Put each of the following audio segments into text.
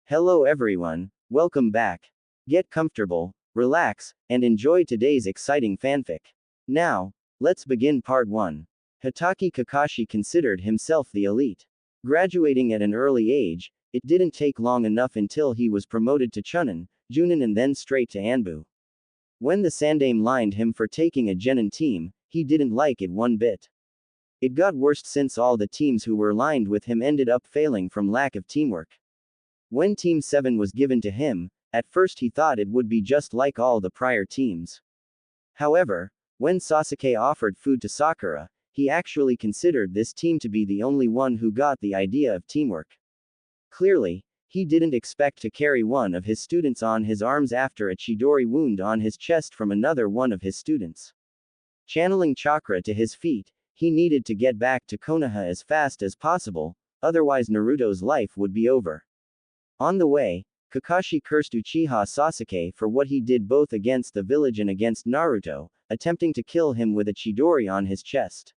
Hello everyone, welcome back. Get comfortable, relax, and enjoy today's exciting fanfic. Now, let's begin part 1. Hitaki Kakashi considered himself the elite. Graduating at an early age, it didn't take long enough until he was promoted to Chunin, Junin and then straight to Anbu. When the Sandaime lined him for taking a genin team, he didn't like it one bit. It got worse since all the teams who were lined with him ended up failing from lack of teamwork. When Team 7 was given to him, at first he thought it would be just like all the prior teams. However, when Sasuke offered food to Sakura, he actually considered this team to be the only one who got the idea of teamwork. Clearly, he didn't expect to carry one of his students on his arms after a Chidori wound on his chest from another one of his students. Channeling chakra to his feet, he needed to get back to Konoha as fast as possible, otherwise Naruto's life would be over. On the way, Kakashi cursed Uchiha Sasuke for what he did both against the village and against Naruto, attempting to kill him with a Chidori on his chest.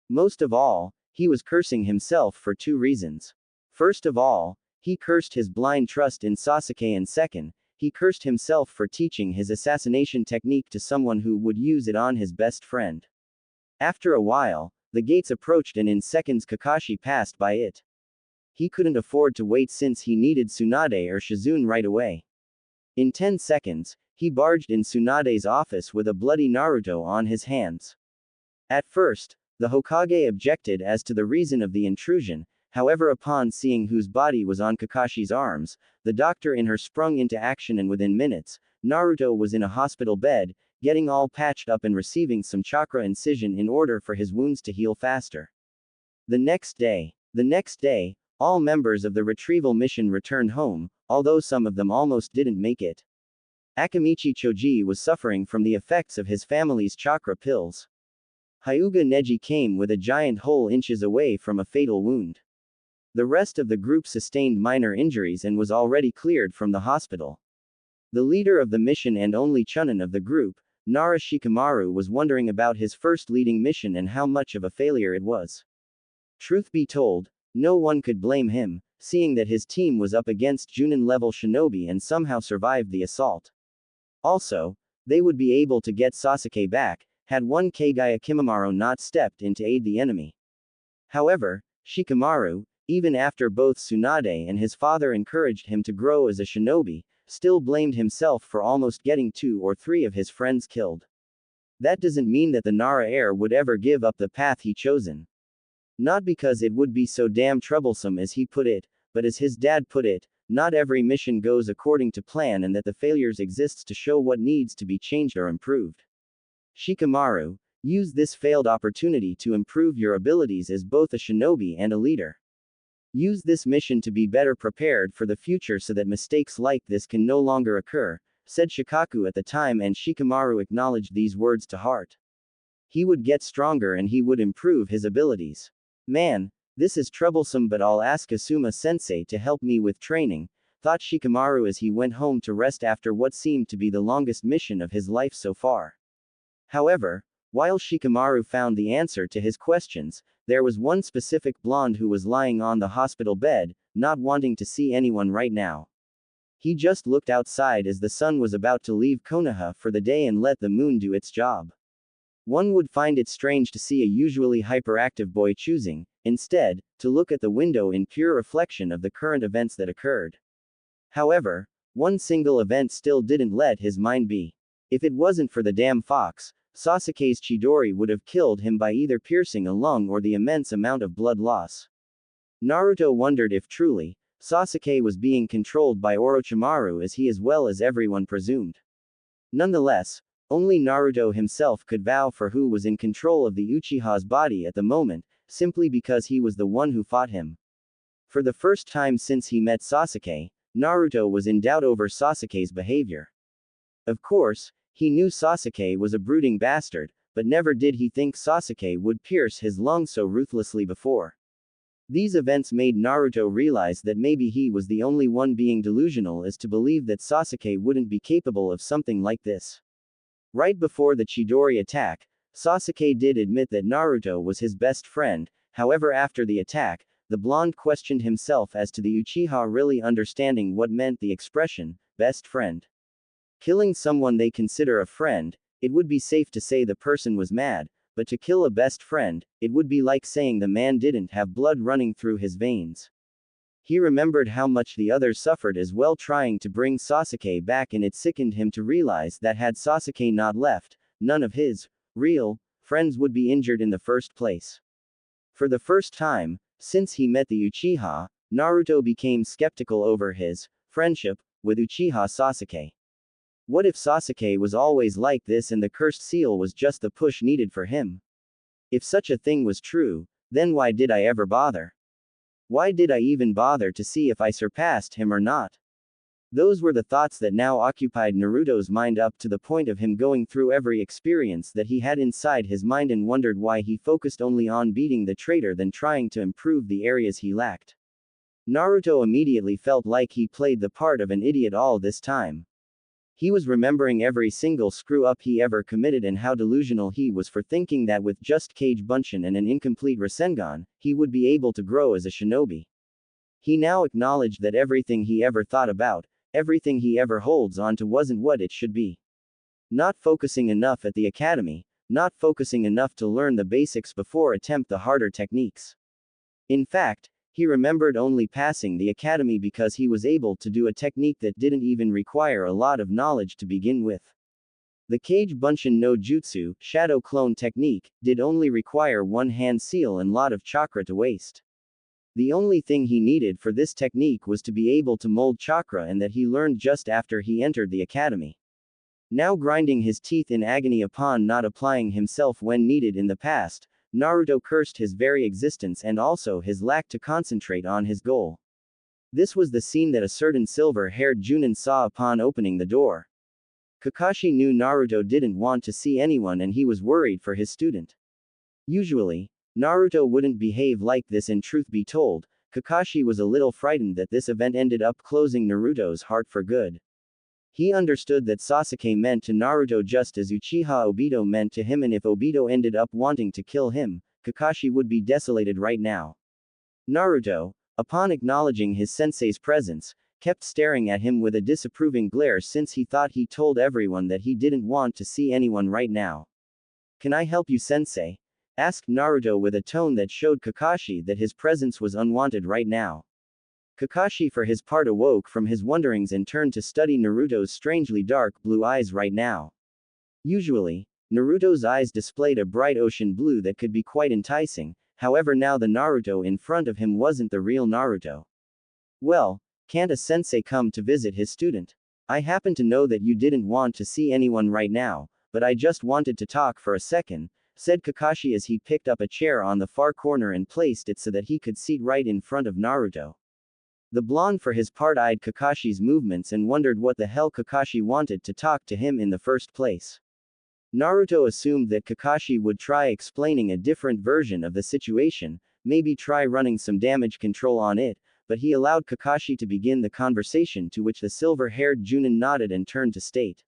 Most of all, he was cursing himself for two reasons. First of all, he cursed his blind trust in Sasuke, and second, he cursed himself for teaching his assassination technique to someone who would use it on his best friend. After a while, the gates approached and in seconds Kakashi passed by it. He couldn't afford to wait since he needed Tsunade or Shizune right away. In 10 seconds, he barged in Tsunade's office with a bloody Naruto on his hands. At first, the Hokage objected as to the reason of the intrusion, however upon seeing whose body was on Kakashi's arms, the doctor in her sprung into action and within minutes, Naruto was in a hospital bed, getting all patched up and receiving some chakra incision in order for his wounds to heal faster. The next day, all members of the retrieval mission returned home, although some of them almost didn't make it. Akamichi Choji was suffering from the effects of his family's chakra pills. Hyuga Neji came with a giant hole inches away from a fatal wound. The rest of the group sustained minor injuries and was already cleared from the hospital. The leader of the mission and only Chunin of the group, Nara Shikamaru, was wondering about his first leading mission and how much of a failure it was. Truth be told, no one could blame him, seeing that his team was up against Junin-level shinobi and somehow survived the assault. Also, they would be able to get Sasuke back, had one Kagaya Kimimaro not stepped in to aid the enemy. However, Shikamaru, even after both Tsunade and his father encouraged him to grow as a shinobi, still blamed himself for almost getting 2 or 3 of his friends killed. That doesn't mean that the Nara heir would ever give up the path he chosen. Not because it would be so damn troublesome as he put it, but as his dad put it, not every mission goes according to plan and that the failures exists to show what needs to be changed or improved. Shikamaru, use this failed opportunity to improve your abilities as both a shinobi and a leader. Use this mission to be better prepared for the future so that mistakes like this can no longer occur, said Shikaku at the time, and Shikamaru acknowledged these words to heart. He would get stronger and he would improve his abilities. Man, this is troublesome, but I'll ask Asuma-sensei to help me with training, thought Shikamaru as he went home to rest after what seemed to be the longest mission of his life so far. However, while Shikamaru found the answer to his questions, there was one specific blonde who was lying on the hospital bed, not wanting to see anyone right now. He just looked outside as the sun was about to leave Konoha for the day and let the moon do its job. One would find it strange to see a usually hyperactive boy choosing, instead, to look at the window in pure reflection of the current events that occurred. However, one single event still didn't let his mind be. If it wasn't for the damn fox, Sasuke's Chidori would have killed him by either piercing a lung or the immense amount of blood loss. Naruto wondered if truly, Sasuke was being controlled by Orochimaru as he as well as everyone presumed. Nonetheless, only Naruto himself could vow for who was in control of the Uchiha's body at the moment, simply because he was the one who fought him. For the first time since he met Sasuke, Naruto was in doubt over Sasuke's behavior. Of course, he knew Sasuke was a brooding bastard, but never did he think Sasuke would pierce his lung so ruthlessly before. These events made Naruto realize that maybe he was the only one being delusional as to believe that Sasuke wouldn't be capable of something like this. Right before the Chidori attack, Sasuke did admit that Naruto was his best friend, however after the attack, the blonde questioned himself as to the Uchiha really understanding what meant the expression, best friend. Killing someone they consider a friend, it would be safe to say the person was mad, but to kill a best friend, it would be like saying the man didn't have blood running through his veins. He remembered how much the others suffered as well trying to bring Sasuke back, and it sickened him to realize that had Sasuke not left, none of his real friends would be injured in the first place. For the first time since he met the Uchiha, Naruto became skeptical over his friendship with Uchiha Sasuke. What if Sasuke was always like this and the cursed seal was just the push needed for him? If such a thing was true, then why did I ever bother? Why did I even bother to see if I surpassed him or not? Those were the thoughts that now occupied Naruto's mind, up to the point of him going through every experience that he had inside his mind and wondered why he focused only on beating the traitor than trying to improve the areas he lacked. Naruto immediately felt like he played the part of an idiot all this time. He was remembering every single screw-up he ever committed and how delusional he was for thinking that with just Kage Bunshin and an incomplete Rasengan, he would be able to grow as a shinobi. He now acknowledged that everything he ever thought about, everything he ever holds on to wasn't what it should be. Not focusing enough at the academy, not focusing enough to learn the basics before attempt the harder techniques. In fact, he remembered only passing the academy because he was able to do a technique that didn't even require a lot of knowledge to begin with. The Kage Bunshin no Jutsu, shadow clone technique, did only require one hand seal and lot of chakra to waste. The only thing he needed for this technique was to be able to mold chakra, and that he learned just after he entered the academy. Now grinding his teeth in agony upon not applying himself when needed in the past, Naruto cursed his very existence and also his lack to concentrate on his goal. This was the scene that a certain silver-haired Junin saw upon opening the door. Kakashi knew Naruto didn't want to see anyone and he was worried for his student. Usually, Naruto wouldn't behave like this, and truth be told, Kakashi was a little frightened that this event ended up closing Naruto's heart for good. He understood that Sasuke meant to Naruto just as Uchiha Obito meant to him, and if Obito ended up wanting to kill him, Kakashi would be desolated right now. Naruto, upon acknowledging his sensei's presence, kept staring at him with a disapproving glare since he thought he told everyone that he didn't want to see anyone right now. "Can I help you, sensei?" asked Naruto with a tone that showed Kakashi that his presence was unwanted right now. Kakashi for his part awoke from his wonderings and turned to study Naruto's strangely dark blue eyes right now. Usually, Naruto's eyes displayed a bright ocean blue that could be quite enticing, however now the Naruto in front of him wasn't the real Naruto. "Well, can't a sensei come to visit his student? I happen to know that you didn't want to see anyone right now, but I just wanted to talk for a second," said Kakashi as he picked up a chair on the far corner and placed it so that he could seat right in front of Naruto. The blonde for his part eyed Kakashi's movements and wondered what the hell Kakashi wanted to talk to him in the first place. Naruto assumed that Kakashi would try explaining a different version of the situation, maybe try running some damage control on it, but he allowed Kakashi to begin the conversation, to which the silver-haired Junin nodded and turned to state.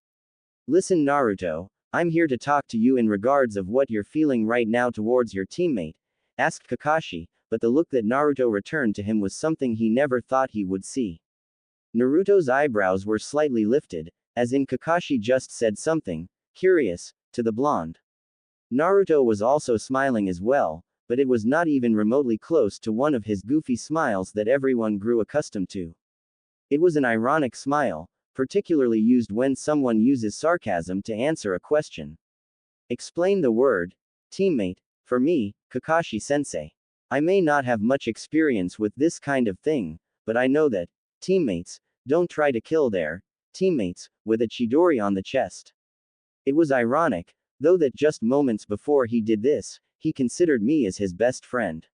"Listen, Naruto, I'm here to talk to you in regards of what you're feeling right now towards your teammate," asked Kakashi, but the look that Naruto returned to him was something he never thought he would see. Naruto's eyebrows were slightly lifted, as in Kakashi just said something curious to the blonde. Naruto was also smiling as well, but it was not even remotely close to one of his goofy smiles that everyone grew accustomed to. It was an ironic smile, particularly used when someone uses sarcasm to answer a question. "Explain the word teammate for me, Kakashi-sensei. I may not have much experience with this kind of thing, but I know that teammates don't try to kill their teammates with a chidori on the chest." It was ironic, though, that just moments before he did this, he considered me as his best friend.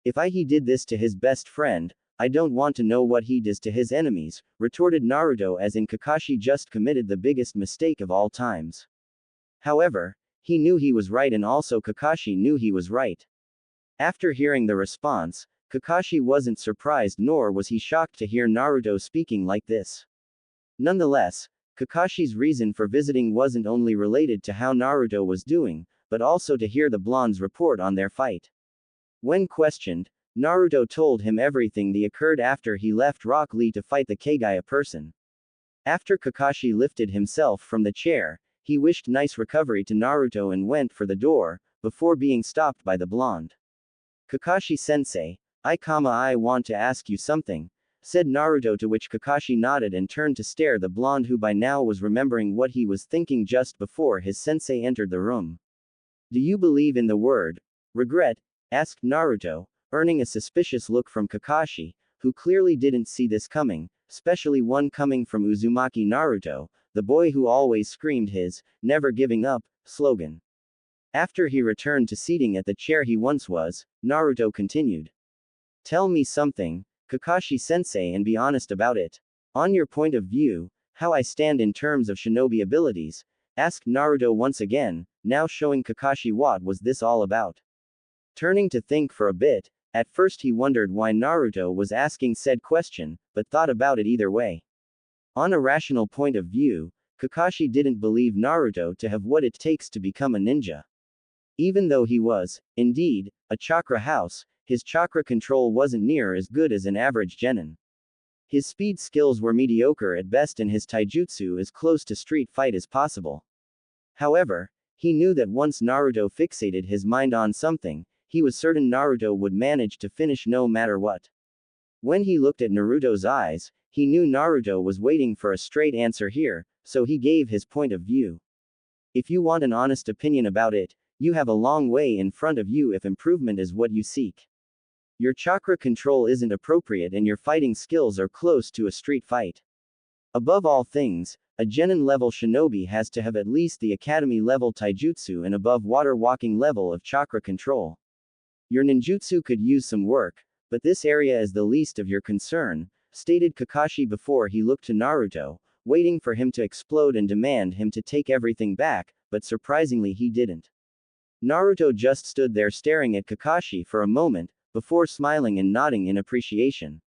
If he did this to his best friend, I don't want to know what he does to his enemies, retorted Naruto, as in Kakashi just committed the biggest mistake of all times. However, he knew he was right, and also Kakashi knew he was right. After hearing the response, Kakashi wasn't surprised, nor was he shocked to hear Naruto speaking like this. Nonetheless, Kakashi's reason for visiting wasn't only related to how Naruto was doing, but also to hear the blonde's report on their fight. When questioned, Naruto told him everything that occurred after he left Rock Lee to fight the Kagaya person. After Kakashi lifted himself from the chair, he wished nice recovery to Naruto and went for the door, before being stopped by the blonde. Kakashi-sensei, I want to ask you something, said Naruto, to which Kakashi nodded and turned to stare the blonde, who by now was remembering what he was thinking just before his sensei entered the room. Do you believe in the word regret? Asked Naruto, earning a suspicious look from Kakashi, who clearly didn't see this coming, especially one coming from Uzumaki Naruto, the boy who always screamed his never giving up slogan. After he returned to seating at the chair he once was, Naruto continued. Tell me something, Kakashi-sensei, and be honest about it. On your point of view, how I stand in terms of shinobi abilities, asked Naruto once again, now showing Kakashi what was this all about. Turning to think for a bit, at first he wondered why Naruto was asking said question, but thought about it either way. On a rational point of view, Kakashi didn't believe Naruto to have what it takes to become a ninja. Even though he was, indeed, a chakra house, his chakra control wasn't near as good as an average genin. His speed skills were mediocre at best and his taijutsu as close to street fight as possible. However, he knew that once Naruto fixated his mind on something, he was certain Naruto would manage to finish no matter what. When he looked at Naruto's eyes, he knew Naruto was waiting for a straight answer here, so he gave his point of view. If you want an honest opinion about it, you have a long way in front of you if improvement is what you seek. Your chakra control isn't appropriate and your fighting skills are close to a street fight. Above all things, a genin level shinobi has to have at least the academy level taijutsu and above water walking level of chakra control. Your ninjutsu could use some work, but this area is the least of your concern, stated Kakashi before he looked to Naruto, waiting for him to explode and demand him to take everything back, but surprisingly he didn't. Naruto just stood there staring at Kakashi for a moment, before smiling and nodding in appreciation.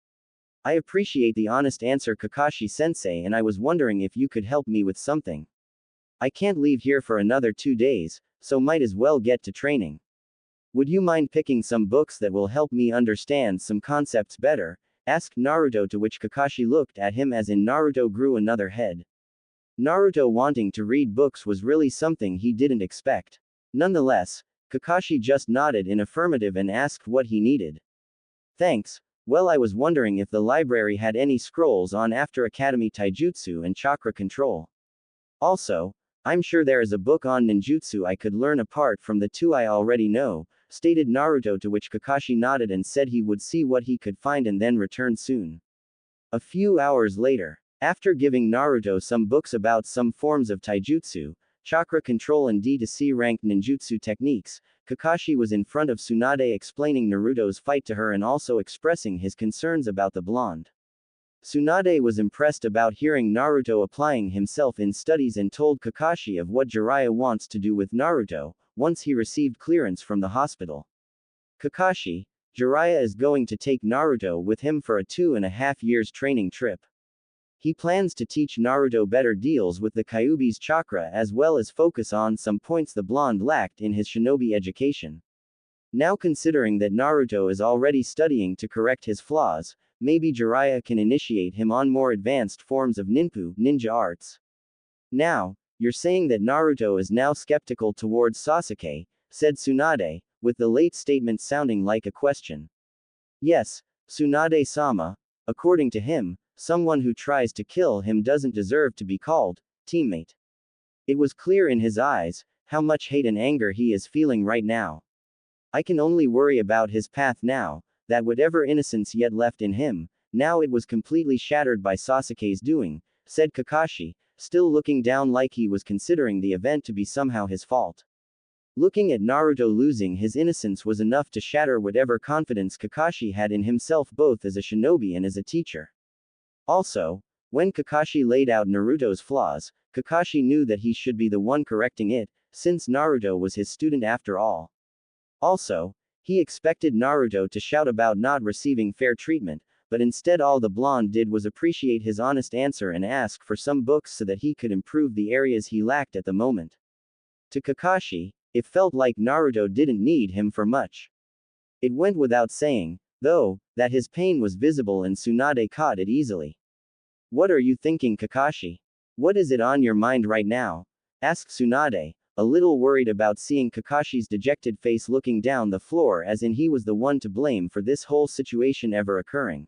I appreciate the honest answer, Kakashi-sensei, and I was wondering if you could help me with something. I can't leave here for another 2 days, so might as well get to training. Would you mind picking some books that will help me understand some concepts better? Asked Naruto, to which Kakashi looked at him as in Naruto grew another head. Naruto wanting to read books was really something he didn't expect. Nonetheless, Kakashi just nodded in affirmative and asked what he needed. Thanks, well, I was wondering if the library had any scrolls on After Academy Taijutsu and Chakra Control. Also, I'm sure there is a book on ninjutsu I could learn apart from the 2 I already know, stated Naruto, to which Kakashi nodded and said he would see what he could find and then return soon. A few hours later, after giving Naruto some books about some forms of taijutsu, chakra control and D-to-C ranked ninjutsu techniques, Kakashi was in front of Tsunade explaining Naruto's fight to her and also expressing his concerns about the blonde. Tsunade was impressed about hearing Naruto applying himself in studies and told Kakashi of what Jiraiya wants to do with Naruto, once he received clearance from the hospital. Kakashi, Jiraiya is going to take Naruto with him for a 2.5 years training trip. He plans to teach Naruto better deals with the Kyuubi's chakra as well as focus on some points the blonde lacked in his shinobi education. Now considering that Naruto is already studying to correct his flaws, maybe Jiraiya can initiate him on more advanced forms of ninja arts. Now, you're saying that Naruto is now skeptical towards Sasuke, said Tsunade, with the late statement sounding like a question. Yes, Tsunade-sama, according to him, someone who tries to kill him doesn't deserve to be called teammate. It was clear in his eyes how much hate and anger he is feeling right now. I can only worry about his path now, that whatever innocence yet left in him, now it was completely shattered by Sasuke's doing, said Kakashi, still looking down like he was considering the event to be somehow his fault. Looking at Naruto losing his innocence was enough to shatter whatever confidence Kakashi had in himself both as a shinobi and as a teacher. Also, when Kakashi laid out Naruto's flaws, Kakashi knew that he should be the one correcting it, since Naruto was his student after all. Also, he expected Naruto to shout about not receiving fair treatment, but instead all the blonde did was appreciate his honest answer and ask for some books so that he could improve the areas he lacked at the moment. To Kakashi, it felt like Naruto didn't need him for much. It went without saying, though, that his pain was visible and Tsunade caught it easily. What are you thinking, Kakashi? What is it on your mind right now? Asked Tsunade, a little worried about seeing Kakashi's dejected face looking down the floor as in he was the one to blame for this whole situation ever occurring.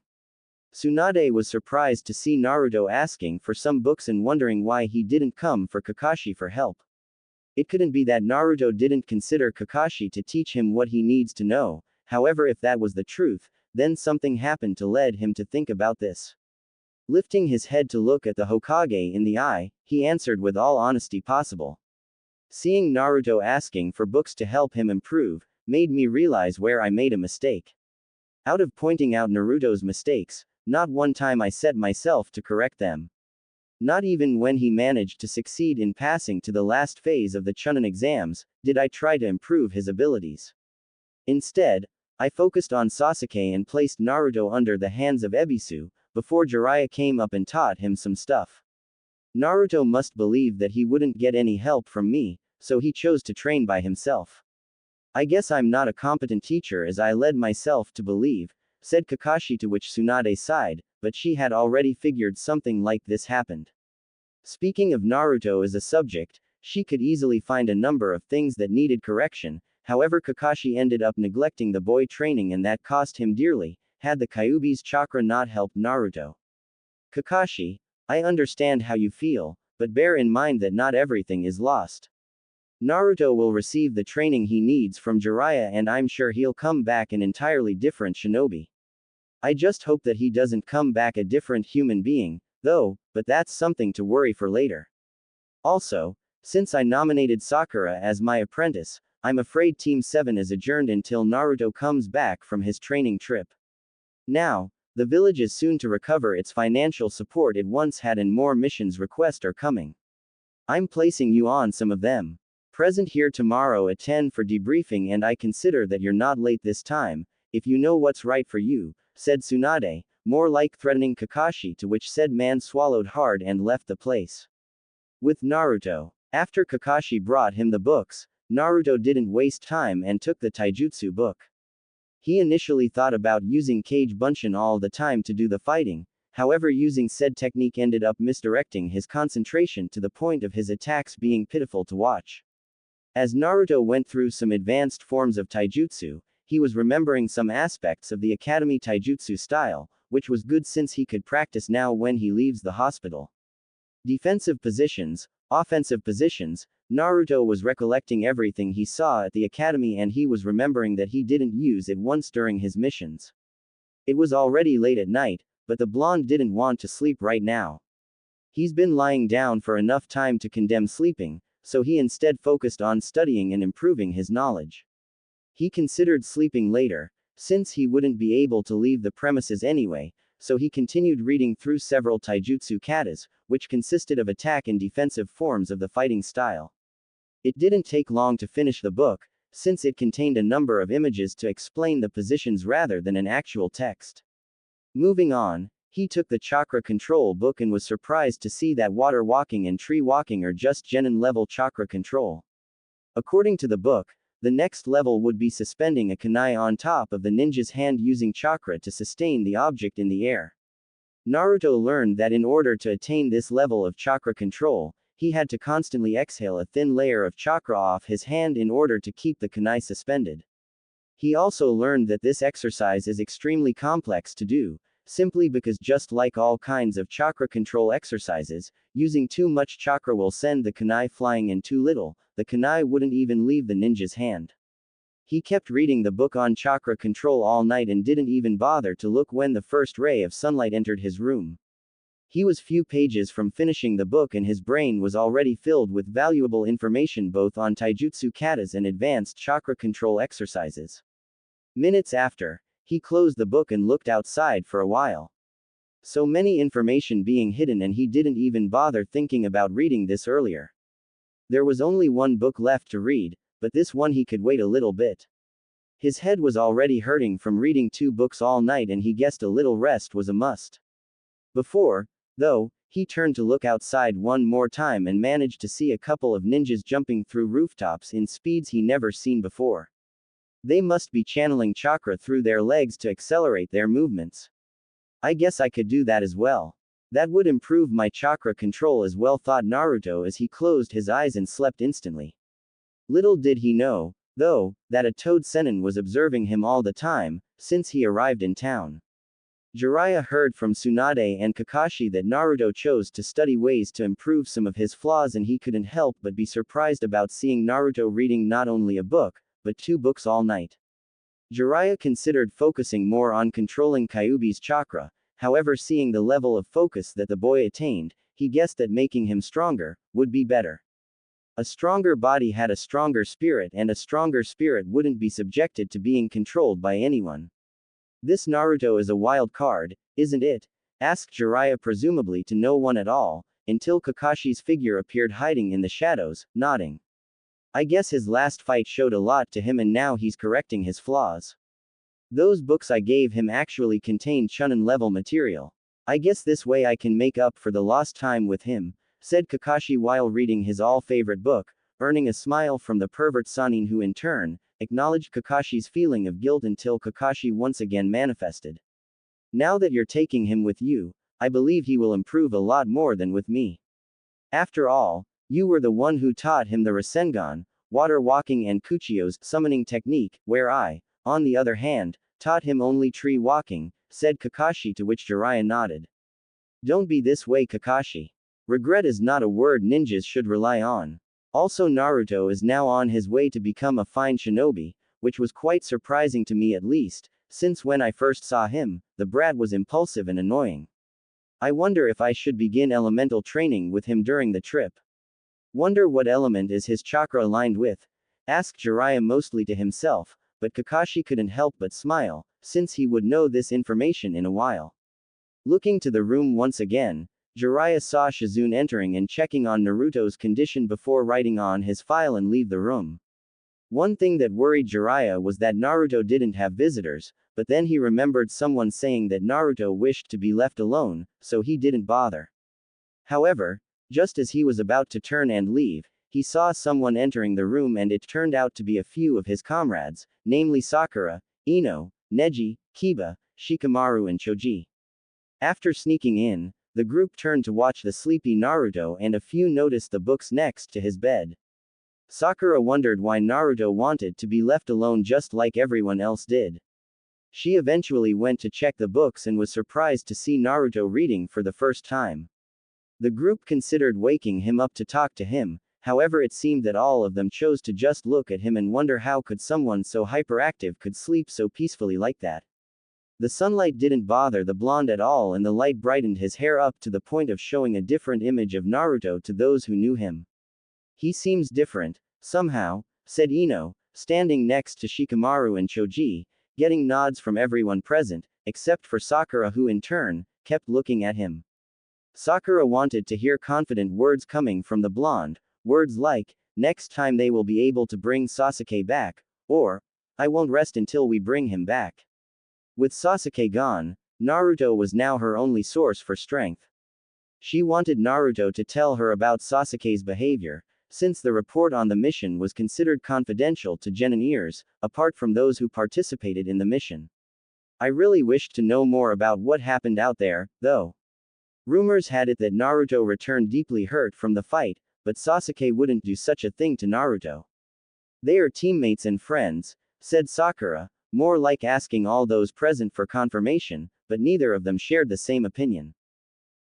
Tsunade was surprised to see Naruto asking for some books and wondering why he didn't come for Kakashi for help. It couldn't be that Naruto didn't consider Kakashi to teach him what he needs to know, however if that was the truth, then something happened to lead him to think about this. Lifting his head to look at the Hokage in the eye, he answered with all honesty possible. Seeing Naruto asking for books to help him improve, made me realize where I made a mistake. Out of pointing out Naruto's mistakes, not one time I set myself to correct them. Not even when he managed to succeed in passing to the last phase of the Chunin exams, did I try to improve his abilities. Instead, I focused on Sasuke and placed Naruto under the hands of Ebisu, before Jiraiya came up and taught him some stuff. Naruto must believe that he wouldn't get any help from me, so he chose to train by himself. I guess I'm not a competent teacher as I led myself to believe, said Kakashi, to which Tsunade sighed, but she had already figured something like this happened. Speaking of Naruto as a subject, she could easily find a number of things that needed correction, however Kakashi ended up neglecting the boy training and that cost him dearly, had the Kyuubi's chakra not helped Naruto. Kakashi, I understand how you feel, but bear in mind that not everything is lost. Naruto will receive the training he needs from Jiraiya and I'm sure he'll come back an entirely different shinobi. I just hope that he doesn't come back a different human being, though, but that's something to worry for later. Also, since I nominated Sakura as my apprentice, I'm afraid Team 7 is adjourned until Naruto comes back from his training trip. Now, the village is soon to recover its financial support it once had and more missions requests are coming. I'm placing you on some of them. Present here tomorrow at 10 for debriefing and I consider that you're not late this time, if you know what's right for you, said Tsunade, more like threatening Kakashi, to which said man swallowed hard and left the place. With Naruto. After Kakashi brought him the books, Naruto didn't waste time and took the taijutsu book. He initially thought about using Kage Bunshin all the time to do the fighting, however using said technique ended up misdirecting his concentration to the point of his attacks being pitiful to watch. As Naruto went through some advanced forms of taijutsu, he was remembering some aspects of the academy taijutsu style, which was good since he could practice now when he leaves the hospital. Defensive positions, offensive positions, Naruto was recollecting everything he saw at the academy and he was remembering that he didn't use it once during his missions. It was already late at night, but the blonde didn't want to sleep right now. He's been lying down for enough time to condemn sleeping, so he instead focused on studying and improving his knowledge. He considered sleeping later, since he wouldn't be able to leave the premises anyway, so he continued reading through several taijutsu katas, which consisted of attack and defensive forms of the fighting style. It didn't take long to finish the book, since it contained a number of images to explain the positions rather than an actual text. Moving on, he took the chakra control book and was surprised to see that water walking and tree walking are just genin level chakra control. According to the book, the next level would be suspending a kunai on top of the ninja's hand using chakra to sustain the object in the air. Naruto learned that in order to attain this level of chakra control, he had to constantly exhale a thin layer of chakra off his hand in order to keep the kunai suspended. He also learned that this exercise is extremely complex to do, simply because just like all kinds of chakra control exercises, using too much chakra will send the kunai flying and too little, the kunai wouldn't even leave the ninja's hand. He kept reading the book on chakra control all night and didn't even bother to look when the first ray of sunlight entered his room. He was few pages from finishing the book and his brain was already filled with valuable information both on taijutsu katas and advanced chakra control exercises. Minutes after, he closed the book and looked outside for a while. So many information being hidden and he didn't even bother thinking about reading this earlier. There was only one book left to read, but this one he could wait a little bit. His head was already hurting from reading 2 books all night and he guessed a little rest was a must. Before, though, he turned to look outside one more time and managed to see a couple of ninjas jumping through rooftops in speeds he never seen before. They must be channeling chakra through their legs to accelerate their movements. I guess I could do that as well. That would improve my chakra control as well, thought Naruto as he closed his eyes and slept instantly. Little did he know, though, that a toad Sennin was observing him all the time, since he arrived in town. Jiraiya heard from Tsunade and Kakashi that Naruto chose to study ways to improve some of his flaws, and he couldn't help but be surprised about seeing Naruto reading not only a book, but 2 books all night. Jiraiya considered focusing more on controlling Kyuubi's chakra, however, seeing the level of focus that the boy attained, he guessed that making him stronger would be better. A stronger body had a stronger spirit, and a stronger spirit wouldn't be subjected to being controlled by anyone. This Naruto is a wild card, isn't it? Asked Jiraiya, presumably to no one at all, until Kakashi's figure appeared hiding in the shadows, nodding. I guess his last fight showed a lot to him and now he's correcting his flaws. Those books I gave him actually contained Chunin level material. I guess this way I can make up for the lost time with him, said Kakashi while reading his all-favorite book, earning a smile from the pervert Sanin, who in turn acknowledged Kakashi's feeling of guilt until Kakashi once again manifested. Now that you're taking him with you, I believe he will improve a lot more than with me. After all, you were the one who taught him the Rasengan, water walking, and Kuchio's summoning technique, where I, on the other hand, taught him only tree walking, said Kakashi, to which Jiraiya nodded. Don't be this way, Kakashi. Regret is not a word ninjas should rely on. Also, Naruto is now on his way to become a fine shinobi, which was quite surprising to me, at least, since when I first saw him, the brat was impulsive and annoying. I wonder if I should begin elemental training with him during the trip. Wonder what element is his chakra aligned with? Asked Jiraiya mostly to himself, but Kakashi couldn't help but smile, since he would know this information in a while. Looking to the room once again, Jiraiya saw Shizune entering and checking on Naruto's condition before writing on his file and leave the room. One thing that worried Jiraiya was that Naruto didn't have visitors, but then he remembered someone saying that Naruto wished to be left alone, so he didn't bother. However, just as he was about to turn and leave, he saw someone entering the room, and it turned out to be a few of his comrades, namely Sakura, Ino, Neji, Kiba, Shikamaru, and Choji. After sneaking in, the group turned to watch the sleepy Naruto, and a few noticed the books next to his bed. Sakura wondered why Naruto wanted to be left alone just like everyone else did. She eventually went to check the books and was surprised to see Naruto reading for the first time. The group considered waking him up to talk to him, however it seemed that all of them chose to just look at him and wonder how could someone so hyperactive could sleep so peacefully like that. The sunlight didn't bother the blonde at all, and the light brightened his hair up to the point of showing a different image of Naruto to those who knew him. He seems different, somehow, said Ino, standing next to Shikamaru and Choji, getting nods from everyone present, except for Sakura, who in turn kept looking at him. Sakura wanted to hear confident words coming from the blonde, words like, next time they will be able to bring Sasuke back, or, I won't rest until we bring him back. With Sasuke gone, Naruto was now her only source for strength. She wanted Naruto to tell her about Sasuke's behavior, since the report on the mission was considered confidential to genin ears, apart from those who participated in the mission. I really wished to know more about what happened out there, though. Rumors had it that Naruto returned deeply hurt from the fight, but Sasuke wouldn't do such a thing to Naruto. They are teammates and friends, said Sakura, more like asking all those present for confirmation, but neither of them shared the same opinion.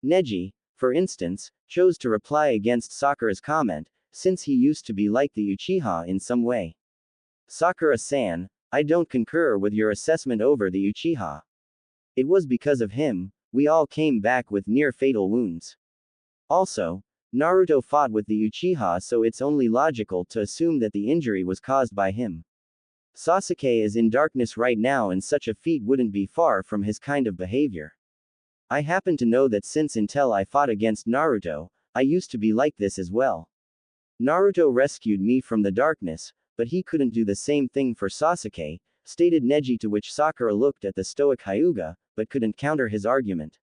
Neji, for instance, chose to reply against Sakura's comment, since he used to be like the Uchiha in some way. Sakura-san, I don't concur with your assessment over the Uchiha. It was because of him, we all came back with near-fatal wounds. Also, Naruto fought with the Uchiha, so it's only logical to assume that the injury was caused by him. Sasuke is in darkness right now, and such a feat wouldn't be far from his kind of behavior. I happen to know that since until I fought against Naruto, I used to be like this as well. Naruto rescued me from the darkness, but he couldn't do the same thing for Sasuke, stated Neji, to which Sakura looked at the stoic Hyuga, but couldn't counter his argument.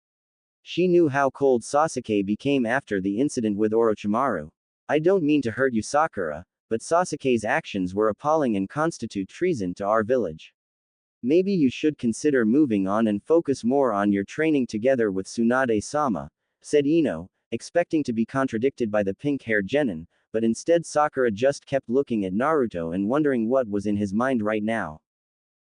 She knew how cold Sasuke became after the incident with Orochimaru. I don't mean to hurt you, Sakura, but Sasuke's actions were appalling and constitute treason to our village. Maybe you should consider moving on and focus more on your training together with Tsunade-sama, said Ino, expecting to be contradicted by the pink-haired genin, but instead Sakura just kept looking at Naruto and wondering what was in his mind right now.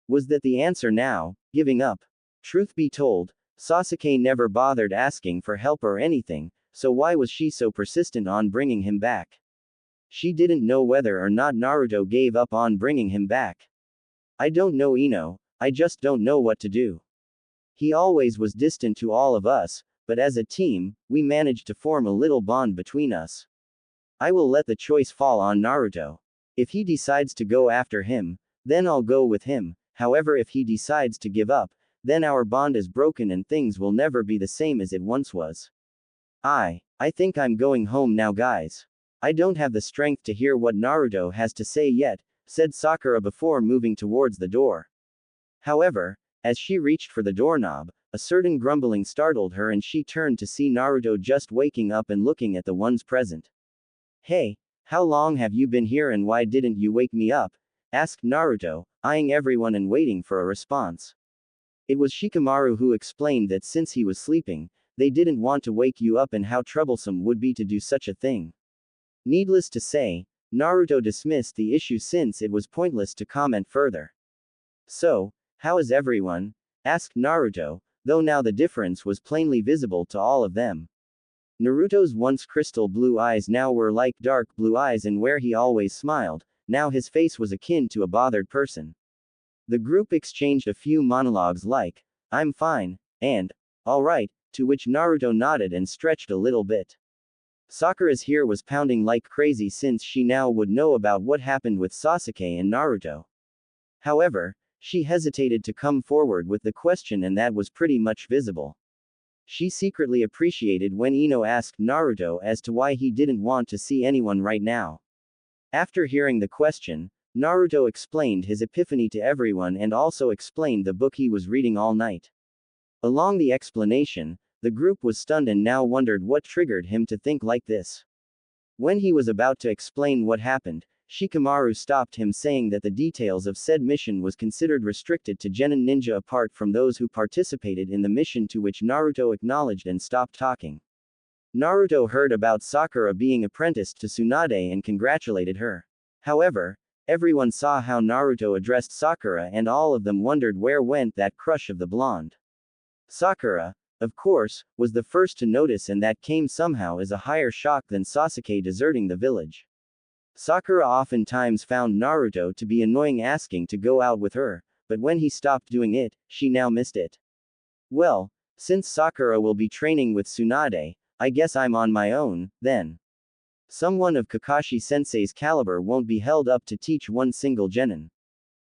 Was that the answer now, giving up? Truth be told, Sasuke never bothered asking for help or anything, so why was she so persistent on bringing him back? She didn't know whether or not Naruto gave up on bringing him back. I don't know Ino, I just don't know what to do. He always was distant to all of us, but as a team, we managed to form a little bond between us. I will let the choice fall on Naruto. If he decides to go after him, then I'll go with him, however if he decides to give up, then our bond is broken and things will never be the same as it once was. I think I'm going home now guys. I don't have the strength to hear what Naruto has to say yet, said Sakura before moving towards the door. However, as she reached for the doorknob, a certain grumbling startled her and she turned to see Naruto just waking up and looking at the ones present. Hey, how long have you been here and why didn't you wake me up? Asked Naruto, eyeing everyone and waiting for a response. It was Shikamaru who explained that since he was sleeping, they didn't want to wake you up and how troublesome would be to do such a thing. Needless to say, Naruto dismissed the issue since it was pointless to comment further. So, how is everyone? Asked Naruto, though now the difference was plainly visible to all of them. Naruto's once crystal blue eyes now were like dark blue eyes and where he always smiled, now his face was akin to a bothered person. The group exchanged a few monologues like, I'm fine, and, alright, to which Naruto nodded and stretched a little bit. Sakura's ear was pounding like crazy since she now would know about what happened with Sasuke and Naruto. However, she hesitated to come forward with the question and that was pretty much visible. She secretly appreciated when Ino asked Naruto as to why he didn't want to see anyone right now. After hearing the question, Naruto explained his epiphany to everyone and also explained the book he was reading all night. Along the explanation, the group was stunned and now wondered what triggered him to think like this. When he was about to explain what happened, Shikamaru stopped him saying that the details of said mission was considered restricted to genin ninja apart from those who participated in the mission, to which Naruto acknowledged and stopped talking. Naruto heard about Sakura being apprenticed to Tsunade and congratulated her. However, everyone saw how Naruto addressed Sakura and all of them wondered where went that crush of the blonde. Sakura, of course, was the first to notice and that came somehow as a higher shock than Sasuke deserting the village. Sakura oftentimes found Naruto to be annoying asking to go out with her, but when he stopped doing it, she now missed it. Well, since Sakura will be training with Tsunade, I guess I'm on my own, then. Someone of Kakashi-sensei's caliber won't be held up to teach one single genin.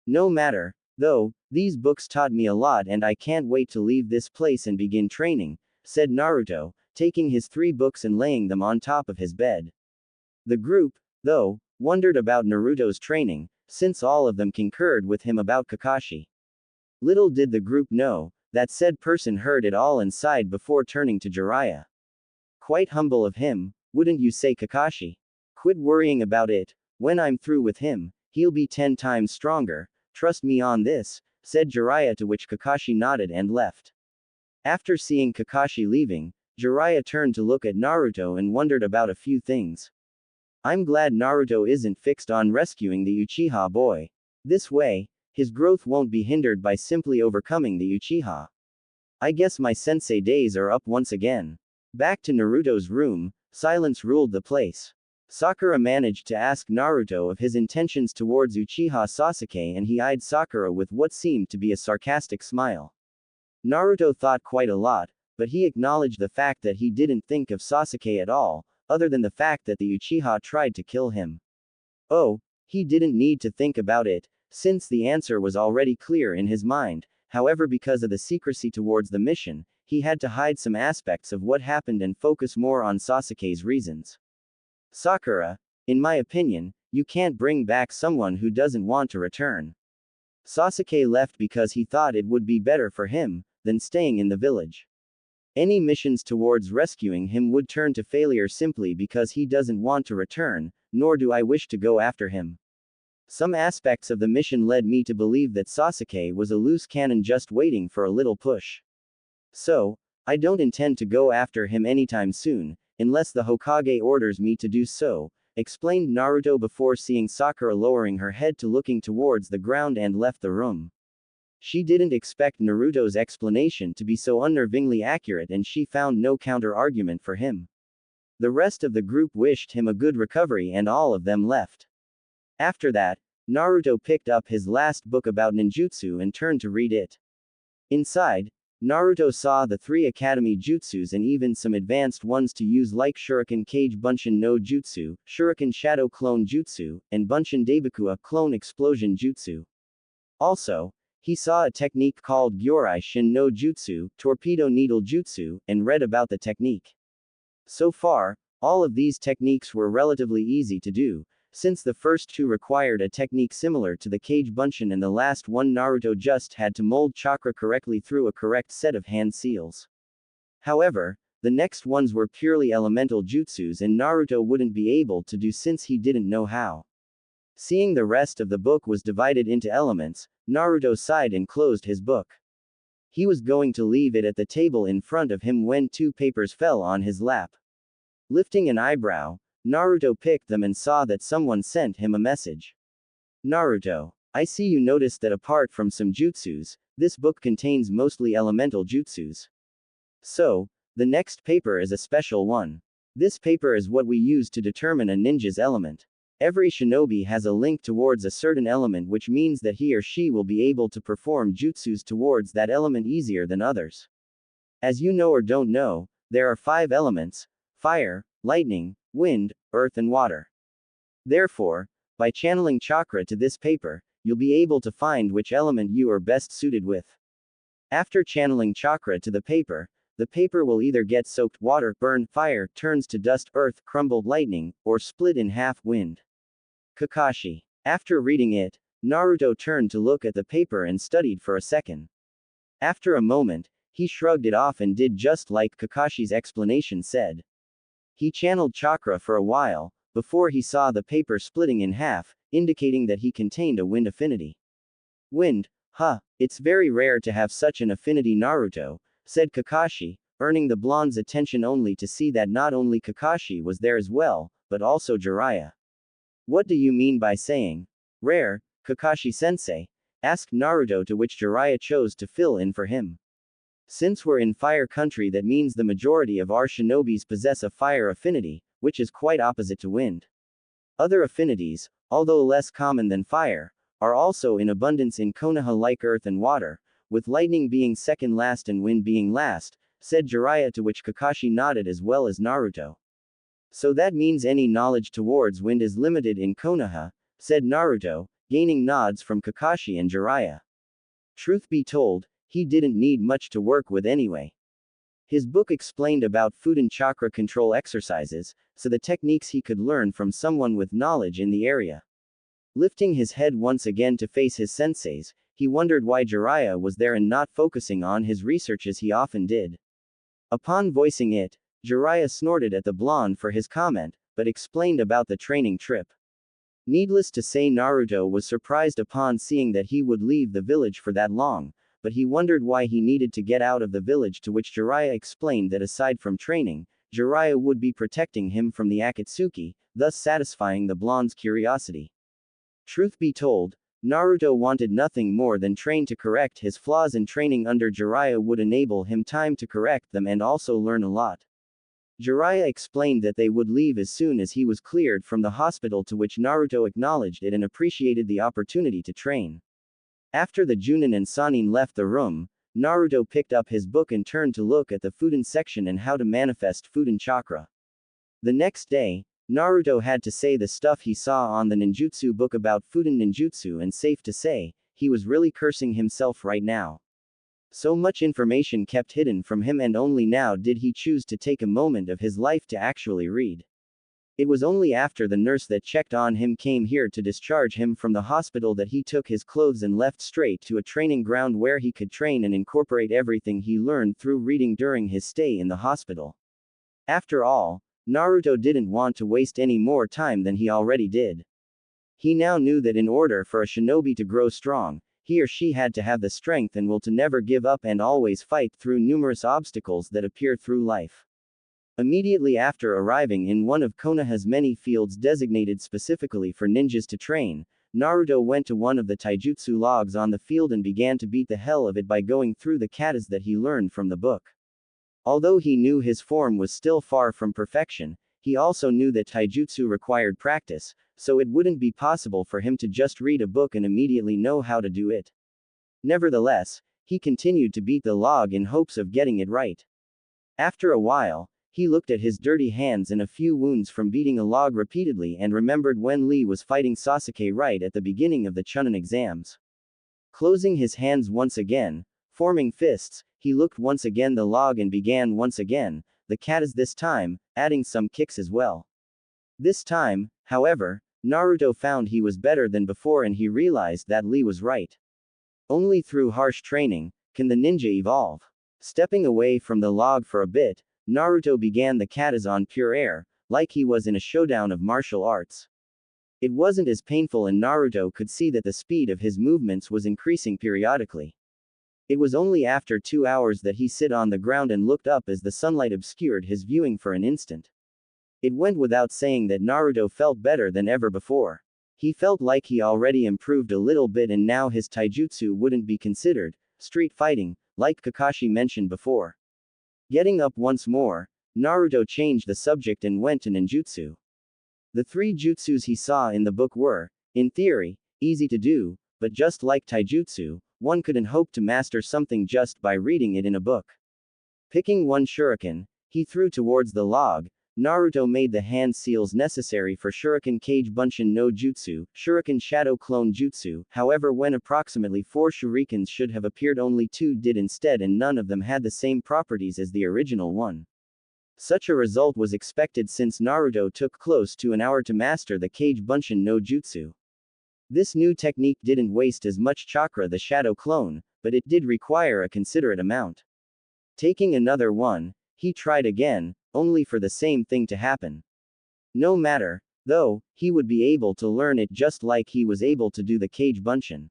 No matter, though, these books taught me a lot and I can't wait to leave this place and begin training, said Naruto, taking his 3 books and laying them on top of his bed. The group, though, wondered about Naruto's training, since all of them concurred with him about Kakashi. Little did the group know, that said person heard it all and sighed before turning to Jiraiya. Quite humble of him, wouldn't you say Kakashi? Quit worrying about it, when I'm through with him, he'll be 10 times stronger, trust me on this, said Jiraiya, to which Kakashi nodded and left. After seeing Kakashi leaving, Jiraiya turned to look at Naruto and wondered about a few things. I'm glad Naruto isn't fixed on rescuing the Uchiha boy. This way, his growth won't be hindered by simply overcoming the Uchiha. I guess my sensei days are up once again. Back to Naruto's room, silence ruled the place. Sakura managed to ask Naruto of his intentions towards Uchiha Sasuke and he eyed Sakura with what seemed to be a sarcastic smile. Naruto thought quite a lot, but he acknowledged the fact that he didn't think of Sasuke at all, other than the fact that the Uchiha tried to kill him. Oh, he didn't need to think about it, since the answer was already clear in his mind, however because of the secrecy towards the mission, he had to hide some aspects of what happened and focus more on Sasuke's reasons. Sakura, in my opinion, you can't bring back someone who doesn't want to return. Sasuke left because he thought it would be better for him than staying in the village. Any missions towards rescuing him would turn to failure simply because he doesn't want to return, nor do I wish to go after him. Some aspects of the mission led me to believe that Sasuke was a loose cannon just waiting for a little push. So, I don't intend to go after him anytime soon, unless the Hokage orders me to do so, explained Naruto before seeing Sakura lowering her head to looking towards the ground and left the room. She didn't expect Naruto's explanation to be so unnervingly accurate and she found no counter-argument for him. The rest of the group wished him a good recovery and all of them left. After that, Naruto picked up his last book about ninjutsu and turned to read it. Inside, Naruto saw the 3 academy jutsus and even some advanced ones to use like Shuriken Kage Bunshin no Jutsu, Shuriken Shadow Clone Jutsu, and Bunshin Daibakua Clone Explosion Jutsu. Also, he saw a technique called Gyorai Shin no Jutsu, Torpedo Needle Jutsu, and read about the technique. So far, all of these techniques were relatively easy to do, since the first 2 required a technique similar to the Kage Bunshin and the last one Naruto just had to mold chakra correctly through a correct set of hand seals. However, the next ones were purely elemental jutsus and Naruto wouldn't be able to do since he didn't know how. Seeing the rest of the book was divided into elements, Naruto sighed and closed his book. He was going to leave it at the table in front of him when 2 papers fell on his lap. Lifting an eyebrow, Naruto picked them and saw that someone sent him a message. Naruto, I see you noticed that apart from some jutsus, this book contains mostly elemental jutsus. So, the next paper is a special one. This paper is what we use to determine a ninja's element. Every shinobi has a link towards a certain element, which means that he or she will be able to perform jutsus towards that element easier than others. As you know or don't know, there are 5 elements: fire, lightning, wind, earth and water. Therefore, by channeling chakra to this paper, you'll be able to find which element you are best suited with. After channeling chakra to the paper will either get soaked water, burn, fire, turns to dust, earth, crumbled lightning, or split in half, wind. Kakashi. After reading it, Naruto turned to look at the paper and studied for a second. After a moment, he shrugged it off and did just like Kakashi's explanation said. He channeled chakra for a while, before he saw the paper splitting in half, indicating that he contained a wind affinity. Wind, huh, it's very rare to have such an affinity, Naruto, said Kakashi, earning the blonde's attention only to see that not only Kakashi was there as well, but also Jiraiya. What do you mean by saying rare, Kakashi-sensei? Asked Naruto, to which Jiraiya chose to fill in for him. Since we're in fire country, that means the majority of our shinobis possess a fire affinity, which is quite opposite to wind. Other affinities, although less common than fire, are also in abundance in Konoha, like earth and water, with lightning being second last and wind being last, said Jiraiya, to which Kakashi nodded as well as Naruto. So that means any knowledge towards wind is limited in Konoha, said Naruto, gaining nods from Kakashi and Jiraiya. Truth be told, he didn't need much to work with anyway. His book explained about food and chakra control exercises, so the techniques he could learn from someone with knowledge in the area. Lifting his head once again to face his senseis, he wondered why Jiraiya was there and not focusing on his research as he often did. Upon voicing it, Jiraiya snorted at the blonde for his comment, but explained about the training trip. Needless to say, Naruto was surprised upon seeing that he would leave the village for that long, but he wondered why he needed to get out of the village, to which Jiraiya explained that aside from training, Jiraiya would be protecting him from the Akatsuki, thus satisfying the blonde's curiosity. Truth be told, Naruto wanted nothing more than train to correct his flaws, and training under Jiraiya would enable him time to correct them and also learn a lot. Jiraiya explained that they would leave as soon as he was cleared from the hospital, to which Naruto acknowledged it and appreciated the opportunity to train. After the Junin and Sanin left the room, Naruto picked up his book and turned to look at the Fudan section and how to manifest Fudan chakra. The next day, Naruto had to say the stuff he saw on the ninjutsu book about Fudan ninjutsu, and safe to say, he was really cursing himself right now. So much information kept hidden from him, and only now did he choose to take a moment of his life to actually read. It was only after the nurse that checked on him came here to discharge him from the hospital that he took his clothes and left straight to a training ground where he could train and incorporate everything he learned through reading during his stay in the hospital. After all, Naruto didn't want to waste any more time than he already did. He now knew that in order for a shinobi to grow strong, he or she had to have the strength and will to never give up and always fight through numerous obstacles that appear through life. Immediately after arriving in one of Konoha's many fields designated specifically for ninjas to train, Naruto went to one of the taijutsu logs on the field and began to beat the hell of it by going through the katas that he learned from the book. Although he knew his form was still far from perfection, he also knew that taijutsu required practice, so it wouldn't be possible for him to just read a book and immediately know how to do it. Nevertheless, he continued to beat the log in hopes of getting it right. After a while, he looked at his dirty hands and a few wounds from beating a log repeatedly and remembered when Lee was fighting Sasuke right at the beginning of the Chunin exams. Closing his hands once again, forming fists, he looked once again the log and began once again, the katas this time, adding some kicks as well. This time, however, Naruto found he was better than before and he realized that Lee was right. Only through harsh training can the ninja evolve. Stepping away from the log for a bit, Naruto began the katas on pure air, like he was in a showdown of martial arts. It wasn't as painful and Naruto could see that the speed of his movements was increasing periodically. It was only after 2 hours that he sit on the ground and looked up as the sunlight obscured his viewing for an instant. It went without saying that Naruto felt better than ever before. He felt like he already improved a little bit and now his taijutsu wouldn't be considered street fighting, like Kakashi mentioned before. Getting up once more, Naruto changed the subject and went to ninjutsu. The 3 jutsus he saw in the book were, in theory, easy to do, but just like taijutsu, one couldn't hope to master something just by reading it in a book. Picking one shuriken, he threw towards the log. Naruto made the hand seals necessary for Shuriken Kage Bunshin no Jutsu, Shuriken Shadow Clone Jutsu, however when approximately 4 shurikens should have appeared only 2 did instead and none of them had the same properties as the original one. Such a result was expected since Naruto took close to an hour to master the Kage Bunshin no Jutsu. This new technique didn't waste as much chakra the Shadow Clone, but it did require a considerate amount. Taking another one, he tried again, only for the same thing to happen. No matter, though, he would be able to learn it just like he was able to do the Kage Bunshin.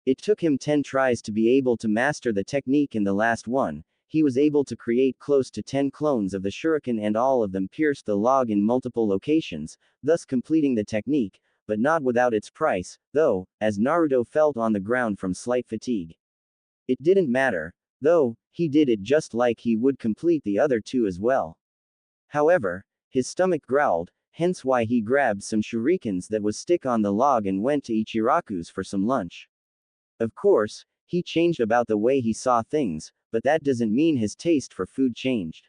It took him 10 tries to be able to master the technique in the last one. He was able to create close to 10 clones of the shuriken and all of them pierced the log in multiple locations, thus completing the technique, but not without its price, though, as Naruto felt on the ground from slight fatigue. It didn't matter, though, he did it just like he would complete the other 2 as well. However, his stomach growled, hence why he grabbed some shurikens that was stick on the log and went to Ichiraku's for some lunch. Of course, he changed about the way he saw things, but that doesn't mean his taste for food changed.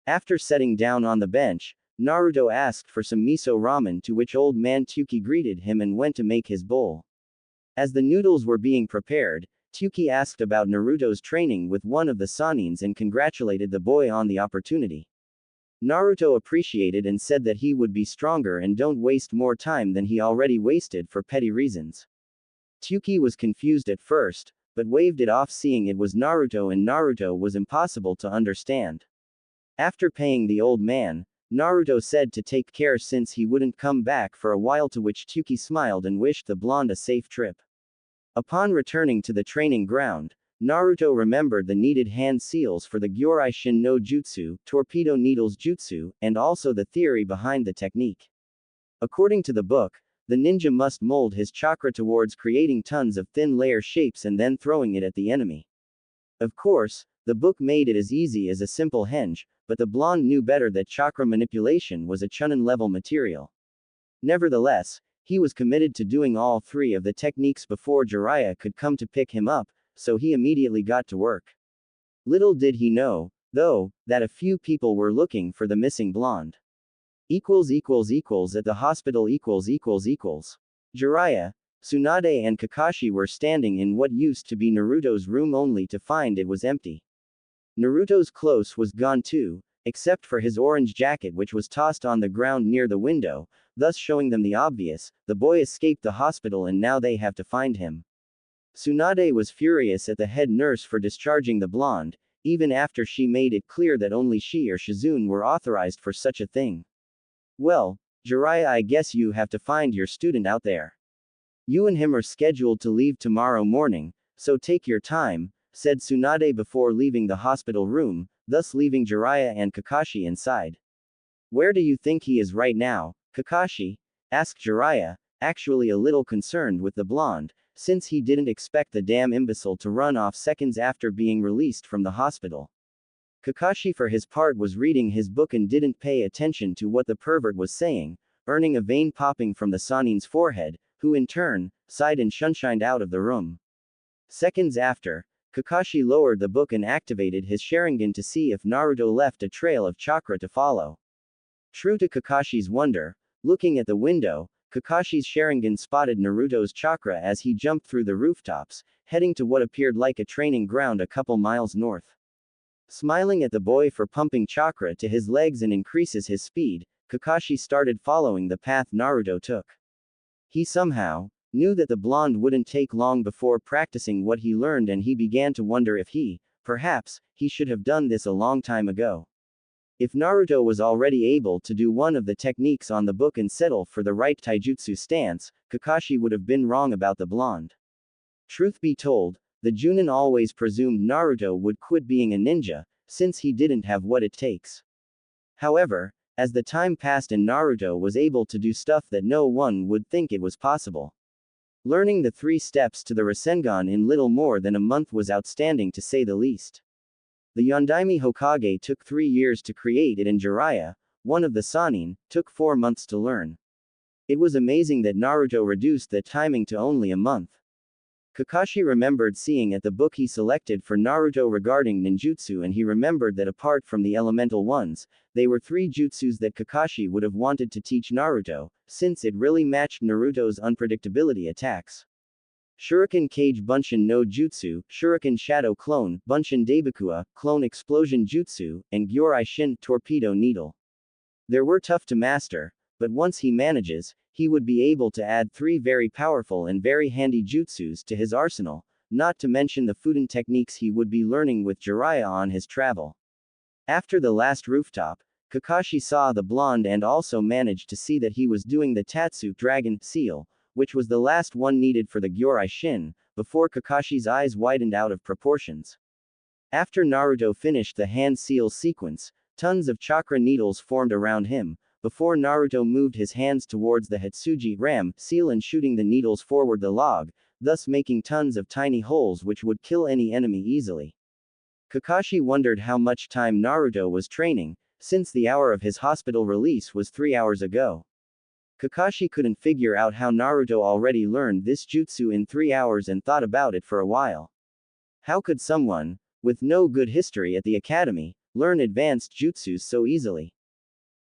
After sitting down on the bench, Naruto asked for some miso ramen to which old man Tuki greeted him and went to make his bowl. As the noodles were being prepared, Tuki asked about Naruto's training with one of the Sanins and congratulated the boy on the opportunity. Naruto appreciated and said that he would be stronger and don't waste more time than he already wasted for petty reasons. Tuki was confused at first, but waved it off seeing it was Naruto and Naruto was impossible to understand. After paying the old man, Naruto said to take care since he wouldn't come back for a while to which Tuki smiled and wished the blonde a safe trip. Upon returning to the training ground, Naruto remembered the needed hand seals for the Gyorai Shin no Jutsu, Torpedo Needles Jutsu, and also the theory behind the technique. According to the book, the ninja must mold his chakra towards creating tons of thin layer shapes and then throwing it at the enemy. Of course, the book made it as easy as a simple henge, but the blonde knew better that chakra manipulation was a Chunin level material. Nevertheless, he was committed to doing all 3 of the techniques before Jiraiya could come to pick him up, so he immediately got to work. Little did he know, though, that a few people were looking for the missing blonde. At the hospital Jiraiya, Tsunade and Kakashi were standing in what used to be Naruto's room only to find it was empty. Naruto's clothes was gone too, except for his orange jacket which was tossed on the ground near the window, thus showing them the obvious, the boy escaped the hospital and now they have to find him. Tsunade was furious at the head nurse for discharging the blonde. even after she made it clear that only she or Shizune were authorized for such a thing. Well, Jiraiya, I guess you have to find your student out there. You and him are scheduled to leave tomorrow morning, so take your time, said Tsunade before leaving the hospital room, thus leaving Jiraiya and Kakashi inside. Where do you think he is right now, Kakashi? Asked Jiraiya, actually a little concerned with the blonde, since he didn't expect the damn imbecile to run off seconds after being released from the hospital. Kakashi for his part was reading his book and didn't pay attention to what the pervert was saying, earning a vein popping from the Sanin's forehead, who in turn, sighed and shunshined out of the room. Seconds after, Kakashi lowered the book and activated his Sharingan to see if Naruto left a trail of chakra to follow. True to Kakashi's wonder, looking at the window, Kakashi's Sharingan spotted Naruto's chakra as he jumped through the rooftops, heading to what appeared like a training ground a couple miles north. Smiling at the boy for pumping chakra to his legs and increases his speed, Kakashi started following the path Naruto took. He somehow knew that the blonde wouldn't take long before practicing what he learned, and he began to wonder if perhaps, he should have done this a long time ago. If Naruto was already able to do one of the techniques on the book and settle for the right taijutsu stance, Kakashi would have been wrong about the blonde. Truth be told, the Junin always presumed Naruto would quit being a ninja, since he didn't have what it takes. However, as the time passed and Naruto was able to do stuff that no one would think it was possible. Learning the 3 steps to the Rasengan in little more than a month was outstanding to say the least. The Yondaime Hokage took 3 years to create it, and Jiraiya, one of the Sannin, took 4 months to learn. It was amazing that Naruto reduced the timing to only a month. Kakashi remembered seeing at the book he selected for Naruto regarding ninjutsu, and he remembered that apart from the elemental ones, they were 3 jutsus that Kakashi would have wanted to teach Naruto, since it really matched Naruto's unpredictability attacks. Shuriken Kage Bunshin no Jutsu, Shuriken Shadow Clone, Bunshin Daibakua, Clone Explosion Jutsu, and Gyorai Shin Torpedo Needle. They were tough to master, but once he manages, he would be able to add 3 very powerful and very handy jutsus to his arsenal, not to mention the Fuden techniques he would be learning with Jiraiya on his travel. After the last rooftop, Kakashi saw the blonde and also managed to see that he was doing the Tatsu Dragon Seal, which was the last one needed for the Gyorai Shin, before Kakashi's eyes widened out of proportions. After Naruto finished the hand seal sequence, tons of chakra needles formed around him, before Naruto moved his hands towards the Hitsuji Ram seal and shooting the needles forward the log, thus making tons of tiny holes which would kill any enemy easily. Kakashi wondered how much time Naruto was training, since the hour of his hospital release was 3 hours ago. Kakashi couldn't figure out how Naruto already learned this jutsu in 3 hours and thought about it for a while. How could someone, with no good history at the academy, learn advanced jutsus so easily?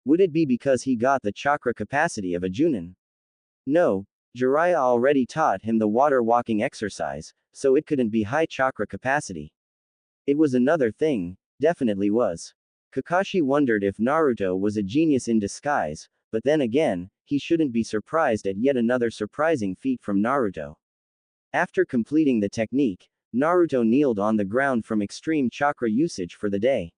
Would it be because he got the chakra capacity of a Junin? No, Jiraiya already taught him the water walking exercise, so it couldn't be high chakra capacity. It was another thing, definitely was. Kakashi wondered if Naruto was a genius in disguise, but then again, he shouldn't be surprised at yet another surprising feat from Naruto. After completing the technique, Naruto kneeled on the ground from extreme chakra usage for the day.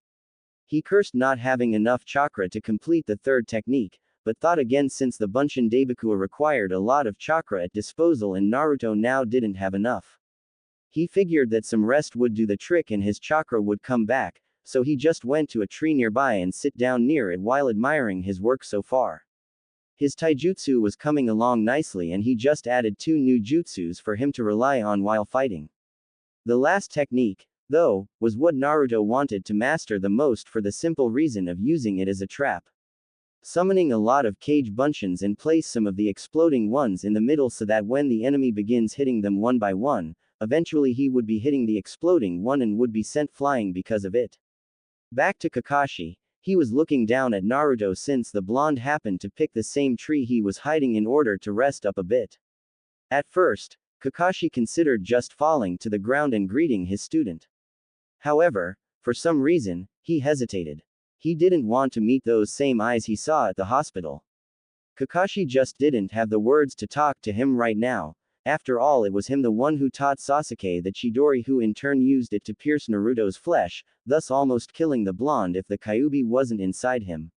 He cursed not having enough chakra to complete the 3rd technique, but thought again since the Bunshin Daibakua required a lot of chakra at disposal and Naruto now didn't have enough. He figured that some rest would do the trick and his chakra would come back, so he just went to a tree nearby and sit down near it while admiring his work so far. His taijutsu was coming along nicely and he just added 2 new jutsus for him to rely on while fighting. The last technique, though, was what Naruto wanted to master the most for the simple reason of using it as a trap. Summoning a lot of Kage Bunshins and place some of the exploding ones in the middle so that when the enemy begins hitting them one by one, eventually he would be hitting the exploding one and would be sent flying because of it. Back to Kakashi, he was looking down at Naruto since the blonde happened to pick the same tree he was hiding in order to rest up a bit. At first, Kakashi considered just falling to the ground and greeting his student. However, for some reason, he hesitated. He didn't want to meet those same eyes he saw at the hospital. Kakashi just didn't have the words to talk to him right now, After all, it was him the one who taught Sasuke the Chidori, who in turn used it to pierce Naruto's flesh, thus almost killing the blonde if the Kyuubi wasn't inside him.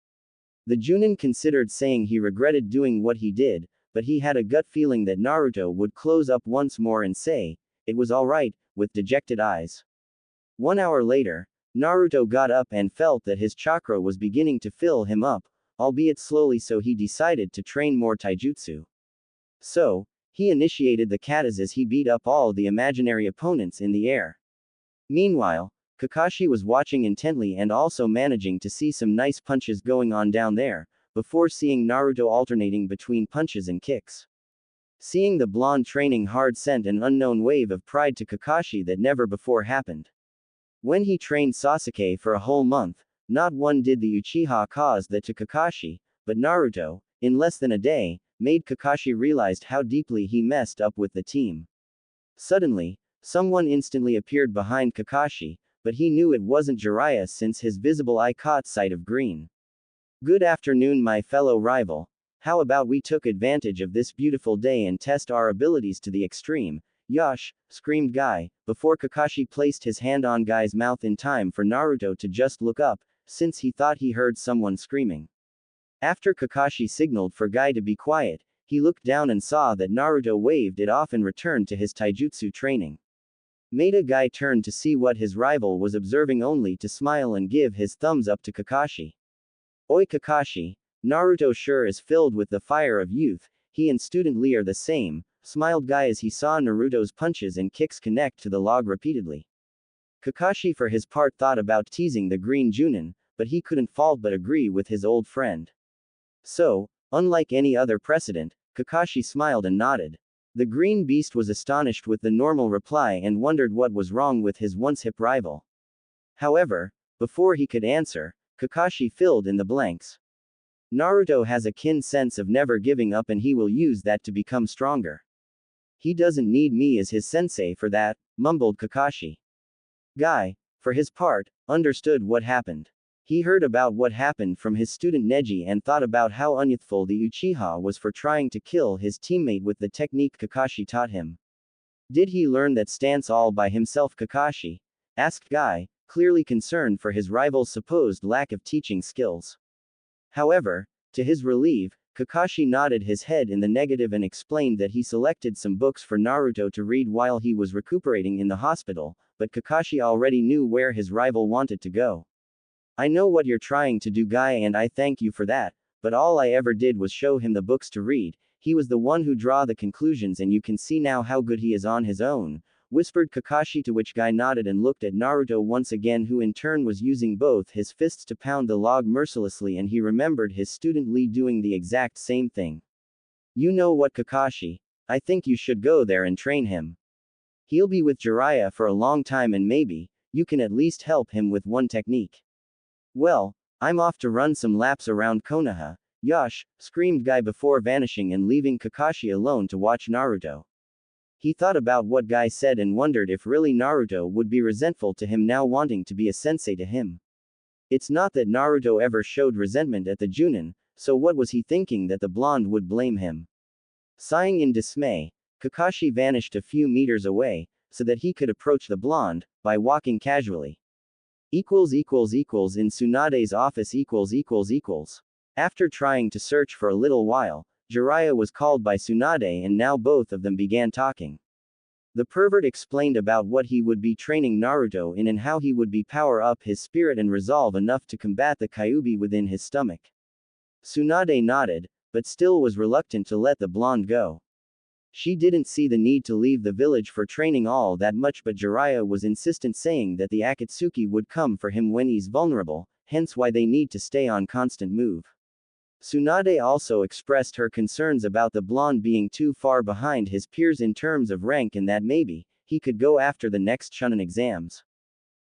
The Junin considered saying he regretted doing what he did, but he had a gut feeling that Naruto would close up once more and say, "It was alright," with dejected eyes. 1 hour later, Naruto got up and felt that his chakra was beginning to fill him up, albeit slowly, so he decided to train more taijutsu. So, he initiated the katas as he beat up all the imaginary opponents in the air. Meanwhile, Kakashi was watching intently and also managing to see some nice punches going on down there, before seeing Naruto alternating between punches and kicks. Seeing the blonde training hard sent an unknown wave of pride to Kakashi that never before happened. When he trained Sasuke for a whole month, not one did the Uchiha cause that to Kakashi, but Naruto, in less than a day, made Kakashi realize how deeply he messed up with the team. Suddenly, someone instantly appeared behind Kakashi, but he knew it wasn't Jiraiya since his visible eye caught sight of green. "Good afternoon, my fellow rival. How about we took advantage of this beautiful day and test our abilities to the extreme?" "Yosh!" screamed Guy, before Kakashi placed his hand on Guy's mouth in time for Naruto to just look up, since he thought he heard someone screaming. After Kakashi signaled for Guy to be quiet, he looked down and saw that Naruto waved it off and returned to his taijutsu training. Made Guy turned to see what his rival was observing, only to smile and give his thumbs up to Kakashi. "Oi Kakashi, Naruto sure is filled with the fire of youth, he and Student Lee are the same," smiled Guy as he saw Naruto's punches and kicks connect to the log repeatedly. Kakashi for his part thought about teasing the green Junin, but he couldn't fault but agree with his old friend. So, unlike any other precedent, Kakashi smiled and nodded. The green beast was astonished with the normal reply and wondered what was wrong with his once hip rival. However, before he could answer, Kakashi filled in the blanks. "Naruto has a keen sense of never giving up and he will use that to become stronger. He doesn't need me as his sensei for that," mumbled Kakashi. Guy, for his part, understood what happened. He heard about what happened from his student Neji and thought about how unyouthful the Uchiha was for trying to kill his teammate with the technique Kakashi taught him. "Did he learn that stance all by himself, Kakashi?" asked Guy, clearly concerned for his rival's supposed lack of teaching skills. However, to his relief, Kakashi nodded his head in the negative and explained that he selected some books for Naruto to read while he was recuperating in the hospital, but Kakashi already knew where his rival wanted to go. "I know what you're trying to do, Guy, and I thank you for that, but all I ever did was show him the books to read. He was the one who draw the conclusions and you can see now how good he is on his own," whispered Kakashi, to which Guy nodded and looked at Naruto once again, who in turn was using both his fists to pound the log mercilessly, and he remembered his student Lee doing the exact same thing. "You know what, Kakashi? I think you should go there and train him. He'll be with Jiraiya for a long time and maybe, you can at least help him with one technique." "Well, I'm off to run some laps around Konoha." "Yosh!" screamed Guy before vanishing and leaving Kakashi alone to watch Naruto. He thought about what Guy said and wondered if really Naruto would be resentful to him now wanting to be a sensei to him. It's not that Naruto ever showed resentment at the Junin, so what was he thinking that the blonde would blame him? Sighing in dismay, Kakashi vanished a few meters away, so that he could approach the blonde, by walking casually. In Tsunade's office. After trying to search for a little while, Jiraiya was called by Tsunade and now both of them began talking. The pervert explained about what he would be training Naruto in and how he would be power up his spirit and resolve enough to combat the Kyuubi within his stomach. Tsunade nodded, but still was reluctant to let the blonde go. She didn't see the need to leave the village for training all that much, but Jiraiya was insistent, saying that the Akatsuki would come for him when he's vulnerable, hence why they need to stay on constant move. Tsunade also expressed her concerns about the blonde being too far behind his peers in terms of rank and that maybe, he could go after the next Chunin exams.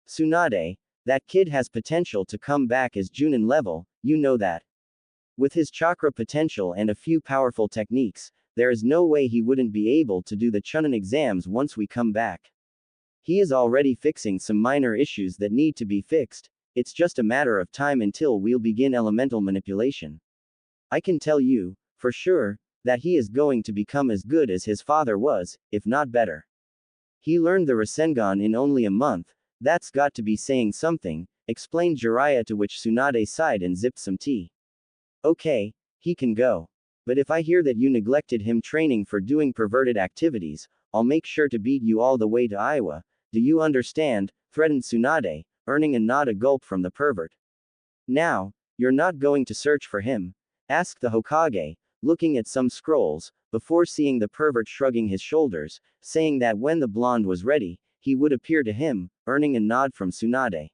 "Tsunade, that kid has potential to come back as Junin level, you know that. With his chakra potential and a few powerful techniques, there is no way he wouldn't be able to do the Chunin exams once we come back. He is already fixing some minor issues that need to be fixed, it's just a matter of time until we'll begin elemental manipulation. I can tell you, for sure, that he is going to become as good as his father was, if not better. He learned the Rasengan in only a month, that's got to be saying something, explained Jiraiya, to which Tsunade sighed and zipped some tea. Okay, he can go. But if I hear that you neglected him training for doing perverted activities, I'll make sure to beat you all the way to Iowa, do you understand? Threatened Tsunade, earning a nod, a gulp from the pervert. Now, you're not going to search for him? Asked the Hokage, looking at some scrolls, before seeing the pervert shrugging his shoulders, saying that when the blonde was ready, he would appear to him, earning a nod from Tsunade.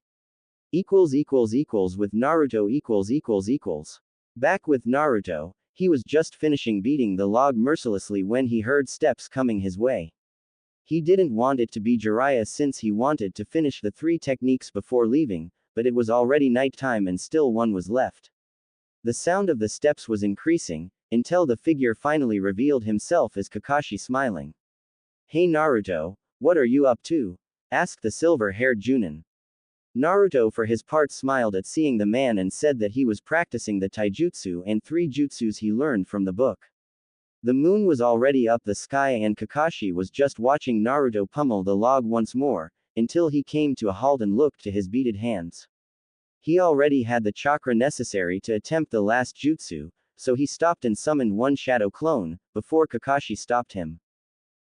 With Naruto . Back with Naruto, he was just finishing beating the log mercilessly when he heard steps coming his way. He didn't want it to be Jiraiya since he wanted to finish the 3 techniques before leaving, but it was already nighttime and still one was left. The sound of the steps was increasing, until the figure finally revealed himself as Kakashi, smiling. Hey Naruto, what are you up to? Asked the silver-haired Junin. Naruto for his part smiled at seeing the man and said that he was practicing the taijutsu and 3 jutsus he learned from the book. The moon was already up the sky and Kakashi was just watching Naruto pummel the log once more, until he came to a halt and looked to his beaded hands. He already had the chakra necessary to attempt the last jutsu, so he stopped and summoned one shadow clone, before Kakashi stopped him.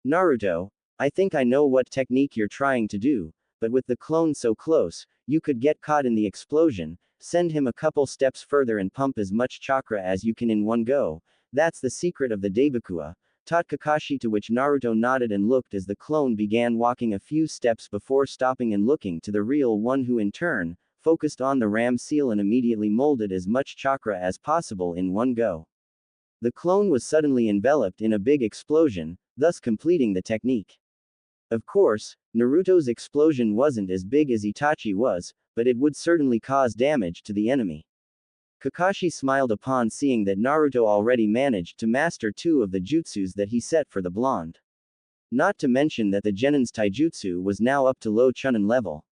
Naruto, I think I know what technique you're trying to do, but with the clone so close, you could get caught in the explosion. Send him a couple steps further and pump as much chakra as you can in one go. That's the secret of the Daibakua, taught Kakashi, to which Naruto nodded and looked as the clone began walking a few steps before stopping and looking to the real one, who in turn, focused on the ram seal and immediately molded as much chakra as possible in one go. The clone was suddenly enveloped in a big explosion, thus completing the technique. Of course, Naruto's explosion wasn't as big as Itachi was, but it would certainly cause damage to the enemy. Kakashi smiled upon seeing that Naruto already managed to master 2 of the jutsus that he set for the blonde. Not to mention that the Genin's taijutsu was now up to low Chunin level.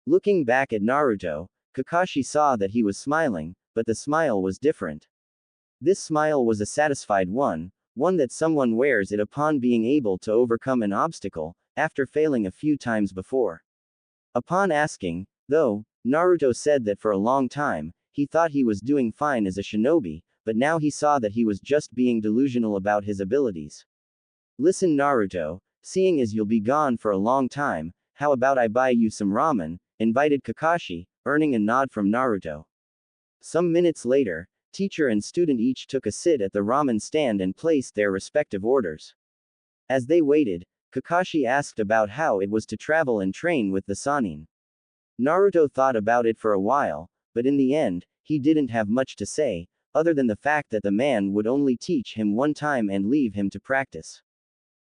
Looking back at Naruto, Kakashi saw that he was smiling, but the smile was different. This smile was a satisfied one that someone wears it upon being able to overcome an obstacle, after failing a few times before. Upon asking, though, Naruto said that for a long time, he thought he was doing fine as a shinobi, but now he saw that he was just being delusional about his abilities. Listen Naruto, seeing as you'll be gone for a long time, how about I buy you some ramen, invited Kakashi, earning a nod from Naruto. Some minutes later, teacher and student each took a sit at the ramen stand and placed their respective orders. As they waited, Kakashi asked about how it was to travel and train with the Sannin. Naruto thought about it for a while, but in the end, he didn't have much to say, other than the fact that the man would only teach him one time and leave him to practice.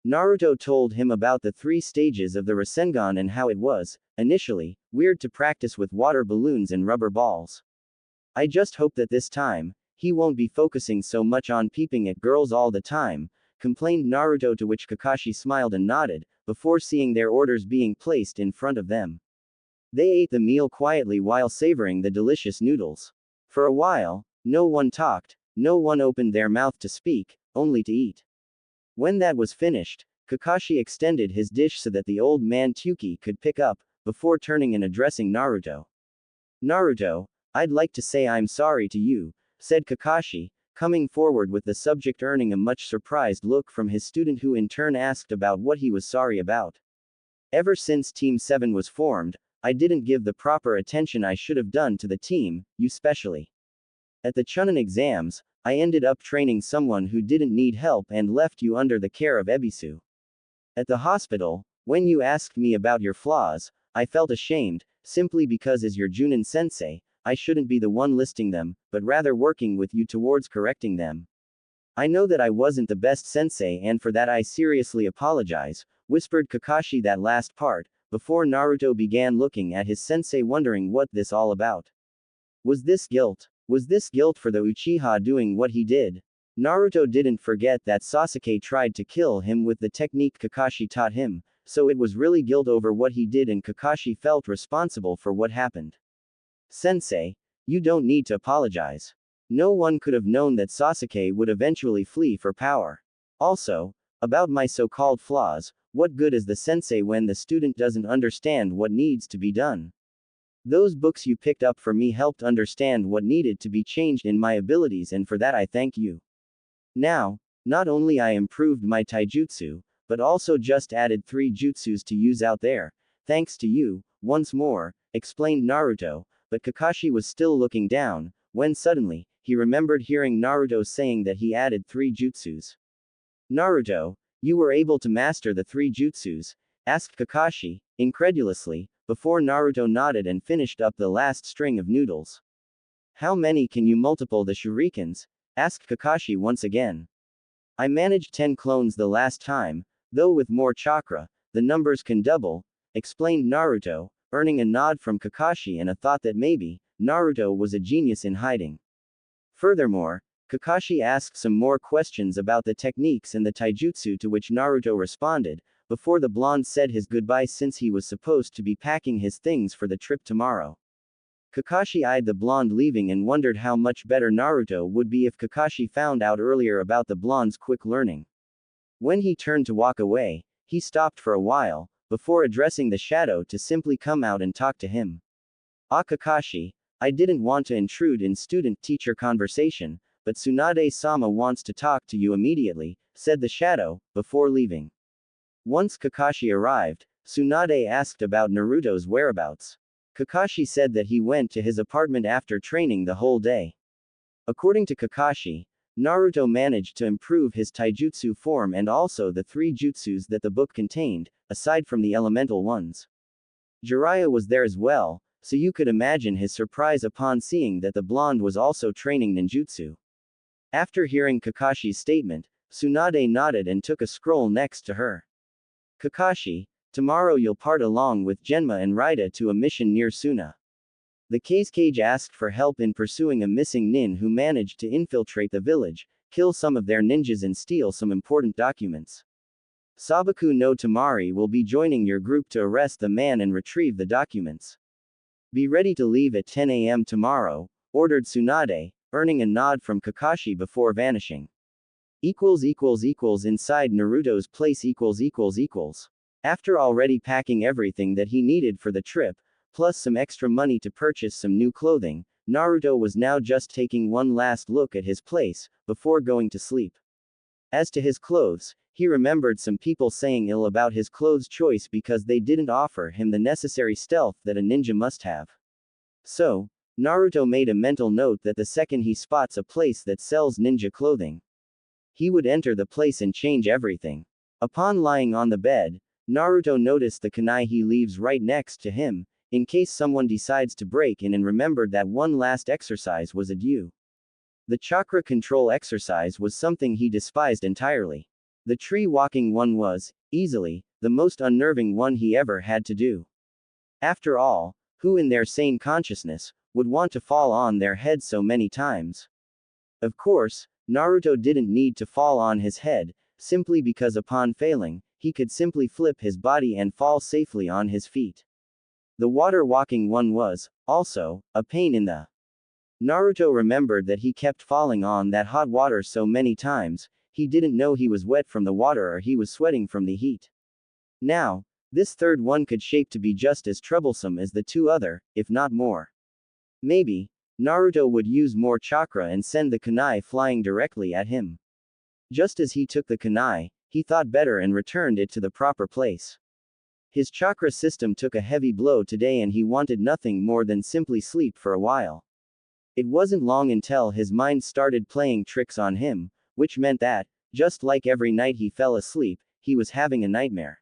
Naruto told him about the 3 stages of the Rasengan and how it was, initially, weird to practice with water balloons and rubber balls. I just hope that this time, he won't be focusing so much on peeping at girls all the time, complained Naruto, to which Kakashi smiled and nodded, before seeing their orders being placed in front of them. They ate the meal quietly while savoring the delicious noodles. For a while, no one talked, no one opened their mouth to speak, only to eat. When that was finished, Kakashi extended his dish so that the old man Tuki could pick up, before turning and addressing Naruto. Naruto, I'd like to say I'm sorry to you, said Kakashi, coming forward with the subject, earning a much surprised look from his student, who in turn asked about what he was sorry about. Ever since Team 7 was formed, I didn't give the proper attention I should have done to the team, you specially. At the Chunin exams, I ended up training someone who didn't need help and left you under the care of Ebisu. At the hospital, when you asked me about your flaws, I felt ashamed, simply because as your Junin sensei, I shouldn't be the one listing them, but rather working with you towards correcting them. I know that I wasn't the best sensei, and for that I seriously apologize, whispered Kakashi that last part, before Naruto began looking at his sensei, wondering what this all about. Was this guilt? Was this guilt for the Uchiha doing what he did? Naruto didn't forget that Sasuke tried to kill him with the technique Kakashi taught him, so it was really guilt over what he did, and Kakashi felt responsible for what happened. Sensei, you don't need to apologize. No one could have known that Sasuke would eventually flee for power. Also, about my so-called flaws, what good is the sensei when the student doesn't understand what needs to be done? Those books you picked up for me helped understand what needed to be changed in my abilities, and for that I thank you. Now, not only I improved my taijutsu, but also just added 3 jutsus to use out there, thanks to you, once more, explained Naruto, but Kakashi was still looking down, when suddenly, he remembered hearing Naruto saying that he added 3 jutsus. Naruto, you were able to master the 3 jutsus? Asked Kakashi, incredulously, before Naruto nodded and finished up the last string of noodles. How many can you multiple the shurikens? Asked Kakashi once again. I managed 10 clones the last time, though with more chakra, the numbers can double, explained Naruto, earning a nod from Kakashi and a thought that maybe, Naruto was a genius in hiding. Furthermore, Kakashi asked some more questions about the techniques and the taijutsu, to which Naruto responded, before the blonde said his goodbyes since he was supposed to be packing his things for the trip tomorrow. Kakashi eyed the blonde leaving and wondered how much better Naruto would be if Kakashi found out earlier about the blonde's quick learning. When he turned to walk away, he stopped for a while, before addressing the shadow to simply come out and talk to him. Ah, Kakashi, I didn't want to intrude in student-teacher conversation, but Tsunade-sama wants to talk to you immediately, said the shadow, before leaving. Once Kakashi arrived, Tsunade asked about Naruto's whereabouts. Kakashi said that he went to his apartment after training the whole day. According to Kakashi, Naruto managed to improve his taijutsu form and also the 3 jutsus that the book contained, aside from the elemental ones. Jiraiya was there as well, so you could imagine his surprise upon seeing that the blonde was also training ninjutsu. After hearing Kakashi's statement, Tsunade nodded and took a scroll next to her. Kakashi, tomorrow you'll part along with Genma and Raida to a mission near Suna. The Kazekage asked for help in pursuing a missing nin who managed to infiltrate the village, kill some of their ninjas and steal some important documents. Sabaku no Tamari will be joining your group to arrest the man and retrieve the documents. Be ready to leave at 10 a.m. tomorrow, ordered Tsunade, earning a nod from Kakashi before vanishing. Inside Naruto's place. After already packing everything that he needed for the trip, plus some extra money to purchase some new clothing, Naruto was now just taking one last look at his place, before going to sleep. As to his clothes, he remembered some people saying ill about his clothes choice because they didn't offer him the necessary stealth that a ninja must have. So, Naruto made a mental note that the second he spots a place that sells ninja clothing, he would enter the place and change everything. Upon lying on the bed, Naruto noticed the kunai he leaves right next to him, in case someone decides to break in, and remembered that one last exercise was due. The chakra control exercise was something he despised entirely. The tree walking one was, easily, the most unnerving one he ever had to do. After all, who in their sane consciousness, would want to fall on their head so many times? Of course, Naruto didn't need to fall on his head, simply because upon failing, he could simply flip his body and fall safely on his feet. The water walking one was, also, a pain in the. Naruto remembered that he kept falling on that hot water so many times, he didn't know he was wet from the water or he was sweating from the heat. Now, this third one could shape to be just as troublesome as the 2 other, if not more. Maybe, Naruto would use more chakra and send the kunai flying directly at him. Just as he took the kunai, he thought better and returned it to the proper place. His chakra system took a heavy blow today and he wanted nothing more than simply sleep for a while. It wasn't long until his mind started playing tricks on him, which meant that, just like every night he fell asleep, he was having a nightmare.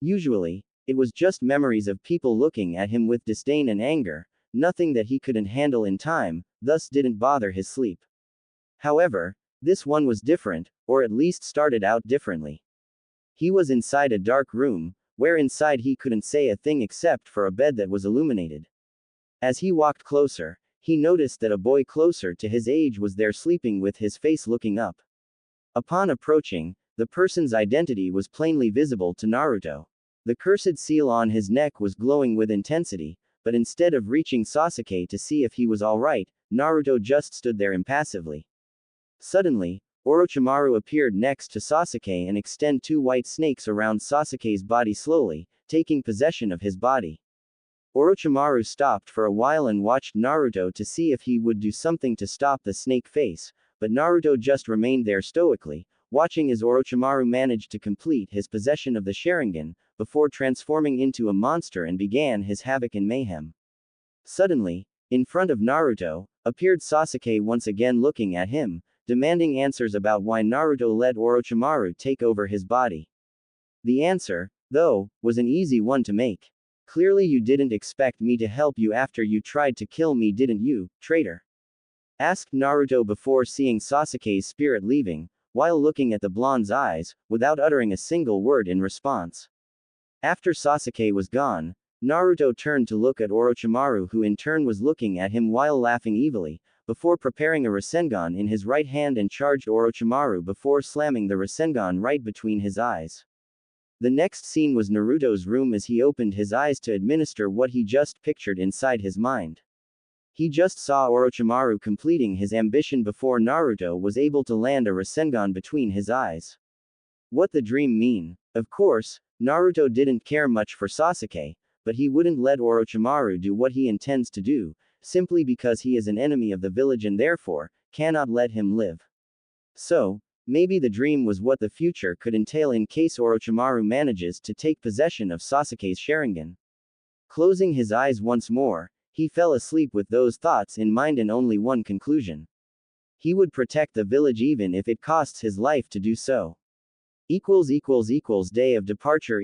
Usually, it was just memories of people looking at him with disdain and anger, nothing that he couldn't handle in time, thus didn't bother his sleep. However, this one was different, or at least started out differently. He was inside a dark room, where inside he couldn't say a thing except for a bed that was illuminated. As he walked closer, he noticed that a boy closer to his age was there sleeping with his face looking up. Upon approaching, the person's identity was plainly visible to Naruto. The cursed seal on his neck was glowing with intensity, but instead of reaching Sasuke to see if he was alright, Naruto just stood there impassively. Suddenly, Orochimaru appeared next to Sasuke and extended two white snakes around Sasuke's body slowly, taking possession of his body. Orochimaru stopped for a while and watched Naruto to see if he would do something to stop the snake face, but Naruto just remained there stoically, watching as Orochimaru managed to complete his possession of the Sharingan, before transforming into a monster and began his havoc and mayhem. Suddenly, in front of Naruto, appeared Sasuke once again looking at him, demanding answers about why Naruto let Orochimaru take over his body. The answer, though, was an easy one to make. Clearly you didn't expect me to help you after you tried to kill me, didn't you, traitor? Asked Naruto before seeing Sasuke's spirit leaving, while looking at the blonde's eyes, without uttering a single word in response. After Sasuke was gone, Naruto turned to look at Orochimaru, who in turn was looking at him while laughing evilly, before preparing a Rasengan in his right hand and charged Orochimaru before slamming the Rasengan right between his eyes. The next scene was Naruto's room as he opened his eyes to administer what he just pictured inside his mind. He just saw Orochimaru completing his ambition before Naruto was able to land a Rasengan between his eyes. What the dream mean? Of course, Naruto didn't care much for Sasuke, but he wouldn't let Orochimaru do what he intends to do, simply because he is an enemy of the village and therefore, cannot let him live. So, maybe the dream was what the future could entail in case Orochimaru manages to take possession of Sasuke's Sharingan. Closing his eyes once more, he fell asleep with those thoughts in mind and only one conclusion. He would protect the village even if it costs his life to do so. Day of departure .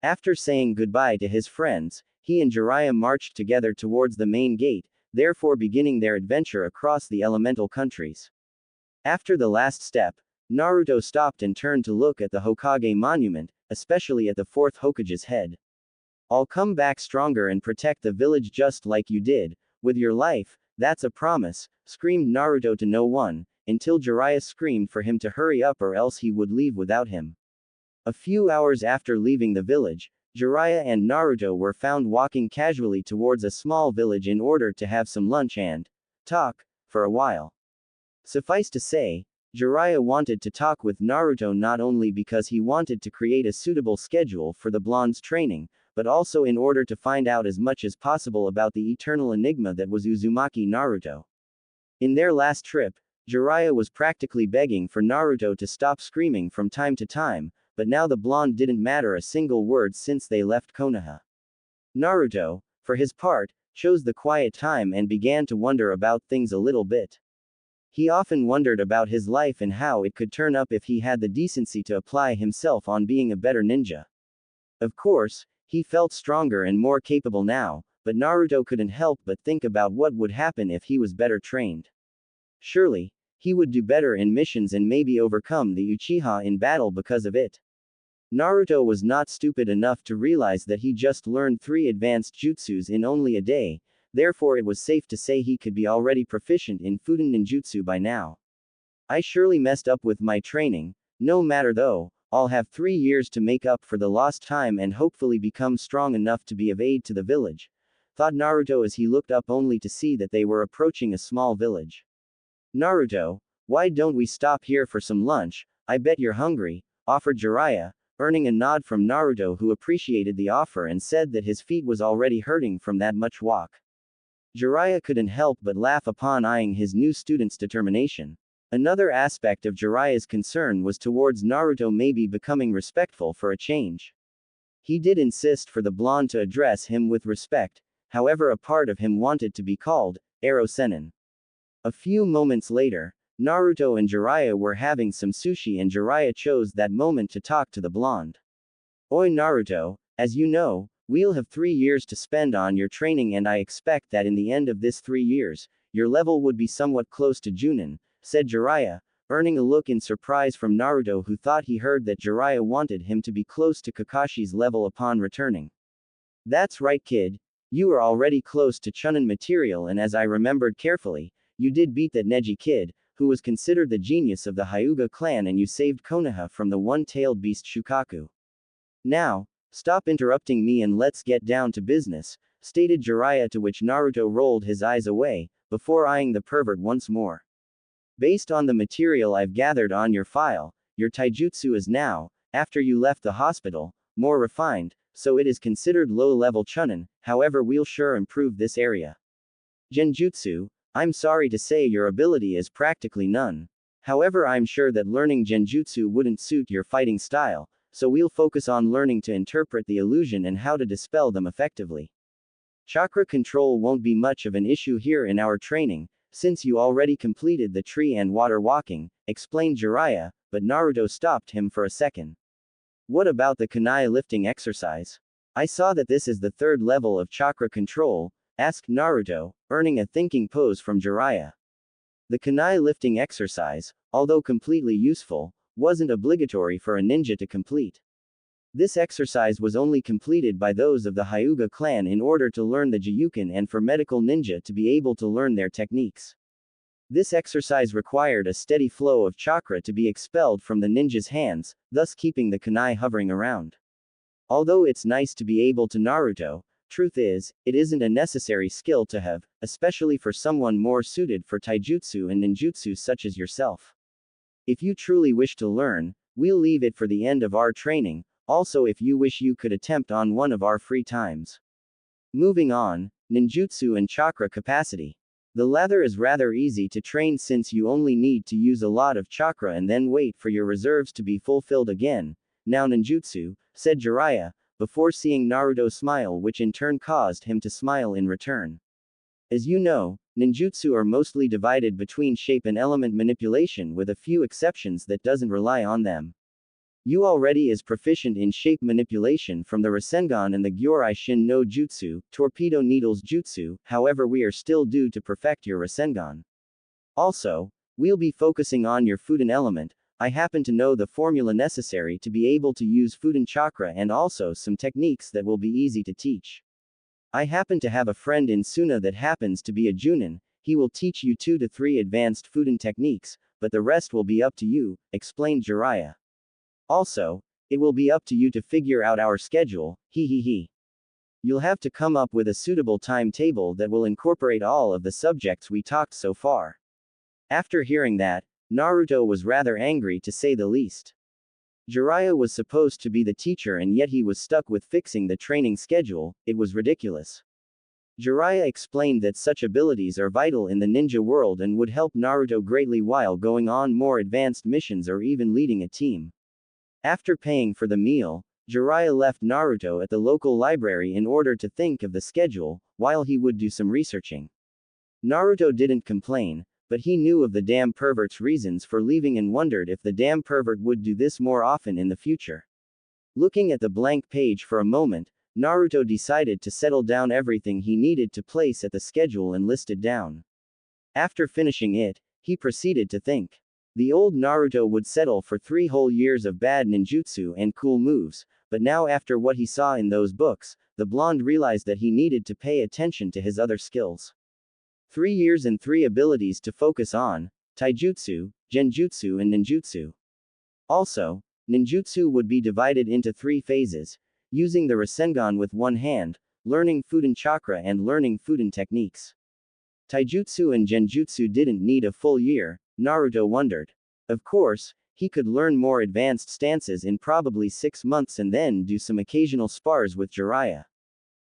After saying goodbye to his friends, he and Jiraiya marched together towards the main gate, therefore beginning their adventure across the elemental countries. After the last step, Naruto stopped and turned to look at the Hokage monument, especially at the fourth Hokage's head. I'll come back stronger and protect the village just like you did, with your life, that's a promise, screamed Naruto to no one, until Jiraiya screamed for him to hurry up or else he would leave without him. A few hours after leaving the village, Jiraiya and Naruto were found walking casually towards a small village in order to have some lunch and talk for a while. Suffice to say, Jiraiya wanted to talk with Naruto not only because he wanted to create a suitable schedule for the blonde's training, but also in order to find out as much as possible about the eternal enigma that was Uzumaki Naruto. In their last trip, Jiraiya was practically begging for Naruto to stop screaming from time to time, but now the blonde didn't matter a single word since they left Konoha. Naruto, for his part, chose the quiet time and began to wonder about things a little bit. He often wondered about his life and how it could turn up if he had the decency to apply himself on being a better ninja. Of course, he felt stronger and more capable now, but Naruto couldn't help but think about what would happen if he was better trained. Surely, he would do better in missions and maybe overcome the Uchiha in battle because of it. Naruto was not stupid enough to realize that he just learned 3 advanced jutsus in only a day, therefore it was safe to say he could be already proficient in Fuden ninjutsu by now. I surely messed up with my training, no matter though, I'll have 3 years to make up for the lost time and hopefully become strong enough to be of aid to the village, thought Naruto as he looked up only to see that they were approaching a small village. Naruto, why don't we stop here for some lunch? I bet you're hungry, offered Jiraiya, earning a nod from Naruto, who appreciated the offer and said that his feet was already hurting from that much walk. Jiraiya couldn't help but laugh upon eyeing his new student's determination. Another aspect of Jiraiya's concern was towards Naruto maybe becoming respectful for a change. He did insist for the blonde to address him with respect, however a part of him wanted to be called Ero Sennin. A few moments later, Naruto and Jiraiya were having some sushi and Jiraiya chose that moment to talk to the blonde. Oi Naruto, as you know, we'll have 3 years to spend on your training and I expect that in the end of this 3 years, your level would be somewhat close to Junin, said Jiraiya, earning a look in surprise from Naruto, who thought he heard that Jiraiya wanted him to be close to Kakashi's level upon returning. That's right kid, you are already close to Chunin material and as I remembered carefully, you did beat that Neji kid, who was considered the genius of the Hyuga clan and you saved Konoha from the one-tailed beast Shukaku. Now, stop interrupting me and let's get down to business, stated Jiraiya, to which Naruto rolled his eyes away, before eyeing the pervert once more. Based on the material I've gathered on your file, your taijutsu is now, after you left the hospital, more refined, so it is considered low-level chunin, however we'll sure improve this area. Genjutsu, I'm sorry to say your ability is practically none. However, I'm sure that learning genjutsu wouldn't suit your fighting style, so we'll focus on learning to interpret the illusion and how to dispel them effectively. Chakra control won't be much of an issue here in our training, since you already completed the tree and water walking, explained Jiraiya, but Naruto stopped him for a second. What about the kunai lifting exercise? I saw that this is the third level of chakra control, asked Naruto, earning a thinking pose from Jiraiya. The kunai lifting exercise, although completely useful, wasn't obligatory for a ninja to complete. This exercise was only completed by those of the Hyuga clan in order to learn the Jiyuken and for medical ninja to be able to learn their techniques. This exercise required a steady flow of chakra to be expelled from the ninja's hands, thus keeping the kunai hovering around. Although it's nice to be able to Naruto, truth is, it isn't a necessary skill to have, especially for someone more suited for taijutsu and ninjutsu such as yourself. If you truly wish to learn, we'll leave it for the end of our training, also if you wish you could attempt on one of our free times. Moving on, ninjutsu and chakra capacity. The latter is rather easy to train since you only need to use a lot of chakra and then wait for your reserves to be fulfilled again. Now ninjutsu, said Jiraiya, before seeing Naruto smile, which in turn caused him to smile in return. As you know, ninjutsu are mostly divided between shape and element manipulation with a few exceptions that doesn't rely on them. You already is proficient in shape manipulation from the Rasengan and the Gyorai Shin no Jutsu, Torpedo Needles Jutsu, however we are still due to perfect your Rasengan. Also, we'll be focusing on your Fudan element. I happen to know the formula necessary to be able to use Fudan chakra and also some techniques that will be easy to teach. I happen to have a friend in Suna that happens to be a Junin, he will teach you 2 to 3 advanced Fudan techniques, but the rest will be up to you, explained Jiraiya. Also, it will be up to you to figure out our schedule, he. You'll have to come up with a suitable timetable that will incorporate all of the subjects we talked so far. After hearing that, Naruto was rather angry to say the least. Jiraiya was supposed to be the teacher and yet he was stuck with fixing the training schedule, it was ridiculous. Jiraiya explained that such abilities are vital in the ninja world and would help Naruto greatly while going on more advanced missions or even leading a team. After paying for the meal, Jiraiya left Naruto at the local library in order to think of the schedule, while he would do some researching. Naruto didn't complain, but he knew of the damn pervert's reasons for leaving and wondered if the damn pervert would do this more often in the future. Looking at the blank page for a moment, Naruto decided to settle down everything he needed to place at the schedule and list it down. After finishing it, he proceeded to think. The old Naruto would settle for 3 whole years of bad ninjutsu and cool moves, but now after what he saw in those books, the blonde realized that he needed to pay attention to his other skills. 3 years and 3 abilities to focus on: taijutsu, genjutsu and ninjutsu. Also, ninjutsu would be divided into 3 phases: using the Rasengan with one hand, learning Fudan chakra and learning Fudan techniques. Taijutsu and genjutsu didn't need a full year, Naruto wondered. Of course, he could learn more advanced stances in probably 6 months and then do some occasional spars with Jiraiya.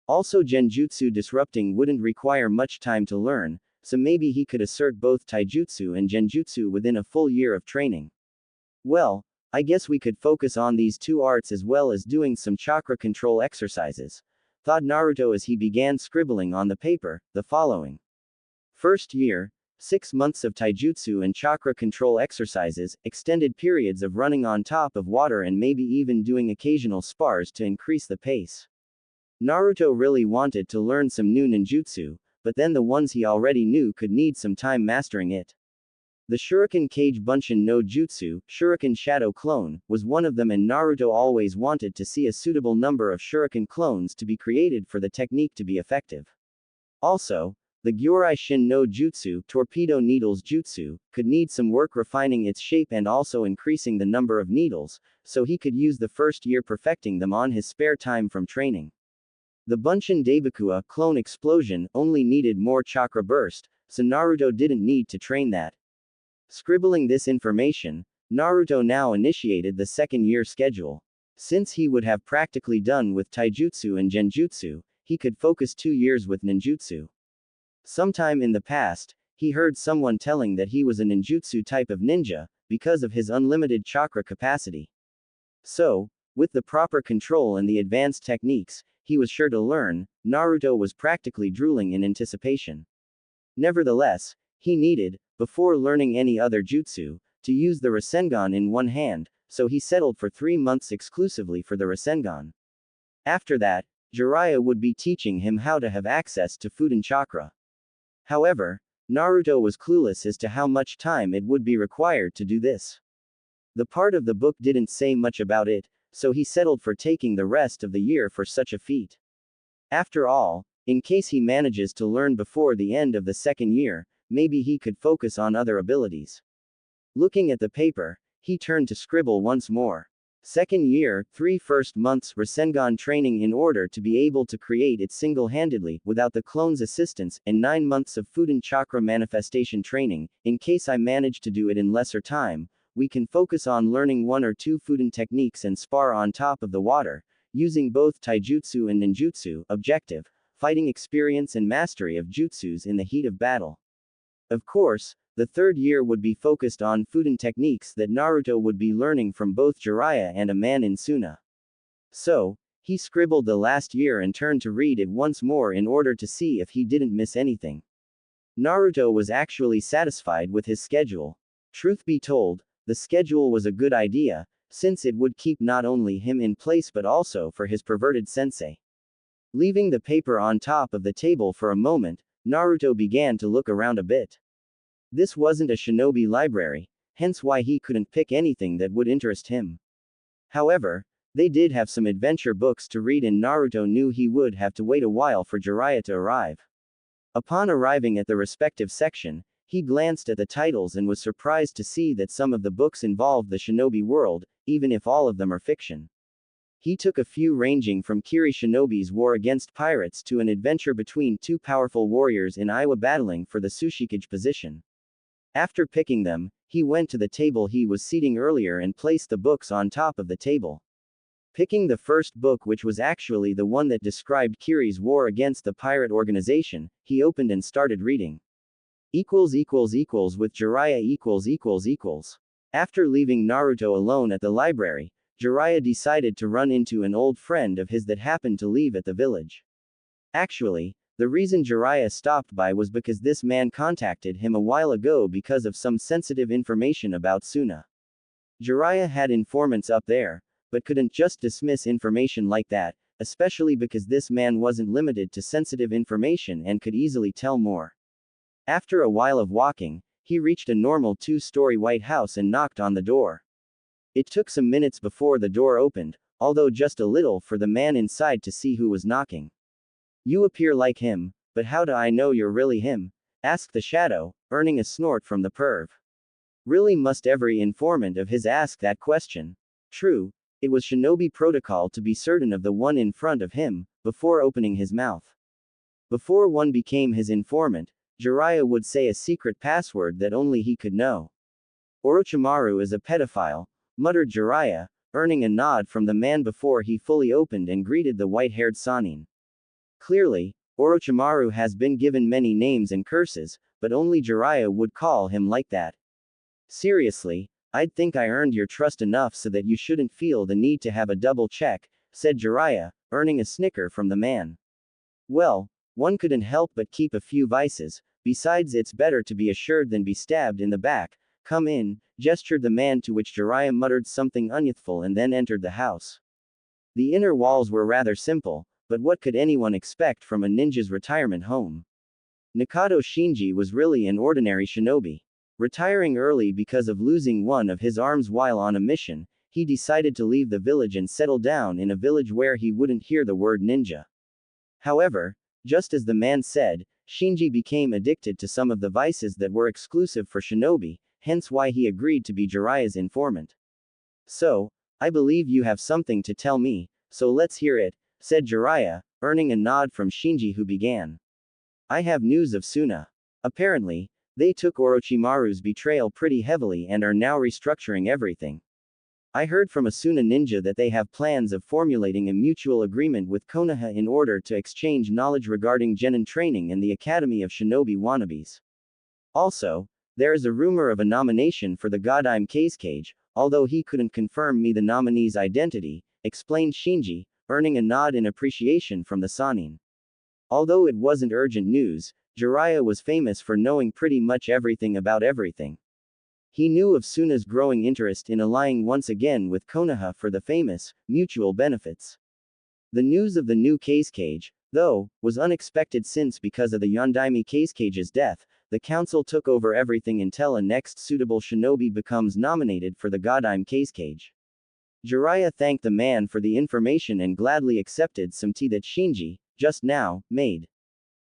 Also, genjutsu disrupting wouldn't require much time to learn, so maybe he could assert both taijutsu and genjutsu within a full year of training. Well, I guess we could focus on these 2 arts as well as doing some chakra control exercises, thought Naruto as he began scribbling on the paper, the following. First year, 6 months of taijutsu and chakra control exercises, extended periods of running on top of water and maybe even doing occasional spars to increase the pace. Naruto really wanted to learn some new ninjutsu, but then the ones he already knew could need some time mastering it. The Shuriken Kage Bunshin no Jutsu, Shuriken Shadow Clone, was one of them, and Naruto always wanted to see a suitable number of Shuriken clones to be created for the technique to be effective. Also, the Gyorai Shin no Jutsu, Torpedo Needles Jutsu, could need some work refining its shape and also increasing the number of needles, so he could use the first year perfecting them on his spare time from training. The Bunshin Daibakua clone explosion only needed more chakra burst, so Naruto didn't need to train that. Scribbling this information, Naruto now initiated the second-year schedule. Since he would have practically done with taijutsu and genjutsu, he could focus 2 years with ninjutsu. Sometime in the past, he heard someone telling that he was a ninjutsu type of ninja, because of his unlimited chakra capacity. So, with the proper control and the advanced techniques, he was sure to learn. Naruto was practically drooling in anticipation. Nevertheless, he needed, before learning any other jutsu, to use the Rasengan in one hand, so he settled for 3 months exclusively for the Rasengan. After that, Jiraiya would be teaching him how to have access to Fuden chakra. However, Naruto was clueless as to how much time it would be required to do this. The part of the book didn't say much about it, so he settled for taking the rest of the year for such a feat. After all, in case he manages to learn before the end of the second year, maybe he could focus on other abilities. Looking at the paper, he turned to scribble once more. Second year, 3 first months Rasengan training in order to be able to create it single-handedly, without the clone's assistance, and 9 months of Fuden chakra manifestation training. In case I manage to do it in lesser time, we can focus on learning 1 or 2 Fuden techniques and spar on top of the water, using both taijutsu and ninjutsu. Objective: fighting experience and mastery of jutsus in the heat of battle. Of course, the third year would be focused on Fuden techniques that Naruto would be learning from both Jiraiya and a man in Suna. So, he scribbled the last year and turned to read it once more in order to see if he didn't miss anything. Naruto was actually satisfied with his schedule. Truth be told, the schedule was a good idea, since it would keep not only him in place but also for his perverted sensei. Leaving the paper on top of the table for a moment, Naruto began to look around a bit. This wasn't a shinobi library, hence why he couldn't pick anything that would interest him. However, they did have some adventure books to read and Naruto knew he would have to wait a while for Jiraiya to arrive. Upon arriving at the respective section, he glanced at the titles and was surprised to see that some of the books involved the shinobi world, even if all of them are fiction. He took a few ranging from Kiri Shinobi's war against pirates to an adventure between 2 powerful warriors in Iwa battling for the Tsushikage position. After picking them, he went to the table he was seating earlier and placed the books on top of the table. Picking the first book, which was actually the one that described Kiri's war against the pirate organization, he opened and started reading. With Jiraiya . After leaving Naruto alone at the library, Jiraiya decided to run into an old friend of his that happened to leave at the village. Actually, the reason Jiraiya stopped by was because this man contacted him a while ago because of some sensitive information about Suna. Jiraiya had informants up there, but couldn't just dismiss information like that, especially because this man wasn't limited to sensitive information and could easily tell more. After a while of walking, he reached a normal 2-story white house and knocked on the door. It took some minutes before the door opened, although just a little for the man inside to see who was knocking. "You appear like him, but how do I know you're really him?" asked the shadow, earning a snort from the perv. Really must every informant of his ask that question? True, it was shinobi protocol to be certain of the one in front of him, before opening his mouth. Before one became his informant, Jiraiya would say a secret password that only he could know. "Orochimaru is a pedophile," muttered Jiraiya, earning a nod from the man before he fully opened and greeted the white-haired Sannin. Clearly, Orochimaru has been given many names and curses, but only Jiraiya would call him like that. "Seriously, I'd think I earned your trust enough so that you shouldn't feel the need to have a double check," said Jiraiya, earning a snicker from the man. "Well, one couldn't help but keep a few vices, besides it's better to be assured than be stabbed in the back. Come in," gestured the man, to which Jiraiya muttered something unyouthful and then entered the house. The inner walls were rather simple, but what could anyone expect from a ninja's retirement home? Nakato Shinji was really an ordinary shinobi. Retiring early because of losing one of his arms while on a mission, he decided to leave the village and settle down in a village where he wouldn't hear the word ninja. However, just as the man said, Shinji became addicted to some of the vices that were exclusive for shinobi, hence why he agreed to be Jiraiya's informant. "So, I believe you have something to tell me, so let's hear it," said Jiraiya, earning a nod from Shinji, who began. I have news of Suna. Apparently, they took Orochimaru's betrayal pretty heavily and are now restructuring everything. I heard from a Suna ninja that they have plans of formulating a mutual agreement with Konoha in order to exchange knowledge regarding genin training and the Academy of Shinobi Wannabes. Also, there is a rumor of a nomination for the Godime Cage, although he couldn't confirm me the nominee's identity, explained Shinji, earning a nod in appreciation from the Sanin. Although it wasn't urgent news, Jiraiya was famous for knowing pretty much everything about everything. He knew of Suna's growing interest in allying once again with Konoha for the famous, mutual benefits. The news of the new Cage, though, was unexpected since because of the Yondaime Cage's death, the council took over everything until a next suitable shinobi becomes nominated for the Godime Cage. Jiraiya thanked the man for the information and gladly accepted some tea that Shinji, just now, made.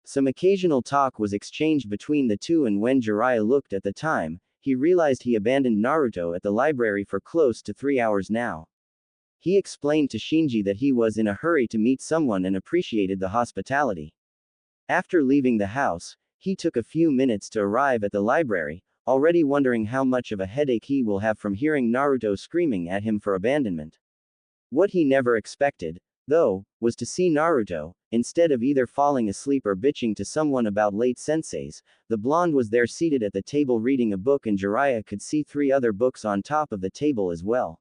Some occasional talk was exchanged between the two, and when Jiraiya looked at the time, he realized he abandoned Naruto at the library for close to 3 hours now. He explained to Shinji that he was in a hurry to meet someone and appreciated the hospitality. After leaving the house, he took a few minutes to arrive at the library, already wondering how much of a headache he will have from hearing Naruto screaming at him for abandonment. What he never expected, though, was to see Naruto, instead of either falling asleep or bitching to someone about late senseis. The blonde was there seated at the table reading a book, and Jiraiya could see 3 other books on top of the table as well.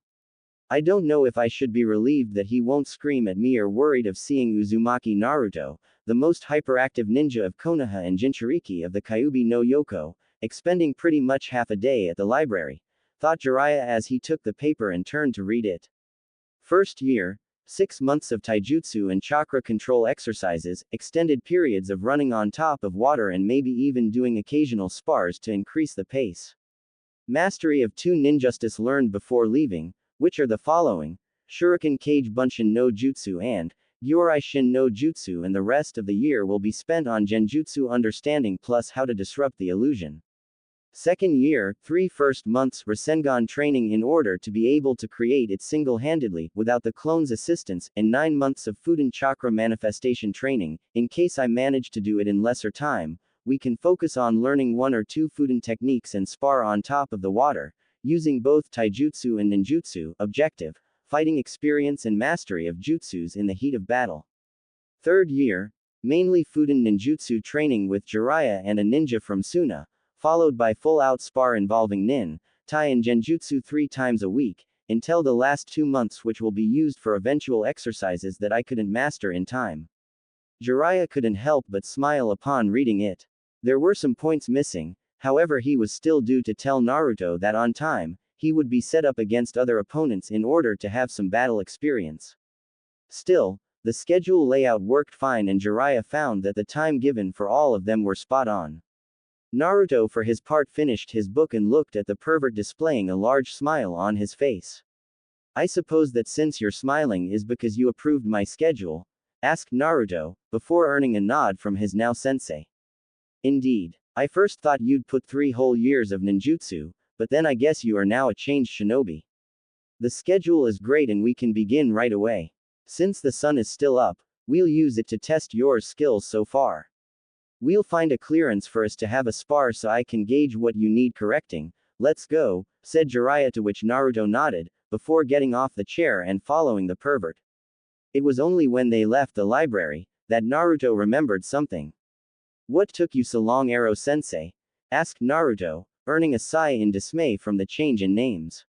I don't know if I should be relieved that he won't scream at me or worried of seeing Uzumaki Naruto, the most hyperactive ninja of Konoha and Jinchuriki of the Kyuubi no Yoko, expending pretty much half a day at the library, thought Jiraiya as he took the paper and turned to read it. First year, 6 months of taijutsu and chakra control exercises, extended periods of running on top of water, and maybe even doing occasional spars to increase the pace. Mastery of 2 ninjutsu learned before leaving, which are the following: Shuriken Kage Bunshin no Jutsu and Gyorai Shin no Jutsu, and the rest of the year will be spent on Genjutsu understanding plus how to disrupt the illusion. Second year, 3 first months Rasengan training in order to be able to create it single-handedly, without the clone's assistance, and 9 months of Fuden Chakra manifestation training. In case I manage to do it in lesser time, we can focus on learning 1 or 2 Fuden techniques and spar on top of the water, using both taijutsu and ninjutsu. Objective: fighting experience and mastery of jutsus in the heat of battle. Third year, mainly Fuden ninjutsu training with Jiraiya and a ninja from Suna, followed by full-out spar involving nin, tai and genjutsu 3 times a week, until the last 2 months, which will be used for eventual exercises that I couldn't master in time. Jiraiya couldn't help but smile upon reading it. There were some points missing, however he was still due to tell Naruto that on time, he would be set up against other opponents in order to have some battle experience. Still, the schedule layout worked fine, and Jiraiya found that the time given for all of them were spot on. Naruto for his part finished his book and looked at the pervert, displaying a large smile on his face. I suppose that since you're smiling is because you approved my schedule? Asked Naruto, before earning a nod from his now sensei. Indeed. I first thought you'd put 3 whole years of ninjutsu, but then I guess you are now a changed shinobi. The schedule is great and we can begin right away. Since the sun is still up, we'll use it to test your skills so far. We'll find a clearance for us to have a spar so I can gauge what you need correcting. Let's go, said Jiraiya, to which Naruto nodded, before getting off the chair and following the pervert. It was only when they left the library that Naruto remembered something. What took you so long, Ero-sensei? Asked Naruto, earning a sigh in dismay from the change in names.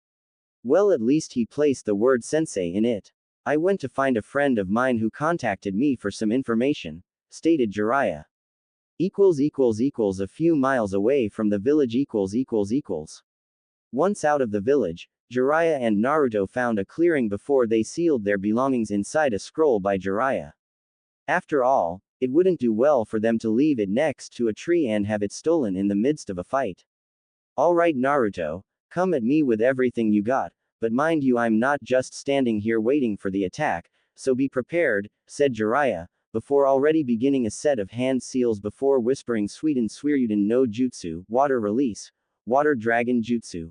Well, at least he placed the word sensei in it. I went to find a friend of mine who contacted me for some information, stated Jiraiya. A few miles away from the village. Once out of the village, Jiraiya and Naruto found a clearing before they sealed their belongings inside a scroll by Jiraiya. After all, it wouldn't do well for them to leave it next to a tree and have it stolen in the midst of a fight. Alright Naruto, come at me with everything you got, but mind you, I'm not just standing here waiting for the attack, so be prepared, said Jiraiya, before already beginning a set of hand seals before whispering Suiden Suiryuden no Jutsu, water release, water dragon jutsu.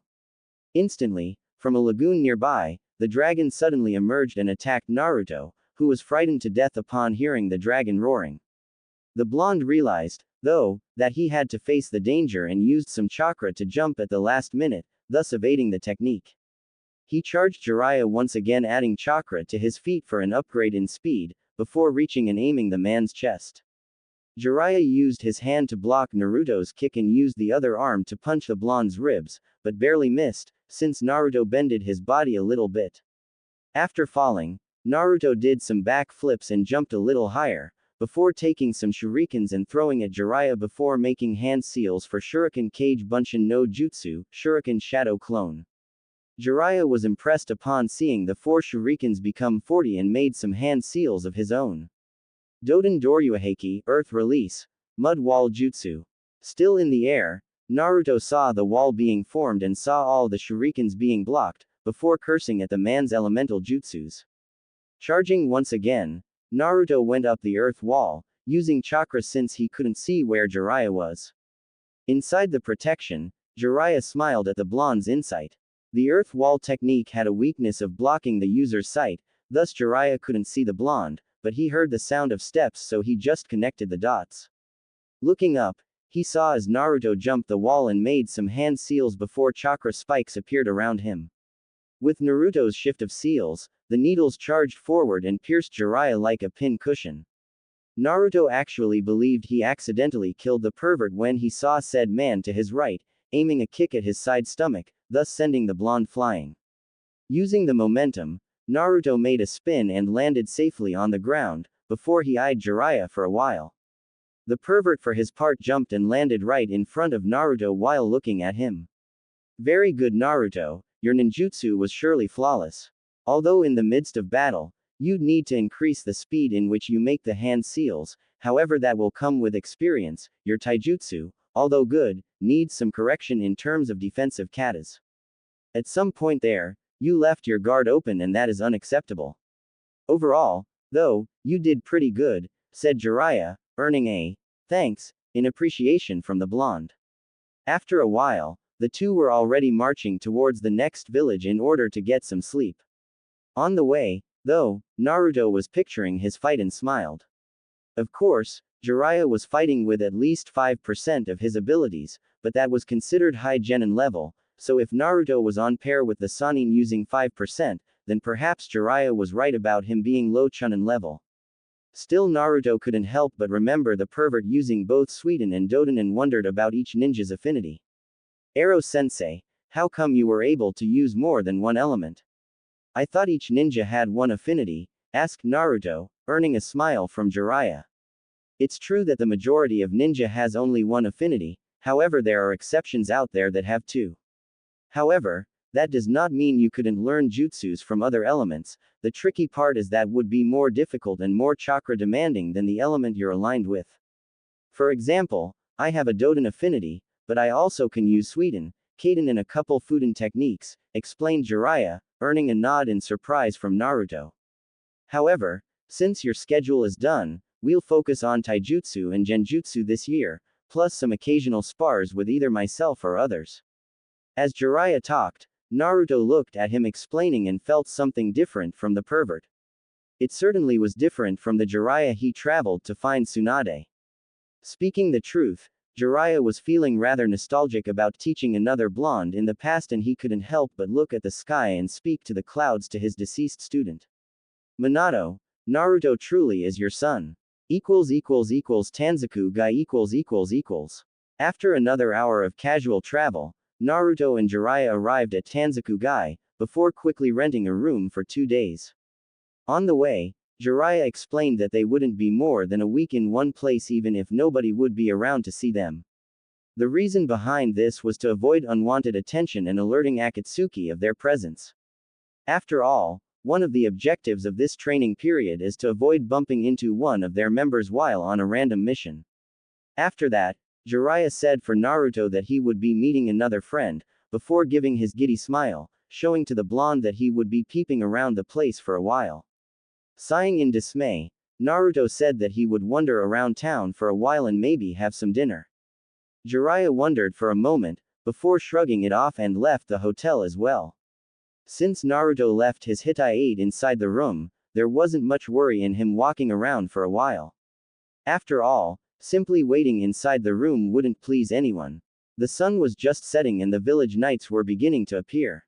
Instantly, from a lagoon nearby, the dragon suddenly emerged and attacked Naruto, who was frightened to death upon hearing the dragon roaring. The blonde realized, though, that he had to face the danger and used some chakra to jump at the last minute, thus evading the technique. He charged Jiraiya once again, adding chakra to his feet for an upgrade in speed, before reaching and aiming the man's chest. Jiraiya used his hand to block Naruto's kick and used the other arm to punch the blonde's ribs, but barely missed, since Naruto bended his body a little bit. After falling, Naruto did some back flips and jumped a little higher, before taking some shurikens and throwing at Jiraiya before making hand seals for Shuriken Kage Bunshin no Jutsu, Shuriken Shadow Clone. Jiraiya was impressed upon seeing the 4 shurikens become 40 and made some hand seals of his own. Doden Doryuheki, Earth Release, Mud Wall Jutsu. Still in the air, Naruto saw the wall being formed and saw all the shurikens being blocked, before cursing at the man's elemental jutsus. Charging once again, Naruto went up the earth wall, using chakra since he couldn't see where Jiraiya was. Inside the protection, Jiraiya smiled at the blonde's insight. The earth wall technique had a weakness of blocking the user's sight, thus Jiraiya couldn't see the blonde, but he heard the sound of steps, so he just connected the dots. Looking up, he saw as Naruto jumped the wall and made some hand seals before chakra spikes appeared around him. With Naruto's shift of seals, the needles charged forward and pierced Jiraiya like a pin cushion. Naruto actually believed he accidentally killed the pervert when he saw said man to his right, aiming a kick at his side stomach, thus sending the blonde flying. Using the momentum, Naruto made a spin and landed safely on the ground, before he eyed Jiraiya for a while. The pervert for his part jumped and landed right in front of Naruto while looking at him. Very good Naruto, your ninjutsu was surely flawless. Although in the midst of battle, you'd need to increase the speed in which you make the hand seals, however that will come with experience. Your taijutsu, although good, needs some correction in terms of defensive katas. At some point there, you left your guard open and that is unacceptable. Overall, though, you did pretty good, said Jiraiya, earning a thanks in appreciation from the blonde. After a while, the two were already marching towards the next village in order to get some sleep. On the way, though, Naruto was picturing his fight and smiled. Of course, Jiraiya was fighting with at least 5% of his abilities, but that was considered high genin level, so if Naruto was on pair with the Sannin using 5%, then perhaps Jiraiya was right about him being low chunin level. Still Naruto couldn't help but remember the pervert using both Suiten and Doden and wondered about each ninja's affinity. Arrow-sensei, how come you were able to use more than one element? I thought each ninja had one affinity, asked Naruto, earning a smile from Jiraiya. It's true that the majority of ninja has only one affinity, however there are exceptions out there that have two. However, that does not mean you couldn't learn jutsus from other elements. The tricky part is that would be more difficult and more chakra demanding than the element you're aligned with. For example, I have a Doden affinity, but I also can use Suiten, Kaden and a couple Fuden techniques, explained Jiraiya, earning a nod in surprise from Naruto. However, since your schedule is done, we'll focus on taijutsu and genjutsu this year, plus some occasional spars with either myself or others. As Jiraiya talked, Naruto looked at him explaining and felt something different from the pervert. It certainly was different from the Jiraiya he traveled to find Tsunade. Speaking the truth, Jiraiya was feeling rather nostalgic about teaching another blonde in the past and he couldn't help but look at the sky and speak to the clouds to his deceased student. Minato, Naruto truly is your son. Tanzaku Gai . After another hour of casual travel, Naruto and Jiraiya arrived at Tanzaku Gai, before quickly renting a room for 2 days. On the way, Jiraiya explained that they wouldn't be more than a week in one place even if nobody would be around to see them. The reason behind this was to avoid unwanted attention and alerting Akatsuki of their presence. After all, one of the objectives of this training period is to avoid bumping into one of their members while on a random mission. After that, Jiraiya said for Naruto that he would be meeting another friend, before giving his giddy smile, showing to the blonde that he would be peeping around the place for a while. Sighing in dismay, Naruto said that he would wander around town for a while and maybe have some dinner. Jiraiya wondered for a moment, before shrugging it off and left the hotel as well. Since Naruto left his Hitai aide inside the room, there wasn't much worry in him walking around for a while. After all, simply waiting inside the room wouldn't please anyone. The sun was just setting and the village nights were beginning to appear.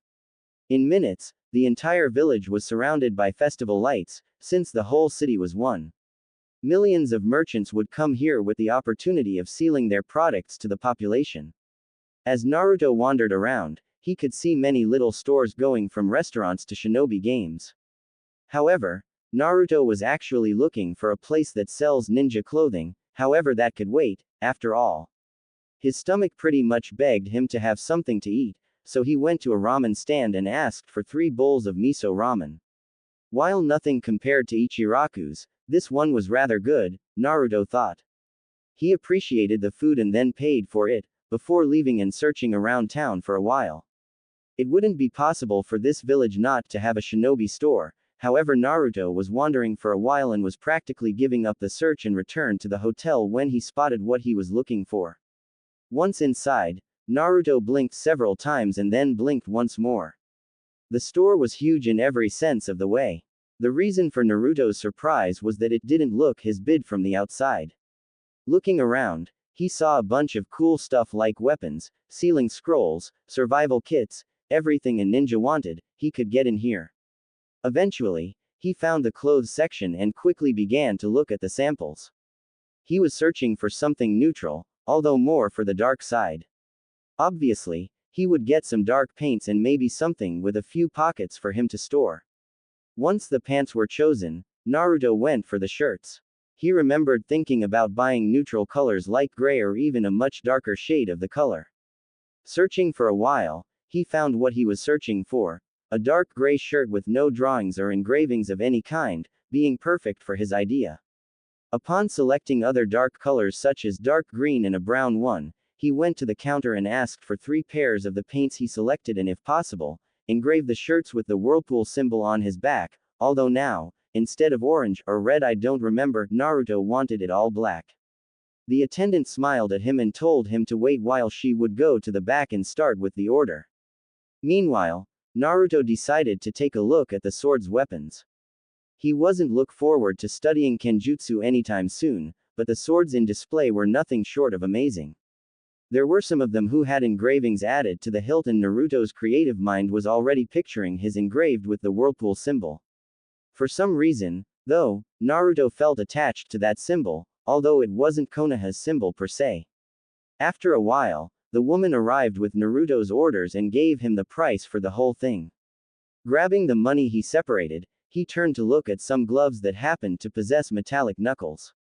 In minutes, the entire village was surrounded by festival lights, since the whole city was one. Millions of merchants would come here with the opportunity of selling their products to the population. As Naruto wandered around, he could see many little stores going from restaurants to shinobi games. However, Naruto was actually looking for a place that sells ninja clothing, however that could wait, after all. His stomach pretty much begged him to have something to eat, so he went to a ramen stand and asked for 3 bowls of miso ramen. While nothing compared to Ichiraku's, this one was rather good, Naruto thought. He appreciated the food and then paid for it, before leaving and searching around town for a while. It wouldn't be possible for this village not to have a shinobi store, however Naruto was wandering for a while and was practically giving up the search and returned to the hotel when he spotted what he was looking for. Once inside, Naruto blinked several times and then blinked once more. The store was huge in every sense of the way. The reason for Naruto's surprise was that it didn't look his bid from the outside. Looking around, he saw a bunch of cool stuff like weapons, sealing scrolls, survival kits, everything a ninja wanted, he could get in here. Eventually, he found the clothes section and quickly began to look at the samples. He was searching for something neutral, although more for the dark side. Obviously, he would get some dark paints and maybe something with a few pockets for him to store. Once the pants were chosen, Naruto went for the shirts. He remembered thinking about buying neutral colors like gray or even a much darker shade of the color. Searching for a while, he found what he was searching for, a dark gray shirt with no drawings or engravings of any kind, being perfect for his idea. Upon selecting other dark colors such as dark green and a brown one, he went to the counter and asked for 3 pairs of the paints he selected and if possible, engrave the shirts with the whirlpool symbol on his back, although now, instead of orange or red I don't remember, Naruto wanted it all black. The attendant smiled at him and told him to wait while she would go to the back and start with the order. Meanwhile, Naruto decided to take a look at the sword's weapons. He wasn't look forward to studying kenjutsu anytime soon, but the swords in display were nothing short of amazing. There were some of them who had engravings added to the hilt and Naruto's creative mind was already picturing his engraved with the whirlpool symbol. For some reason, though, Naruto felt attached to that symbol, although it wasn't Konoha's symbol per se. After a while, the woman arrived with Naruto's orders and gave him the price for the whole thing. Grabbing the money he separated, he turned to look at some gloves that happened to possess metallic knuckles.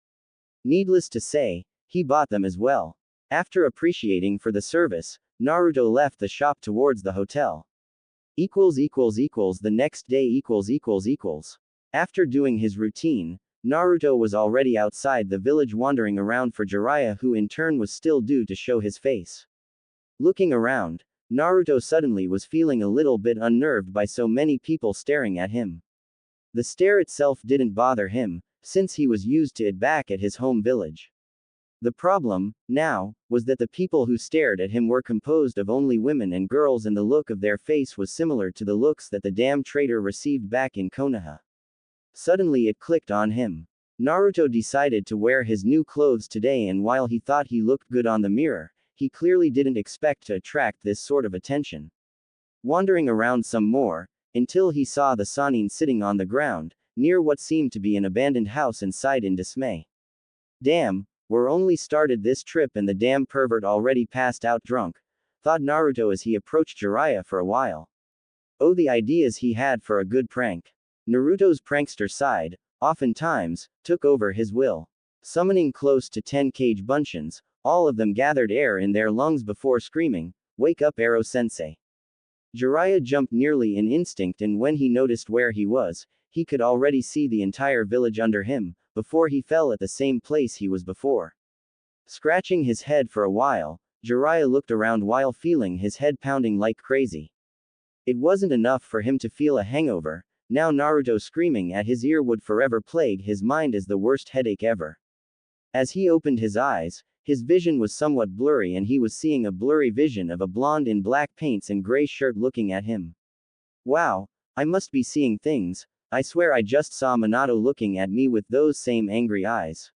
Needless to say, he bought them as well. After appreciating for the service, Naruto left the shop towards the hotel. The next day After doing his routine, Naruto was already outside the village wandering around for Jiraiya, who in turn was still due to show his face. Looking around, Naruto suddenly was feeling a little bit unnerved by so many people staring at him. The stare itself didn't bother him, since he was used to it back at his home village. The problem, now, was that the people who stared at him were composed of only women and girls and the look of their face was similar to the looks that the damn traitor received back in Konoha. Suddenly it clicked on him. Naruto decided to wear his new clothes today, and while he thought he looked good on the mirror, he clearly didn't expect to attract this sort of attention. Wandering around some more, until he saw the Sannin sitting on the ground, near what seemed to be an abandoned house, and sighed in dismay. Damn, we're only started this trip and the damn pervert already passed out drunk, thought Naruto as he approached Jiraiya for a while. Oh, the ideas he had for a good prank. Naruto's prankster side, oftentimes, took over his will. Summoning close to 10 cage bunchins, all of them gathered air in their lungs before screaming, "Wake up, Ero-sensei." Jiraiya jumped nearly in instinct, and when he noticed where he was, he could already see the entire village under him, before he fell at the same place he was before. Scratching his head for a while, Jiraiya looked around while feeling his head pounding like crazy. It wasn't enough for him to feel a hangover, now Naruto screaming at his ear would forever plague his mind as the worst headache ever. As he opened his eyes, his vision was somewhat blurry and he was seeing a blurry vision of a blonde in black paints and gray shirt looking at him. Wow, I must be seeing things, I swear I just saw Minato looking at me with those same angry eyes.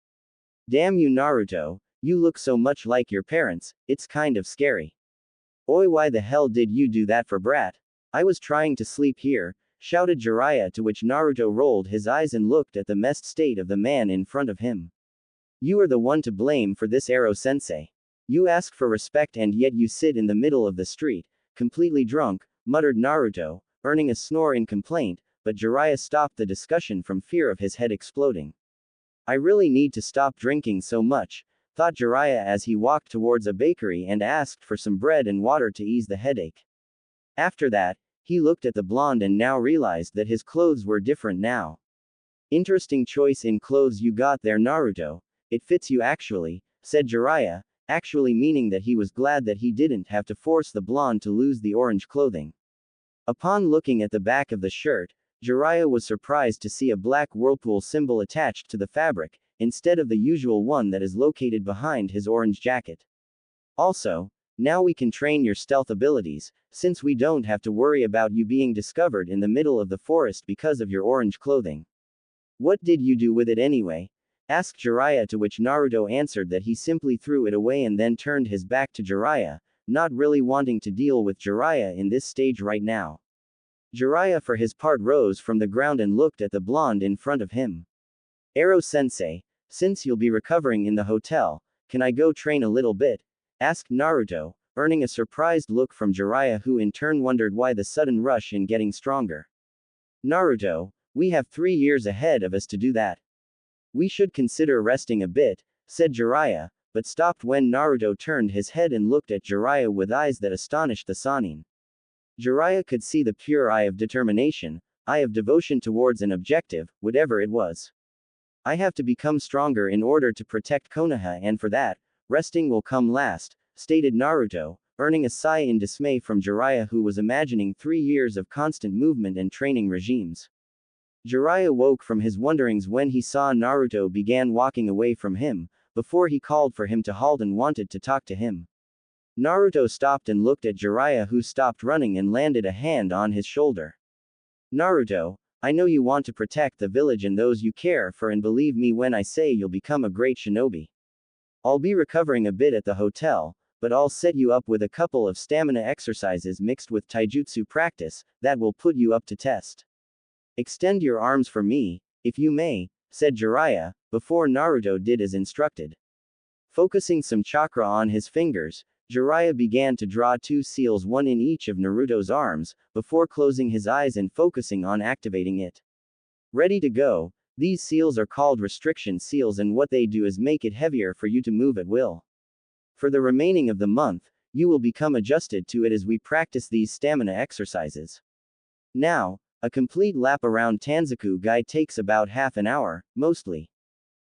Damn you Naruto, you look so much like your parents, it's kind of scary. Oi, why the hell did you do that for brat? I was trying to sleep here, shouted Jiraiya, to which Naruto rolled his eyes and looked at the messed state of the man in front of him. You are the one to blame for this, Ero-sensei. You ask for respect and yet you sit in the middle of the street, completely drunk, muttered Naruto, earning a snore in complaint, but Jiraiya stopped the discussion from fear of his head exploding. I really need to stop drinking so much, thought Jiraiya as he walked towards a bakery and asked for some bread and water to ease the headache. After that, he looked at the blonde and now realized that his clothes were different now. Interesting choice in clothes you got there, Naruto. It fits you actually, said Jiraiya, actually meaning that he was glad that he didn't have to force the blonde to lose the orange clothing. Upon looking at the back of the shirt, Jiraiya was surprised to see a black whirlpool symbol attached to the fabric, instead of the usual one that is located behind his orange jacket. Also, now we can train your stealth abilities, since we don't have to worry about you being discovered in the middle of the forest because of your orange clothing. What did you do with it anyway? Asked Jiraiya, to which Naruto answered that he simply threw it away and then turned his back to Jiraiya, not really wanting to deal with Jiraiya in this stage right now. Jiraiya for his part rose from the ground and looked at the blonde in front of him. Ero-sensei, since you'll be recovering in the hotel, can I go train a little bit? Asked Naruto, earning a surprised look from Jiraiya, who in turn wondered why the sudden rush in getting stronger. Naruto, we have 3 years ahead of us to do that. We should consider resting a bit, said Jiraiya, but stopped when Naruto turned his head and looked at Jiraiya with eyes that astonished the Sannin. Jiraiya could see the pure eye of determination, eye of devotion towards an objective, whatever it was. I have to become stronger in order to protect Konoha, and for that, resting will come last, stated Naruto, earning a sigh in dismay from Jiraiya, who was imagining 3 years of constant movement and training regimes. Jiraiya woke from his wonderings when he saw Naruto began walking away from him, before he called for him to halt and wanted to talk to him. Naruto stopped and looked at Jiraiya, who stopped running and landed a hand on his shoulder. Naruto, I know you want to protect the village and those you care for, and believe me when I say you'll become a great shinobi. I'll be recovering a bit at the hotel, but I'll set you up with a couple of stamina exercises mixed with taijutsu practice, that will put you up to test. Extend your arms for me, if you may, said Jiraiya, before Naruto did as instructed. Focusing some chakra on his fingers, Jiraiya began to draw 2 seals, one in each of Naruto's arms, before closing his eyes and focusing on activating it. Ready to go, these seals are called restriction seals, and what they do is make it heavier for you to move at will. For the remaining of the month, you will become adjusted to it as we practice these stamina exercises. Now, a complete lap around Tanzaku-gai takes about half an hour, mostly.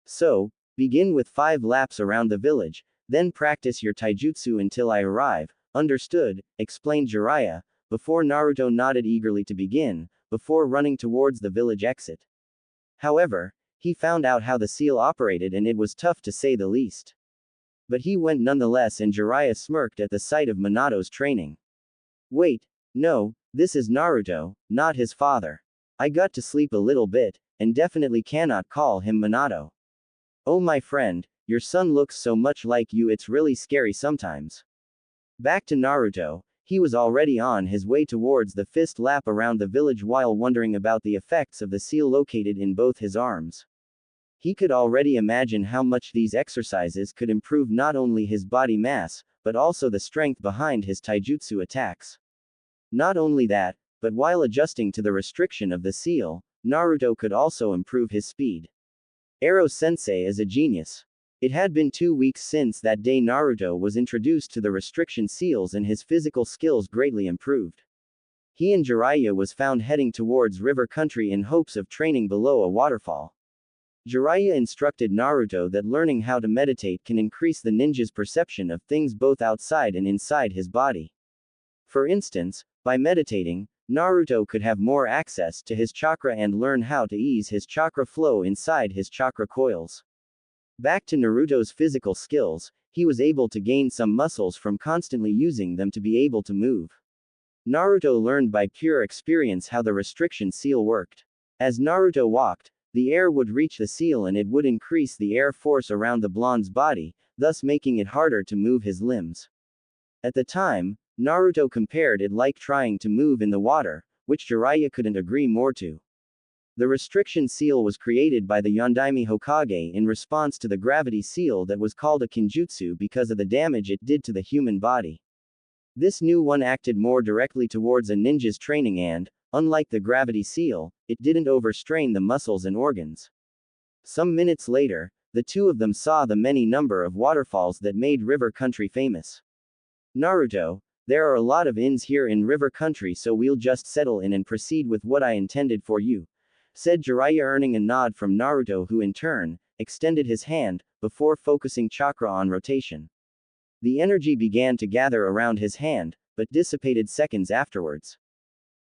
So, begin with 5 laps around the village, then practice your taijutsu until I arrive. Understood, explained Jiraiya, before Naruto nodded eagerly to begin, before running towards the village exit. However, he found out how the seal operated and it was tough to say the least. But he went nonetheless, and Jiraiya smirked at the sight of Minato's training. Wait, no, this is Naruto, not his father. I got to sleep a little bit, and definitely cannot call him Minato. Oh my friend, your son looks so much like you, it's really scary sometimes. Back to Naruto, he was already on his way towards the 5th lap around the village while wondering about the effects of the seal located in both his arms. He could already imagine how much these exercises could improve not only his body mass, but also the strength behind his taijutsu attacks. Not only that, but while adjusting to the restriction of the seal, Naruto could also improve his speed. Ero-sensei is a genius. It had been 2 weeks since that day Naruto was introduced to the restriction seals, and his physical skills greatly improved. He and Jiraiya was found heading towards river country in hopes of training below a waterfall. Jiraiya instructed Naruto that learning how to meditate can increase the ninja's perception of things both outside and inside his body. For instance, by meditating, Naruto could have more access to his chakra and learn how to ease his chakra flow inside his chakra coils. Back to Naruto's physical skills, he was able to gain some muscles from constantly using them to be able to move. Naruto learned by pure experience how the restriction seal worked. As Naruto walked, the air would reach the seal and it would increase the air force around the blonde's body, thus making it harder to move his limbs. At the time, Naruto compared it like trying to move in the water, which Jiraiya couldn't agree more to. The restriction seal was created by the Yondaime Hokage in response to the gravity seal that was called a kinjutsu because of the damage it did to the human body. This new one acted more directly towards a ninja's training and, unlike the gravity seal, it didn't overstrain the muscles and organs. Some minutes later, the two of them saw the many number of waterfalls that made river country famous. Naruto, there are a lot of inns here in river country, so we'll just settle in and proceed with what I intended for you, said Jiraiya, earning a nod from Naruto, who in turn extended his hand before focusing chakra on rotation. The energy began to gather around his hand, but dissipated seconds afterwards.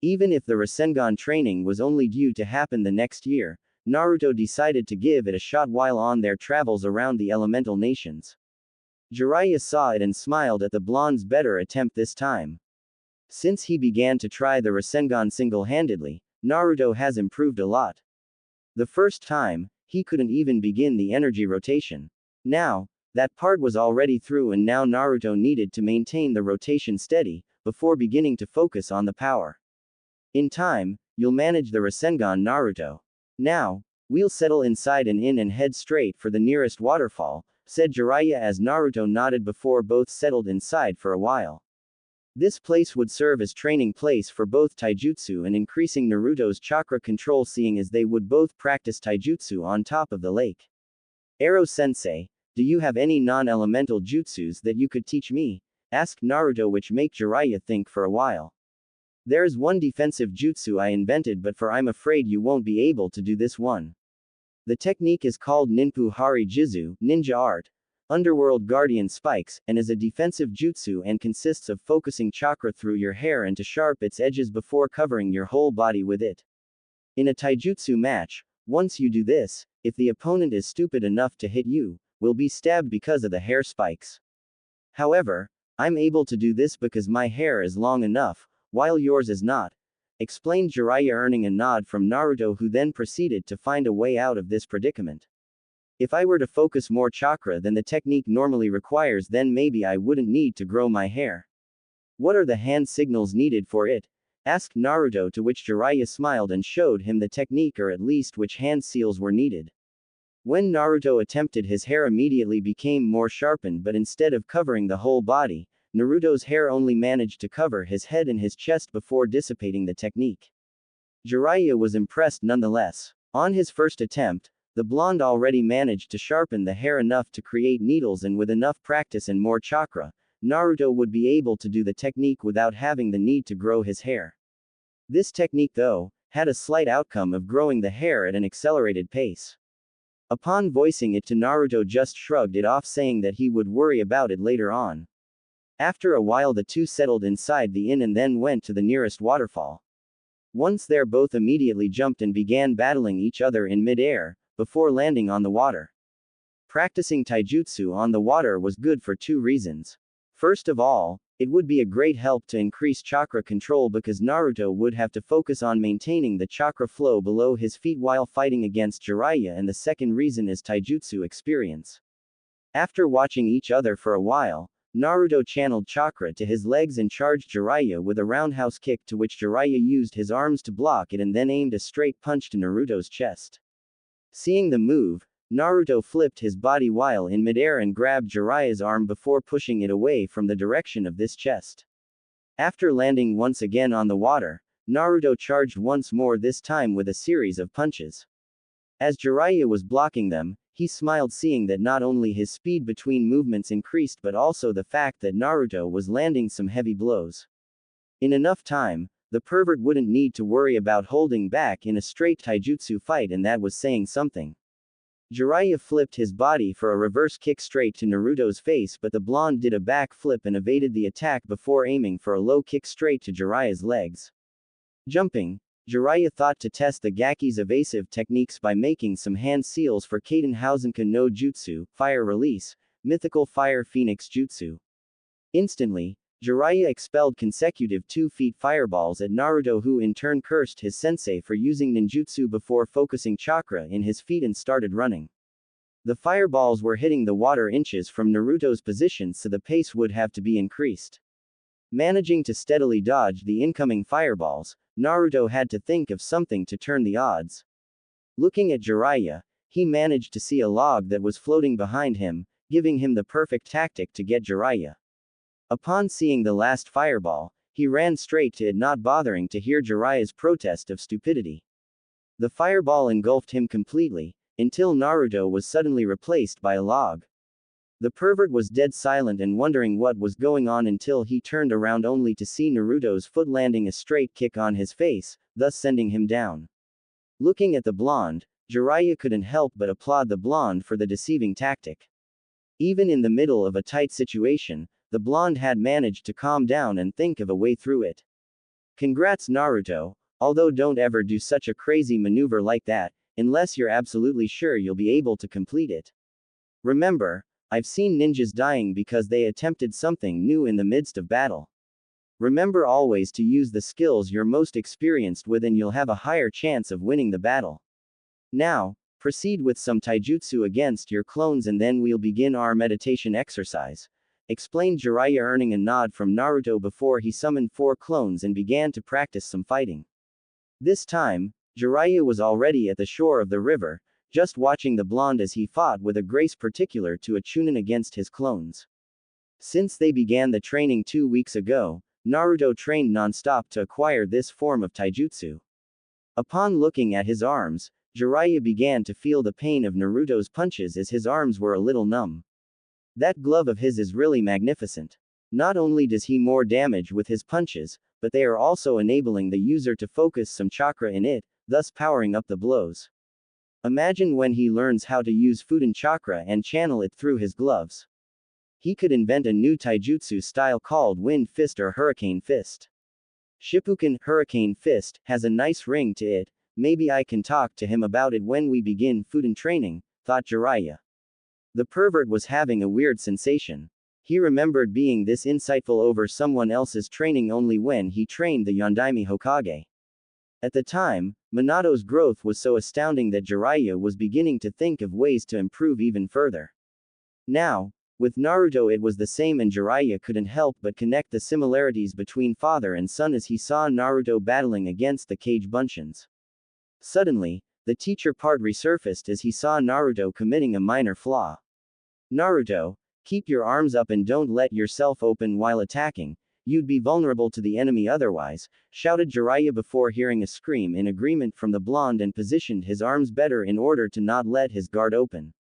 Even if the Rasengan training was only due to happen the next year, Naruto decided to give it a shot while on their travels around the elemental nations. Jiraiya saw it and smiled at the blonde's better attempt this time. Since he began to try the Rasengan single-handedly, Naruto has improved a lot. The first time, he couldn't even begin the energy rotation. Now, that part was already through and now Naruto needed to maintain the rotation steady, before beginning to focus on the power. In time, you'll manage the Rasengan, Naruto. Now, we'll settle inside an inn and head straight for the nearest waterfall, said Jiraiya as Naruto nodded before both settled inside for a while. This place would serve as training place for both taijutsu and increasing Naruto's chakra control, seeing as they would both practice taijutsu on top of the lake. Ero-sensei, do you have any non-elemental jutsus that you could teach me? Asked Naruto, which make Jiraiya think for a while. There's one defensive jutsu I invented, but I'm afraid you won't be able to do this one. The technique is called Ninpu Hari Jizu, ninja art, underworld guardian spikes, and is a defensive jutsu and consists of focusing chakra through your hair and to sharp its edges before covering your whole body with it. In a taijutsu match, once you do this, if the opponent is stupid enough to hit you, will be stabbed because of the hair spikes. However, I'm able to do this because my hair is long enough, while yours is not, explained Jiraiya, earning a nod from Naruto, who then proceeded to find a way out of this predicament. If I were to focus more chakra than the technique normally requires, then maybe I wouldn't need to grow my hair. What are the hand signals needed for it? Asked Naruto, to which Jiraiya smiled and showed him the technique, or at least which hand seals were needed. When Naruto attempted, his hair immediately became more sharpened, but instead of covering the whole body, Naruto's hair only managed to cover his head and his chest before dissipating the technique. Jiraiya was impressed nonetheless. On his first attempt, the blonde already managed to sharpen the hair enough to create needles, and with enough practice and more chakra, Naruto would be able to do the technique without having the need to grow his hair. This technique, though, had a slight outcome of growing the hair at an accelerated pace. Upon voicing it to Naruto, just shrugged it off, saying that he would worry about it later on. After a while, the two settled inside the inn and then went to the nearest waterfall. Once there, both immediately jumped and began battling each other in mid-air, before landing on the water. Practicing taijutsu on the water was good for two reasons. First of all, it would be a great help to increase chakra control because Naruto would have to focus on maintaining the chakra flow below his feet while fighting against Jiraiya, and the second reason is taijutsu experience. After watching each other for a while, Naruto channeled chakra to his legs and charged Jiraiya with a roundhouse kick, to which Jiraiya used his arms to block it and then aimed a straight punch to Naruto's chest. Seeing the move, Naruto flipped his body while in midair and grabbed Jiraiya's arm before pushing it away from the direction of this chest. After landing once again on the water, Naruto charged once more, this time with a series of punches. As Jiraiya was blocking them, he smiled, seeing that not only his speed between movements increased but also the fact that Naruto was landing some heavy blows. In enough time, the pervert wouldn't need to worry about holding back in a straight taijutsu fight, and that was saying something. Jiraiya flipped his body for a reverse kick straight to Naruto's face, but the blonde did a back flip and evaded the attack before aiming for a low kick straight to Jiraiya's legs. Jumping, Jiraiya thought to test the Gaki's evasive techniques by making some hand seals for Kaden Hausenka no Jutsu, Fire Release, Mythical Fire Phoenix Jutsu. Instantly, Jiraiya expelled consecutive 2 feet fireballs at Naruto, who in turn cursed his sensei for using ninjutsu before focusing chakra in his feet and started running. The fireballs were hitting the water inches from Naruto's position, so the pace would have to be increased. Managing to steadily dodge the incoming fireballs, Naruto had to think of something to turn the odds. Looking at Jiraiya, he managed to see a log that was floating behind him, giving him the perfect tactic to get Jiraiya. Upon seeing the last fireball, he ran straight to it, not bothering to hear Jiraiya's protest of stupidity. The fireball engulfed him completely, until Naruto was suddenly replaced by a log. The pervert was dead silent and wondering what was going on until he turned around only to see Naruto's foot landing a straight kick on his face, thus sending him down. Looking at the blonde, Jiraiya couldn't help but applaud the blonde for the deceiving tactic. Even in the middle of a tight situation, the blonde had managed to calm down and think of a way through it. Congrats, Naruto, although don't ever do such a crazy maneuver like that, unless you're absolutely sure you'll be able to complete it. Remember, I've seen ninjas dying because they attempted something new in the midst of battle. Remember always to use the skills you're most experienced with and you'll have a higher chance of winning the battle. Now, proceed with some taijutsu against your clones and then we'll begin our meditation exercise, explained Jiraiya, earning a nod from Naruto before he summoned 4 clones and began to practice some fighting. This time, Jiraiya was already at the shore of the river, just watching the blonde as he fought with a grace particular to a chunin against his clones. Since they began the training 2 weeks ago, Naruto trained non-stop to acquire this form of taijutsu. Upon looking at his arms, Jiraiya began to feel the pain of Naruto's punches as his arms were a little numb. That glove of his is really magnificent. Not only does he more damage with his punches, but they are also enabling the user to focus some chakra in it, thus powering up the blows. Imagine when he learns how to use Fudan chakra and channel it through his gloves. He could invent a new taijutsu style called Wind Fist or Hurricane Fist. Shippuken Hurricane Fist has a nice ring to it, maybe I can talk to him about it when we begin Fudan training, thought Jiraiya. The pervert was having a weird sensation. He remembered being this insightful over someone else's training only when he trained the Yondaime Hokage. At the time, Minato's growth was so astounding that Jiraiya was beginning to think of ways to improve even further. Now, with Naruto it was the same and Jiraiya couldn't help but connect the similarities between father and son as he saw Naruto battling against the Cage Bunshins. Suddenly, the teacher part resurfaced as he saw Naruto committing a minor flaw. Naruto, keep your arms up and don't let yourself open while attacking, you'd be vulnerable to the enemy otherwise, shouted Jiraiya before hearing a scream in agreement from the blonde and positioned his arms better in order to not let his guard open.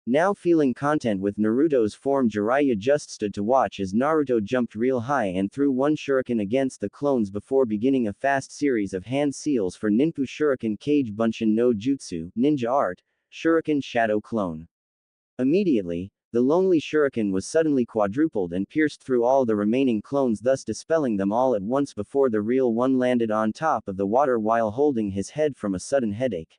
Now feeling content with Naruto's form, Jiraiya just stood to watch as Naruto jumped real high and threw one shuriken against the clones before beginning a fast series of hand seals for Ninpu Shuriken Cage Bunshin no Jutsu, Ninja Art, Shuriken Shadow Clone. Immediately, the lonely shuriken was suddenly quadrupled and pierced through all the remaining clones, thus dispelling them all at once before the real one landed on top of the water while holding his head from a sudden headache.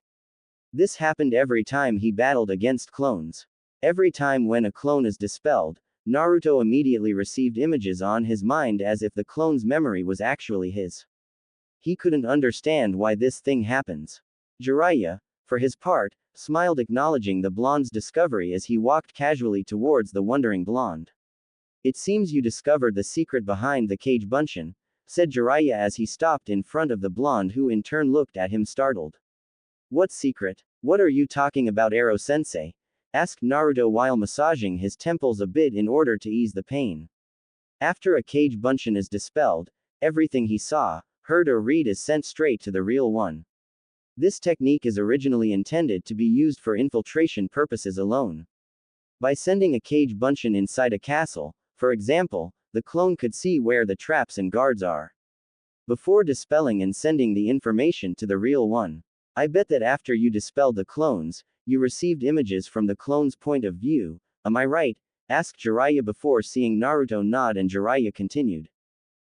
This happened every time he battled against clones. Every time when a clone is dispelled, Naruto immediately received images on his mind as if the clone's memory was actually his. He couldn't understand why this thing happens. Jiraiya, for his part, smiled, acknowledging the blonde's discovery as he walked casually towards the wondering blonde. It seems you discovered the secret behind the Cage Bunshin, said Jiraiya as he stopped in front of the blonde, who in turn looked at him startled. What secret? What are you talking about, Ero-sensei? Asked Naruto while massaging his temples a bit in order to ease the pain. After a Cage Bunshin is dispelled, everything he saw, heard or read is sent straight to the real one. This technique is originally intended to be used for infiltration purposes alone. By sending a Cage Bunshin inside a castle, for example, the clone could see where the traps and guards are before dispelling and sending the information to the real one. I bet that after you dispelled the clones, you received images from the clone's point of view, am I right? Asked Jiraiya before seeing Naruto nod, and Jiraiya continued.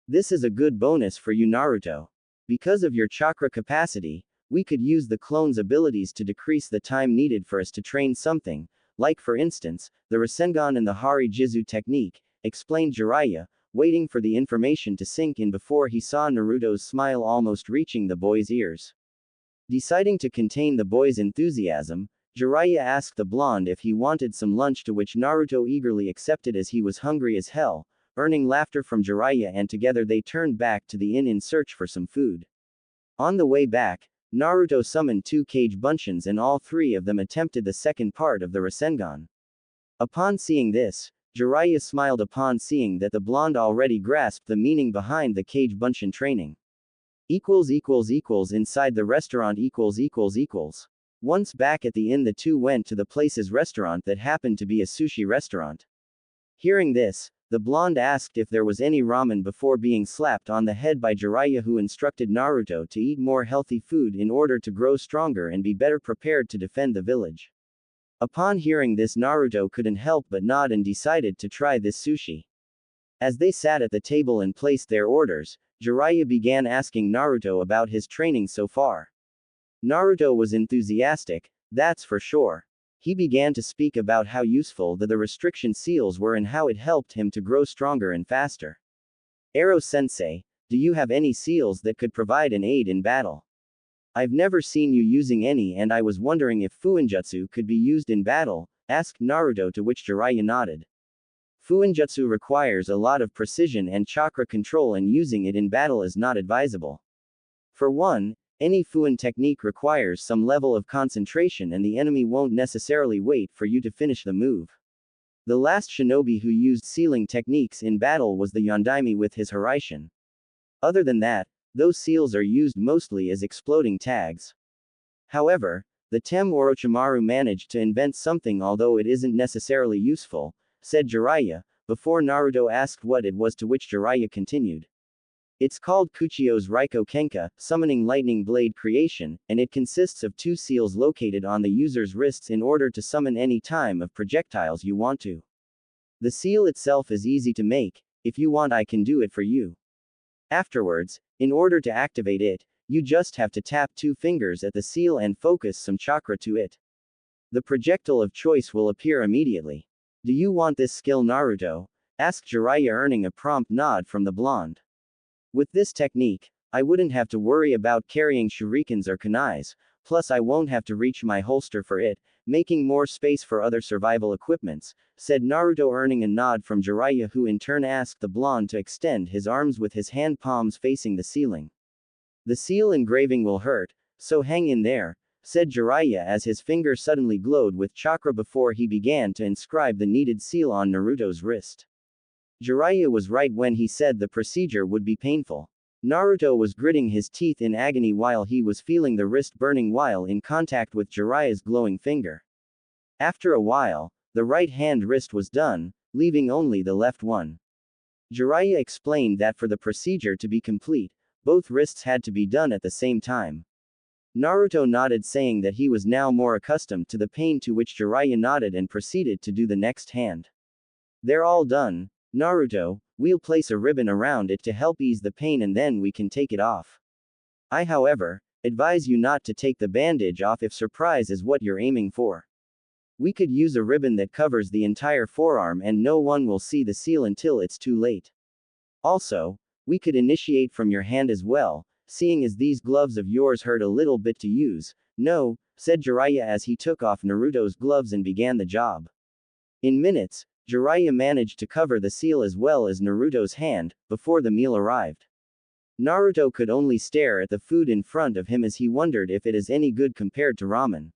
This is a good bonus for you, Naruto. Because of your chakra capacity, we could use the clone's abilities to decrease the time needed for us to train something, like for instance, the Rasengan and the Hari Jizu technique, explained Jiraiya, waiting for the information to sink in before he saw Naruto's smile almost reaching the boy's ears. Deciding to contain the boy's enthusiasm, Jiraiya asked the blonde if he wanted some lunch, to which Naruto eagerly accepted as he was hungry as hell, earning laughter from Jiraiya, and together they turned back to the inn in search for some food. On the way back, Naruto summoned 2 Kage Bunshins and all 3 of them attempted the second part of the Rasengan. Upon seeing this, Jiraiya smiled upon seeing that the blonde already grasped the meaning behind the Kage Bunshin training. Inside the restaurant Once back at the inn, the two went to the place's restaurant that happened to be a sushi restaurant. Hearing this, the blonde asked if there was any ramen before being slapped on the head by Jiraiya, who instructed Naruto to eat more healthy food in order to grow stronger and be better prepared to defend the village. Upon hearing this, Naruto couldn't help but nod and decided to try this sushi. As they sat at the table and placed their orders, Jiraiya began asking Naruto about his training so far. Naruto was enthusiastic, that's for sure. He began to speak about how useful the restriction seals were and how it helped him to grow stronger and faster. Ero-sensei, do you have any seals that could provide an aid in battle? I've never seen you using any, and I was wondering if Fuinjutsu could be used in battle, asked Naruto, to which Jiraiya nodded. Fuinjutsu requires a lot of precision and chakra control, and using it in battle is not advisable. For one, any Fuin technique requires some level of concentration, and the enemy won't necessarily wait for you to finish the move. The last shinobi who used sealing techniques in battle was the Yondaime with his Hiraishin. Other than that, those seals are used mostly as exploding tags. However, the Tem Orochimaru managed to invent something, although it isn't necessarily useful, said Jiraiya, before Naruto asked what it was, to which Jiraiya continued. It's called Kuchio's Raiko Kenka, summoning lightning blade creation, and it consists of 2 seals located on the user's wrists in order to summon any time of projectiles you want to. The seal itself is easy to make, if you want I can do it for you. Afterwards, in order to activate it, you just have to tap 2 fingers at the seal and focus some chakra to it. The projectile of choice will appear immediately. Do you want this skill, Naruto? Asked Jiraiya, earning a prompt nod from the blonde. With this technique, I wouldn't have to worry about carrying shurikens or kunais, plus I won't have to reach my holster for it, making more space for other survival equipments, said Naruto, earning a nod from Jiraiya, who in turn asked the blonde to extend his arms with his hand palms facing the ceiling. The seal engraving will hurt, so hang in there, said Jiraiya as his finger suddenly glowed with chakra before he began to inscribe the needed seal on Naruto's wrist. Jiraiya was right when he said the procedure would be painful. Naruto was gritting his teeth in agony while he was feeling the wrist burning while in contact with Jiraiya's glowing finger. After a while, the right hand wrist was done, leaving only the left one. Jiraiya explained that for the procedure to be complete, both wrists had to be done at the same time. Naruto nodded, saying that he was now more accustomed to the pain, to which Jiraiya nodded and proceeded to do the next hand. They're all done, Naruto, we'll place a ribbon around it to help ease the pain and then we can take it off. I, however, advise you not to take the bandage off if surprise is what you're aiming for. We could use a ribbon that covers the entire forearm and no one will see the seal until it's too late. Also, we could initiate from your hand as well, seeing as these gloves of yours hurt a little bit to use. No, said Jiraiya as he took off Naruto's gloves and began the job. In minutes, Jiraiya managed to cover the seal as well as Naruto's hand, before the meal arrived. Naruto could only stare at the food in front of him as he wondered if it is any good compared to ramen.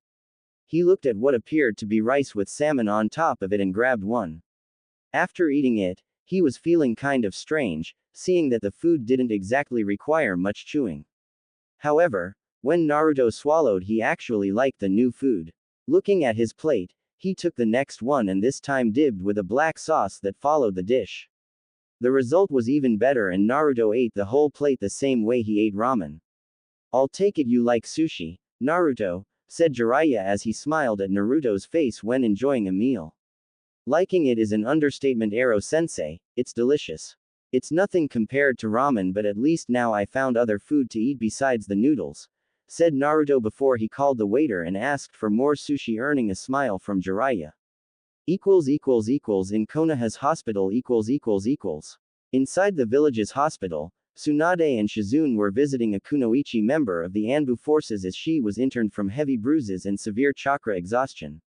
He looked at what appeared to be rice with salmon on top of it and grabbed one. After eating it, he was feeling kind of strange, seeing that the food didn't exactly require much chewing. However, when Naruto swallowed, he actually liked the new food. Looking at his plate, he took the next one and this time dipped with a black sauce that followed the dish. The result was even better and Naruto ate the whole plate the same way he ate ramen. I'll take it you like sushi, Naruto, said Jiraiya as he smiled at Naruto's face when enjoying a meal. Liking it is an understatement, Ero-sensei, it's delicious. It's nothing compared to ramen, but at least now I found other food to eat besides the noodles, said Naruto before he called the waiter and asked for more sushi, earning a smile from Jiraiya. In Konoha's hospital Inside the village's hospital, Tsunade and Shizune were visiting a kunoichi member of the Anbu forces as she was interned from heavy bruises and severe chakra exhaustion.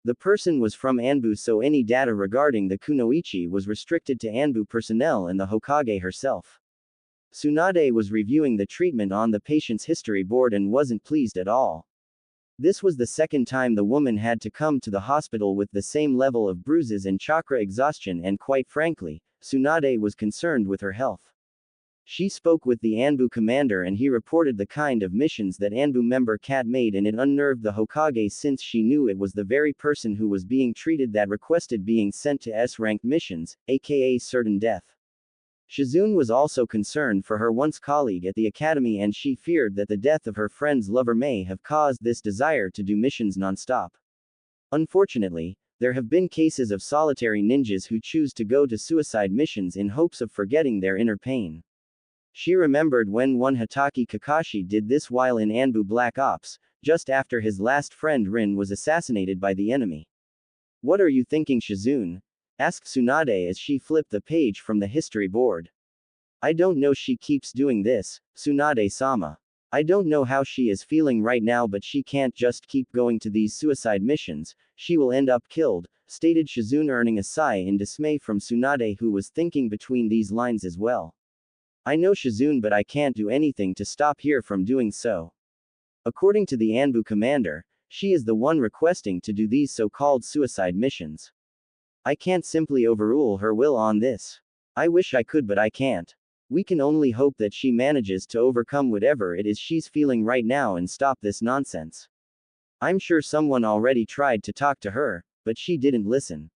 The person was from Anbu, so any data regarding the kunoichi was restricted to Anbu personnel and the Hokage herself. Tsunade was reviewing the treatment on the patient's history board and wasn't pleased at all. This was the second time the woman had to come to the hospital with the same level of bruises and chakra exhaustion, and quite frankly, Tsunade was concerned with her health. She spoke with the Anbu commander and he reported the kind of missions that Anbu member Kat made, and it unnerved the Hokage since she knew it was the very person who was being treated that requested being sent to S-rank missions, aka certain death. Shizune was also concerned for her once colleague at the academy, and she feared that the death of her friend's lover may have caused this desire to do missions non-stop. Unfortunately, there have been cases of solitary ninjas who choose to go to suicide missions in hopes of forgetting their inner pain. She remembered when one Hatake Kakashi did this while in Anbu Black Ops, just after his last friend Rin was assassinated by the enemy. "What are you thinking, Shizune?" asked Tsunade as she flipped the page from the history board. "I don't know, she keeps doing this, Tsunade-sama. I don't know how she is feeling right now, but she can't just keep going to these suicide missions, she will end up killed," stated Shizune, earning a sigh in dismay from Tsunade, who was thinking between these lines as well. "I know, Shizune, but I can't do anything to stop her from doing so. According to the Anbu commander, she is the one requesting to do these so-called suicide missions. I can't simply overrule her will on this. I wish I could, but I can't. We can only hope that she manages to overcome whatever it is she's feeling right now and stop this nonsense. I'm sure someone already tried to talk to her, but she didn't listen.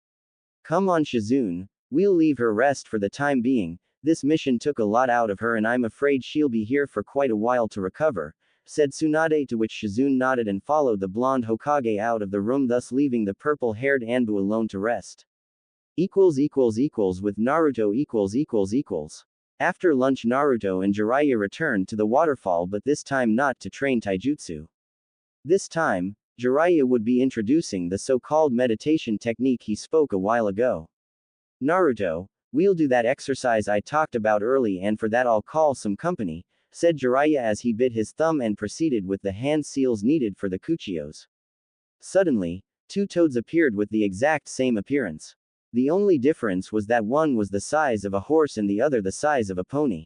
Come on, Shizune, we'll leave her rest for the time being. This mission took a lot out of her and I'm afraid she'll be here for quite a while to recover," said Tsunade, to which Shizune nodded and followed the blonde Hokage out of the room, thus leaving the purple-haired Anbu alone to rest. With Naruto . After lunch, Naruto and Jiraiya returned to the waterfall, but this time not to train taijutsu. This time, Jiraiya would be introducing the so-called meditation technique he spoke a while ago. "Naruto, we'll do that exercise I talked about early, and for that I'll call some company," said Jiraiya as he bit his thumb and proceeded with the hand seals needed for the kuchios. Suddenly, two toads appeared with the exact same appearance. The only difference was that one was the size of a horse and the other the size of a pony.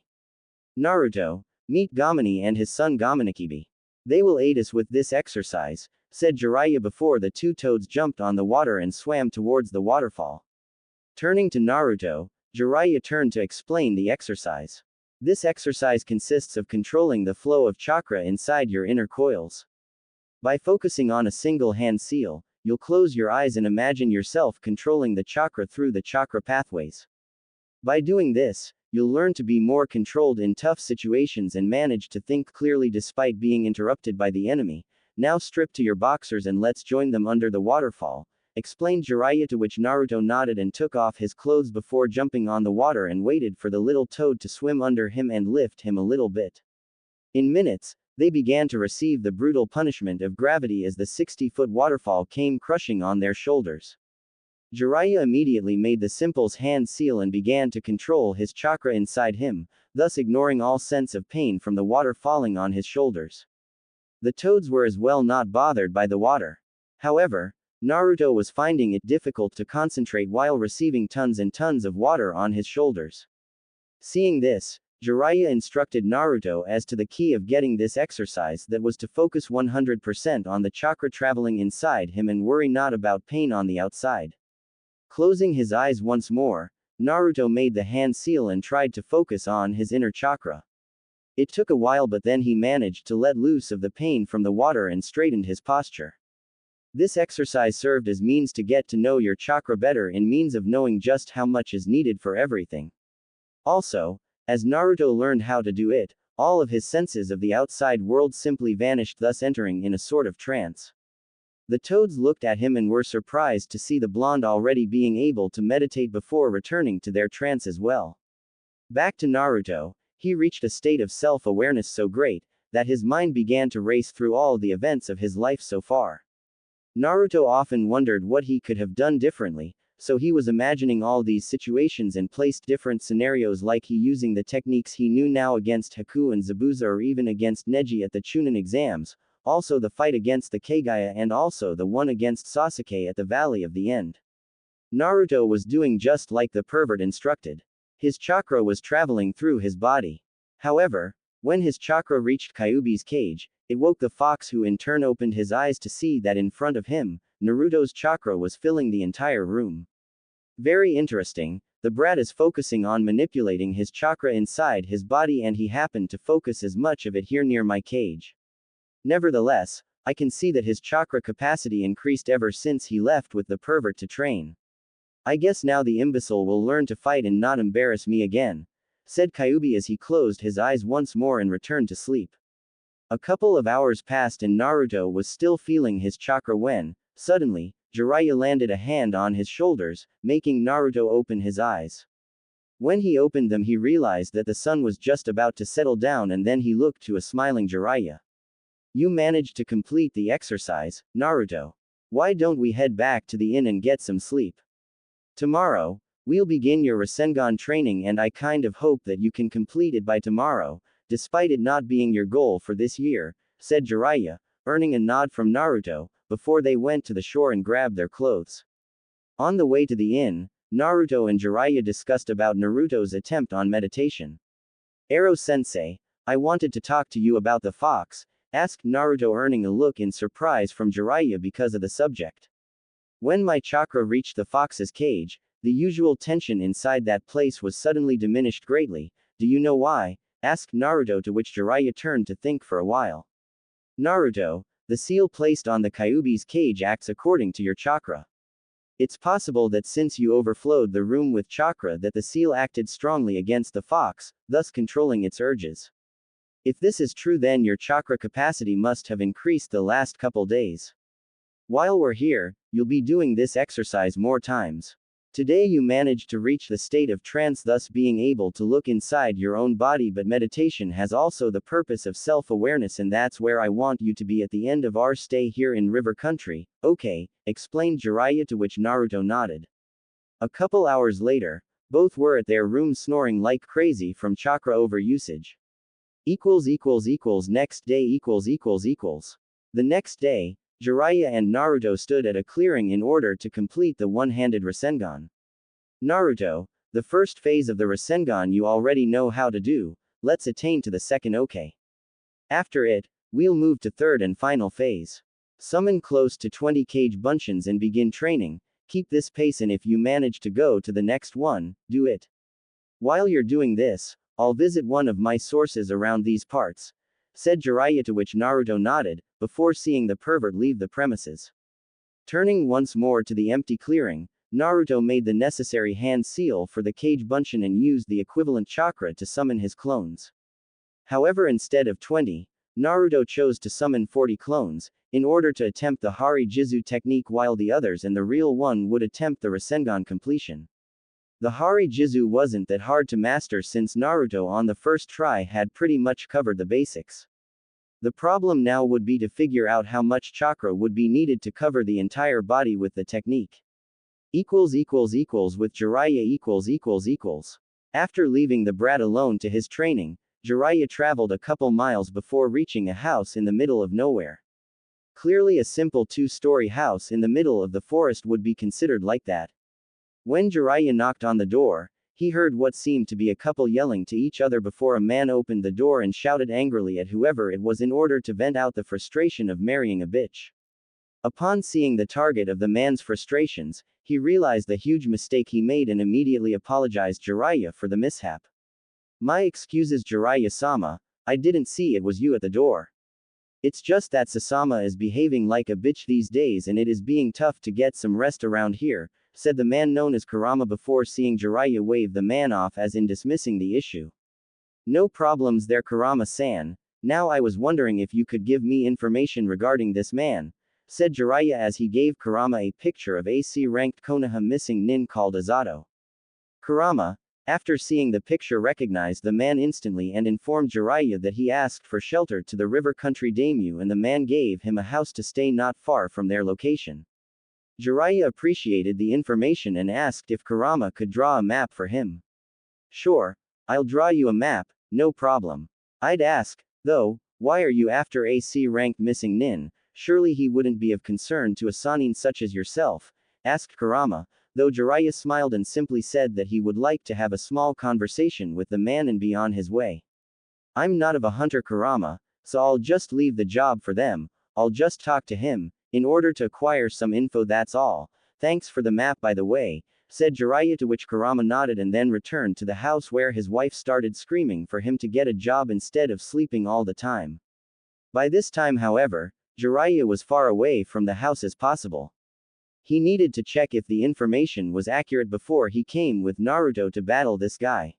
"Naruto, meet Gamini and his son Gaminikibi. They will aid us with this exercise," said Jiraiya before the two toads jumped on the water and swam towards the waterfall. Turning to Naruto, Jiraiya turned to explain the exercise. "This exercise consists of controlling the flow of chakra inside your inner coils. By focusing on a single hand seal, you'll close your eyes and imagine yourself controlling the chakra through the chakra pathways. By doing this, you'll learn to be more controlled in tough situations and manage to think clearly despite being interrupted by the enemy. Now strip to your boxers and let's join them under the waterfall," explained Jiraiya, to which Naruto nodded and took off his clothes before jumping on the water and waited for the little toad to swim under him and lift him a little bit. In minutes, they began to receive the brutal punishment of gravity as the 60-foot waterfall came crushing on their shoulders. Jiraiya immediately made the simple's hand seal and began to control his chakra inside him, thus ignoring all sense of pain from the water falling on his shoulders. The toads were as well not bothered by the water. However, Naruto was finding it difficult to concentrate while receiving tons and tons of water on his shoulders. Seeing this, Jiraiya instructed Naruto as to the key of getting this exercise, that was to focus 100% on the chakra traveling inside him and worry not about pain on the outside. Closing his eyes once more, Naruto made the hand seal and tried to focus on his inner chakra. It took a while, but then he managed to let loose of the pain from the water and straightened his posture. This exercise served as means to get to know your chakra better, in means of knowing just how much is needed for everything. Also, as Naruto learned how to do it, all of his senses of the outside world simply vanished, thus entering in a sort of trance. The toads looked at him and were surprised to see the blonde already being able to meditate before returning to their trance as well. Back to Naruto, he reached a state of self-awareness so great that his mind began to race through all the events of his life so far. Naruto often wondered what he could have done differently, so he was imagining all these situations and placed different scenarios like he using the techniques he knew now against Haku and Zabuza or even against Neji at the Chunin exams, also the fight against the Kagaya and also the one against Sasuke at the Valley of the End. Naruto was doing just like the pervert instructed. His chakra was traveling through his body. However, when his chakra reached Kyuubi's cage, it woke the fox who in turn opened his eyes to see that in front of him, Naruto's chakra was filling the entire room. Very interesting, the brat is focusing on manipulating his chakra inside his body and he happened to focus as much of it here near my cage. Nevertheless, I can see that his chakra capacity increased ever since he left with the pervert to train. I guess now the imbecile will learn to fight and not embarrass me again, said Kyuubi as he closed his eyes once more and returned to sleep. A couple of hours passed and Naruto was still feeling his chakra when, suddenly, Jiraiya landed a hand on his shoulders, making Naruto open his eyes. When he opened them he realized that the sun was just about to settle down and then he looked to a smiling Jiraiya. You managed to complete the exercise, Naruto. Why don't we head back to the inn and get some sleep? Tomorrow, we'll begin your Rasengan training and I kind of hope that you can complete it by tomorrow, despite it not being your goal for this year, said Jiraiya, earning a nod from Naruto, before they went to the shore and grabbed their clothes. On the way to the inn, Naruto and Jiraiya discussed about Naruto's attempt on meditation. Ero-sensei, I wanted to talk to you about the fox, asked Naruto earning a look in surprise from Jiraiya because of the subject. When my chakra reached the fox's cage, the usual tension inside that place was suddenly diminished greatly. Do you know why? Asked Naruto, to which Jiraiya turned to think for a while. Naruto, the seal placed on the Kyuubi's cage acts according to your chakra. It's possible that since you overflowed the room with chakra that the seal acted strongly against the fox, thus controlling its urges. If this is true then your chakra capacity must have increased the last couple days. While we're here, you'll be doing this exercise more times. Today you managed to reach the state of trance, thus being able to look inside your own body, but meditation has also the purpose of self-awareness and that's where I want you to be at the end of our stay here in River Country, okay, explained Jiraiya, to which Naruto nodded. A couple hours later, both were at their room snoring like crazy from chakra overusage. Next day The next day, Jiraiya and Naruto stood at a clearing in order to complete the one-handed Rasengan. Naruto, the first phase of the Rasengan you already know how to do, let's attain to the second, okay? After it, we'll move to third and final phase. Summon close to 20 cage bunchins and begin training, keep this pace and if you manage to go to the next one, do it. While you're doing this, I'll visit one of my sources around these parts, said Jiraiya, to which Naruto nodded, before seeing the pervert leave the premises. Turning once more to the empty clearing, Naruto made the necessary hand seal for the cage bunchin and used the equivalent chakra to summon his clones. However, instead of 20, Naruto chose to summon 40 clones, in order to attempt the Hari Jizu technique while the others and the real one would attempt the Rasengan completion. The Hari Jizu wasn't that hard to master since Naruto on the first try had pretty much covered the basics. The problem now would be to figure out how much chakra would be needed to cover the entire body with the technique. With Jiraiya . After leaving the brat alone to his training, Jiraiya traveled a couple miles before reaching a house in the middle of nowhere. Clearly a simple two-story house in the middle of the forest would be considered like that. When Jiraiya knocked on the door, he heard what seemed to be a couple yelling to each other before a man opened the door and shouted angrily at whoever it was in order to vent out the frustration of marrying a bitch. Upon seeing the target of the man's frustrations, he realized the huge mistake he made and immediately apologized Jiraiya for the mishap. My excuses, Jiraiya-sama, I didn't see it was you at the door. It's just that Sasama is behaving like a bitch these days and it is being tough to get some rest around here, said the man known as Kurama before seeing Jiraiya wave the man off as in dismissing the issue. No problems there, Kurama-san. Now I was wondering if you could give me information regarding this man, said Jiraiya as he gave Kurama a picture of AC-ranked Konoha missing nin called Azato. Kurama, after seeing the picture, recognized the man instantly and informed Jiraiya that he asked for shelter to the River Country daimyo and the man gave him a house to stay not far from their location. Jiraiya appreciated the information and asked if Kurama could draw a map for him. Sure, I'll draw you a map, no problem. I'd ask, though, why are you after a C-ranked missing nin? Surely he wouldn't be of concern to a Sannin such as yourself, asked Kurama, though Jiraiya smiled and simply said that he would like to have a small conversation with the man and be on his way. I'm not of a hunter, Kurama, so I'll just leave the job for them. I'll just talk to him, in order to acquire some info, that's all. Thanks for the map, by the way, said Jiraiya, to which Kurama nodded and then returned to the house where his wife started screaming for him to get a job instead of sleeping all the time. By this time, however, Jiraiya was far away from the house as possible. He needed to check if the information was accurate before he came with Naruto to battle this guy.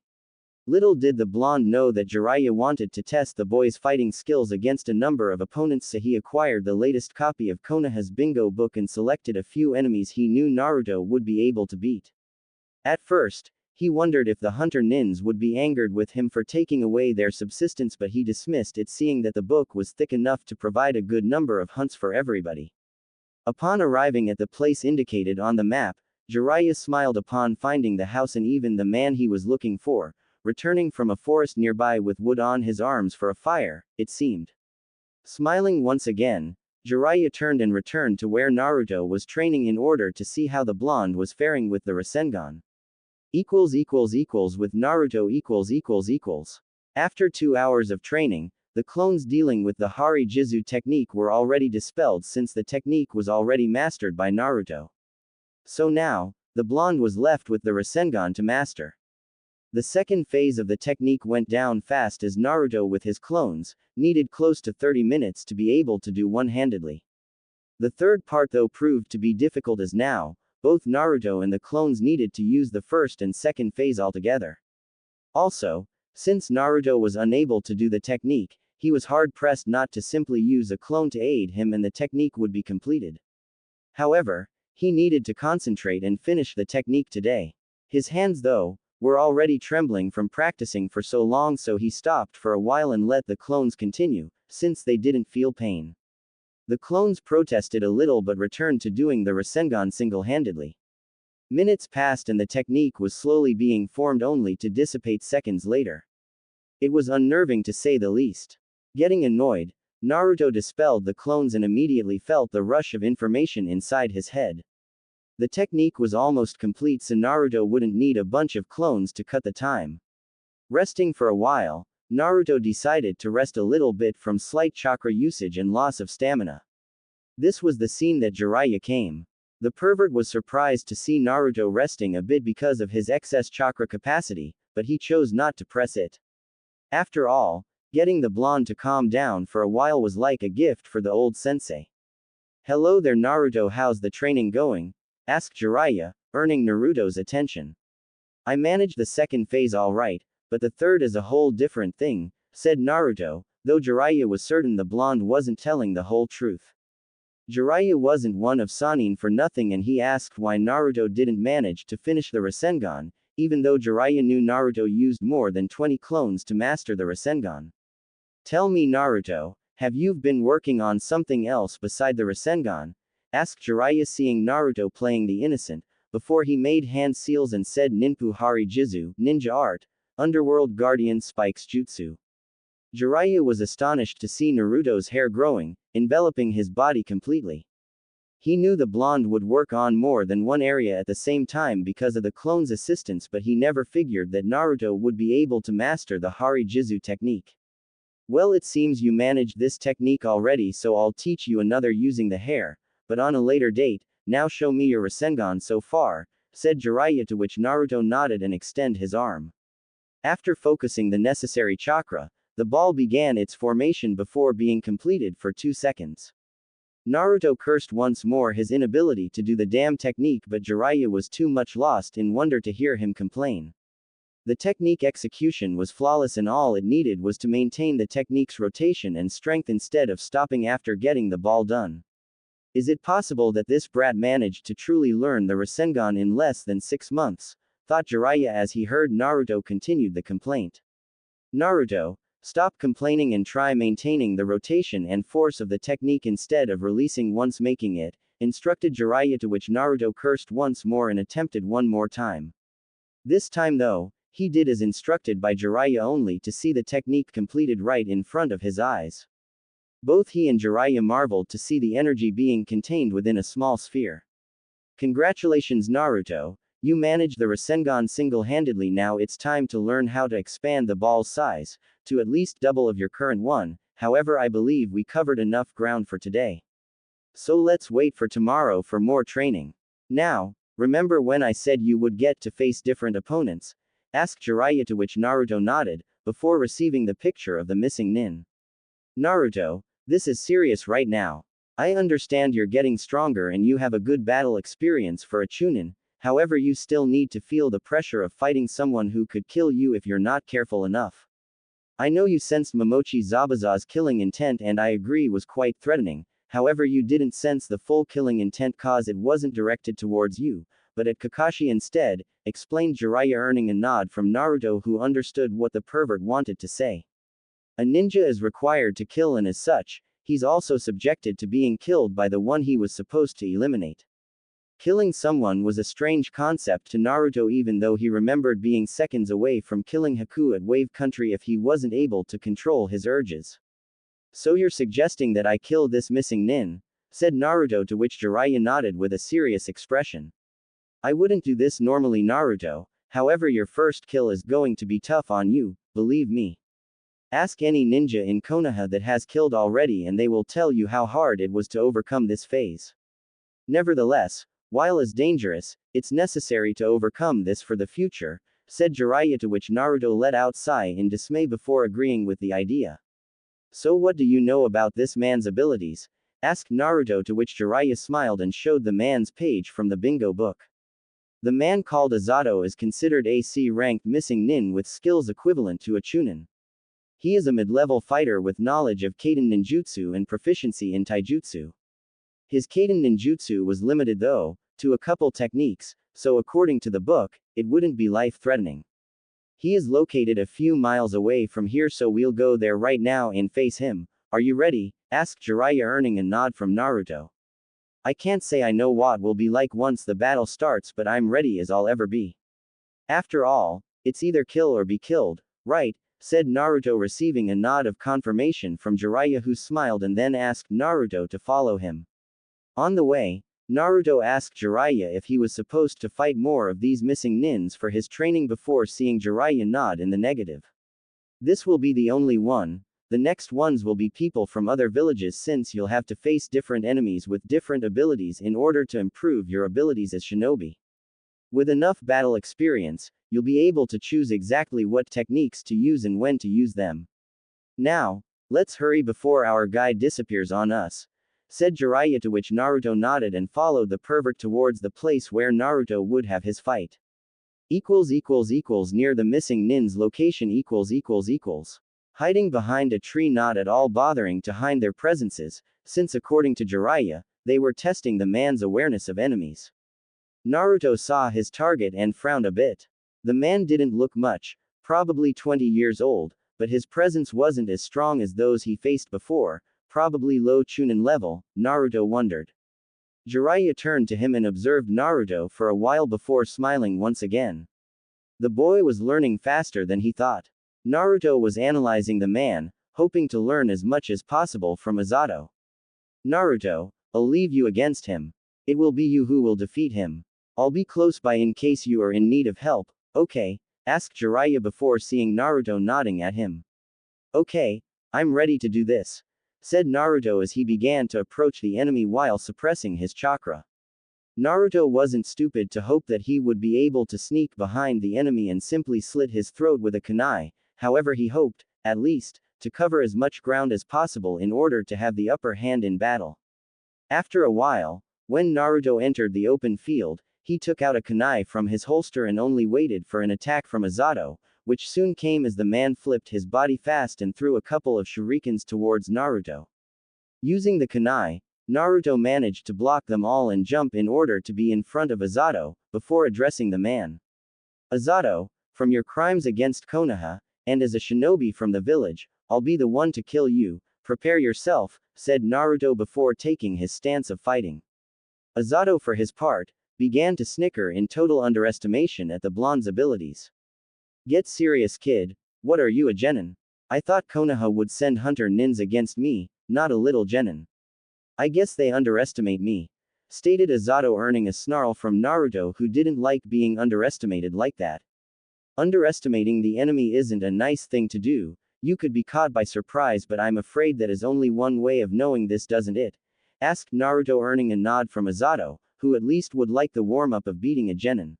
Little did the blonde know that Jiraiya wanted to test the boy's fighting skills against a number of opponents, so he acquired the latest copy of Konoha's bingo book and selected a few enemies he knew Naruto would be able to beat. At first, he wondered if the hunter nins would be angered with him for taking away their subsistence, but he dismissed it, seeing that the book was thick enough to provide a good number of hunts for everybody. Upon arriving at the place indicated on the map, Jiraiya smiled upon finding the house and even the man he was looking for, returning from a forest nearby with wood on his arms for a fire, it seemed. Smiling once again, Jiraiya turned and returned to where Naruto was training in order to see how the blonde was faring with the Rasengan. With Naruto . After 2 hours of training, the clones dealing with the Hari Jizu technique were already dispelled since the technique was already mastered by Naruto. So now, the blonde was left with the Rasengan to master. The second phase of the technique went down fast as Naruto with his clones needed close to 30 minutes to be able to do one-handedly. The third part though proved to be difficult, as now, both Naruto and the clones needed to use the first and second phase altogether. Also, since Naruto was unable to do the technique, he was hard-pressed not to simply use a clone to aid him and the technique would be completed. However, he needed to concentrate and finish the technique today. His hands, though, were already trembling from practicing for so long, so he stopped for a while and let the clones continue, since they didn't feel pain. The clones protested a little but returned to doing the Rasengan single-handedly. Minutes passed and the technique was slowly being formed, only to dissipate seconds later. It was unnerving to say the least. Getting annoyed, Naruto dispelled the clones and immediately felt the rush of information inside his head. The technique was almost complete, so Naruto wouldn't need a bunch of clones to cut the time. Resting for a while, Naruto decided to rest a little bit from slight chakra usage and loss of stamina. This was the scene that Jiraiya came. The pervert was surprised to see Naruto resting a bit because of his excess chakra capacity, but he chose not to press it. After all, getting the blonde to calm down for a while was like a gift for the old sensei. "Hello there, Naruto, how's the training going?" asked Jiraiya, earning Naruto's attention. "I managed the second phase all right, but the third is a whole different thing," said Naruto, though Jiraiya was certain the blonde wasn't telling the whole truth. Jiraiya wasn't one of Sannin for nothing, and he asked why Naruto didn't manage to finish the Rasengan, even though Jiraiya knew Naruto used more than 20 clones to master the Rasengan. "Tell me, Naruto, have you been working on something else beside the Rasengan?" asked Jiraiya, seeing Naruto playing the innocent, before he made hand seals and said Ninpu Hari Jizu, ninja art, underworld guardian spikes jutsu. Jiraiya was astonished to see Naruto's hair growing, enveloping his body completely. He knew the blonde would work on more than one area at the same time because of the clone's assistance, but he never figured that Naruto would be able to master the Hari Jizu technique. "Well, it seems you managed this technique already, so I'll teach you another using the hair, but on a later date. Now show me your Rasengan so far," said Jiraiya, to which Naruto nodded and extended his arm. After focusing the necessary chakra, the ball began its formation before being completed for 2 seconds. Naruto cursed once more his inability to do the damn technique, but Jiraiya was too much lost in wonder to hear him complain. The technique execution was flawless and all it needed was to maintain the technique's rotation and strength instead of stopping after getting the ball done. Is it possible that this brat managed to truly learn the Rasengan in less than 6 months? Thought Jiraiya as he heard Naruto continued the complaint. "Naruto, stop complaining and try maintaining the rotation and force of the technique instead of releasing once making it," instructed Jiraiya, to which Naruto cursed once more and attempted one more time. This time though, he did as instructed by Jiraiya only to see the technique completed right in front of his eyes. Both he and Jiraiya marveled to see the energy being contained within a small sphere. Congratulations Naruto, you managed the Rasengan single-handedly. Now it's time to learn how to expand the ball's size, to at least double of your current one. However, I believe we covered enough ground for today. So let's wait for tomorrow for more training. Now, remember when I said you would get to face different opponents? Asked Jiraiya, to which Naruto nodded, before receiving the picture of the missing nin. Naruto, this is serious right now. I understand you're getting stronger and you have a good battle experience for a chunin, however you still need to feel the pressure of fighting someone who could kill you if you're not careful enough. I know you sensed Momochi Zabuza's killing intent and I agree was quite threatening, however you didn't sense the full killing intent cause it wasn't directed towards you, but at Kakashi instead, explained Jiraiya, earning a nod from Naruto, who understood what the pervert wanted to say. A ninja is required to kill, and as such, he's also subjected to being killed by the one he was supposed to eliminate. Killing someone was a strange concept to Naruto, even though he remembered being seconds away from killing Haku at Wave Country if he wasn't able to control his urges. So you're suggesting that I kill this missing nin? Said Naruto, to which Jiraiya nodded with a serious expression. I wouldn't do this normally Naruto, however your first kill is going to be tough on you, believe me. Ask any ninja in Konoha that has killed already and they will tell you how hard it was to overcome this phase. Nevertheless, while as dangerous, it's necessary to overcome this for the future, said Jiraiya, to which Naruto let out a sigh in dismay before agreeing with the idea. So what do you know about this man's abilities? Asked Naruto, to which Jiraiya smiled and showed the man's page from the bingo book. The man called Azato is considered a C-ranked missing nin with skills equivalent to a chunin. He is a mid-level fighter with knowledge of Kaiden ninjutsu and proficiency in taijutsu. His Kaiden ninjutsu was limited though, to a couple techniques, so according to the book, it wouldn't be life-threatening. He is located a few miles away from here, so we'll go there right now and face him. Are you ready? Asked Jiraiya, earning a nod from Naruto. I can't say I know what will be like once the battle starts, but I'm ready as I'll ever be. After all, it's either kill or be killed, right? Said Naruto, receiving a nod of confirmation from Jiraiya, who smiled and then asked Naruto to follow him. On the way, Naruto asked Jiraiya if he was supposed to fight more of these missing nins for his training before seeing Jiraiya nod in the negative. This will be the only one. The next ones will be people from other villages, since you'll have to face different enemies with different abilities in order to improve your abilities as shinobi. With enough battle experience, you'll be able to choose exactly what techniques to use and when to use them. Now, let's hurry before our guide disappears on us, said Jiraiya, to which Naruto nodded and followed the pervert towards the place where Naruto would have his fight. Near the missing nin's location hiding behind a tree, not at all bothering to hide their presences, since according to Jiraiya, they were testing the man's awareness of enemies. Naruto saw his target and frowned a bit. The man didn't look much, probably 20 years old, but his presence wasn't as strong as those he faced before, probably low chunin level, Naruto wondered. Jiraiya turned to him and observed Naruto for a while before smiling once again. The boy was learning faster than he thought. Naruto was analyzing the man, hoping to learn as much as possible from Azato. Naruto, I'll leave you against him. It will be you who will defeat him. I'll be close by in case you are in need of help, okay? Asked Jiraiya before seeing Naruto nodding at him. Okay, I'm ready to do this, said Naruto as he began to approach the enemy while suppressing his chakra. Naruto wasn't stupid to hope that he would be able to sneak behind the enemy and simply slit his throat with a kunai, however he hoped, at least, to cover as much ground as possible in order to have the upper hand in battle. After a while, when Naruto entered the open field, he took out a kunai from his holster and only waited for an attack from Azato, which soon came as the man flipped his body fast and threw a couple of shurikens towards Naruto. Using the kunai, Naruto managed to block them all and jump in order to be in front of Azato, before addressing the man. Azato, from your crimes against Konoha, and as a shinobi from the village, I'll be the one to kill you, prepare yourself, said Naruto before taking his stance of fighting. Azato, for his part, began to snicker in total underestimation at the blonde's abilities. Get serious, kid. What are you, a genin? I thought Konoha would send hunter nins against me, not a little genin. I guess they underestimate me, stated Azato, earning a snarl from Naruto, who didn't like being underestimated like that. Underestimating the enemy isn't a nice thing to do. You could be caught by surprise, but I'm afraid that is only one way of knowing this, doesn't it? Asked Naruto, earning a nod from Azato, who at least would like the warm-up of beating a genin.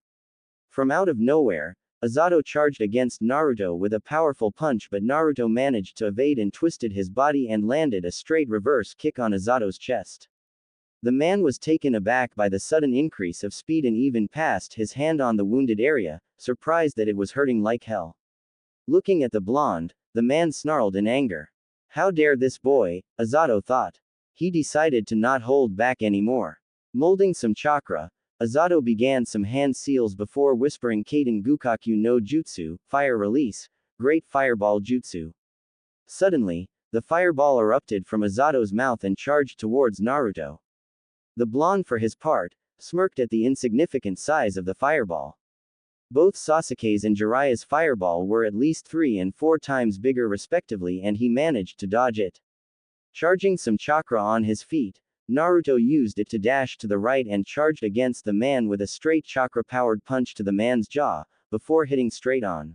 From out of nowhere, Azato charged against Naruto with a powerful punch, but Naruto managed to evade and twisted his body and landed a straight reverse kick on Azato's chest. The man was taken aback by the sudden increase of speed and even passed his hand on the wounded area, surprised that it was hurting like hell. Looking at the blonde, the man snarled in anger. How dare this boy, Azato thought. He decided to not hold back anymore. Molding some chakra, Azato began some hand seals before whispering Kaden Gukaku no Jutsu, fire release, great fireball jutsu. Suddenly, the fireball erupted from Azato's mouth and charged towards Naruto. The blonde, for his part, smirked at the insignificant size of the fireball. Both Sasuke's and Jiraiya's fireball were at least 3 and 4 times bigger respectively, and he managed to dodge it. Charging some chakra on his feet, Naruto used it to dash to the right and charged against the man with a straight chakra-powered punch to the man's jaw, before hitting straight on.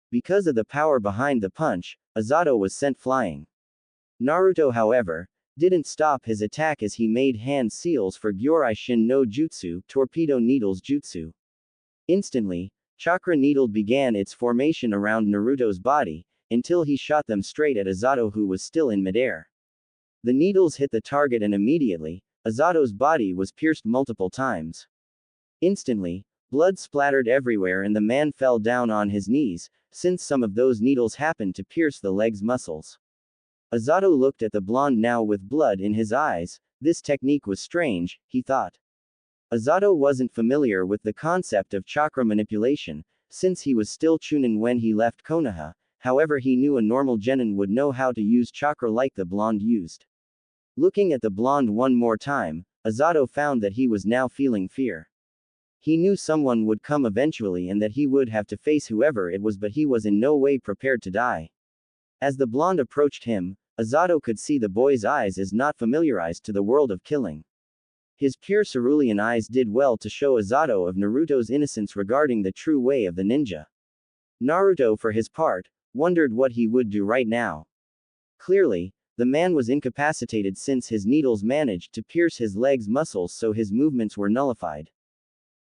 Because of the power behind the punch, Azato was sent flying. Naruto, however, didn't stop his attack as he made hand seals for Gyorai Shin no Jutsu, Torpedo Needles Jutsu. Instantly, chakra needle began its formation around Naruto's body, until he shot them straight at Azato, who was still in midair. The needles hit the target and immediately, Azato's body was pierced multiple times. Instantly, blood splattered everywhere and the man fell down on his knees, since some of those needles happened to pierce the leg's muscles. Azato looked at the blonde now with blood in his eyes. This technique was strange, he thought. Azato wasn't familiar with the concept of chakra manipulation, since he was still Chunin when he left Konoha. However, he knew a normal genin would know how to use chakra like the blonde used. Looking at the blonde one more time, Azato found that he was now feeling fear. He knew someone would come eventually and that he would have to face whoever it was, but he was in no way prepared to die. As the blonde approached him, Azato could see the boy's eyes as not familiarized to the world of killing. His pure cerulean eyes did well to show Azato of Naruto's innocence regarding the true way of the ninja. Naruto, for his part, wondered what he would do right now. Clearly, the man was incapacitated since his needles managed to pierce his leg's muscles, so his movements were nullified.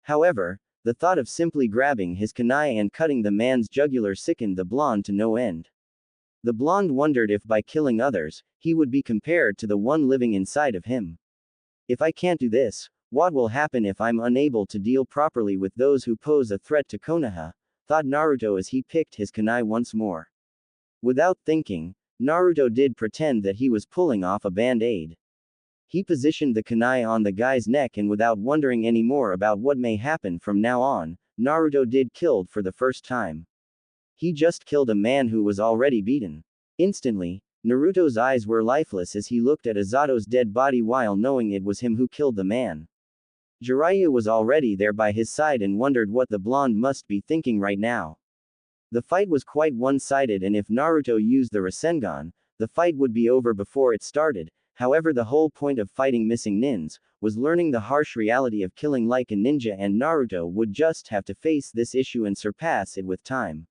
However, the thought of simply grabbing his kunai and cutting the man's jugular sickened the blonde to no end. The blonde wondered if by killing others, he would be compared to the one living inside of him. If I can't do this, what will happen if I'm unable to deal properly with those who pose a threat to Konoha? Thought Naruto as he picked his kunai once more. Without thinking, Naruto did pretend that he was pulling off a band-aid. He positioned the kunai on the guy's neck, and without wondering any more about what may happen from now on, Naruto did killed for the first time. He just killed a man who was already beaten. Instantly, Naruto's eyes were lifeless as he looked at Azato's dead body while knowing it was him who killed the man. Jiraiya was already there by his side and wondered what the blonde must be thinking right now. The fight was quite one-sided, and if Naruto used the Rasengan, the fight would be over before it started. However, the whole point of fighting missing nins was learning the harsh reality of killing like a ninja, and Naruto would just have to face this issue and surpass it with time.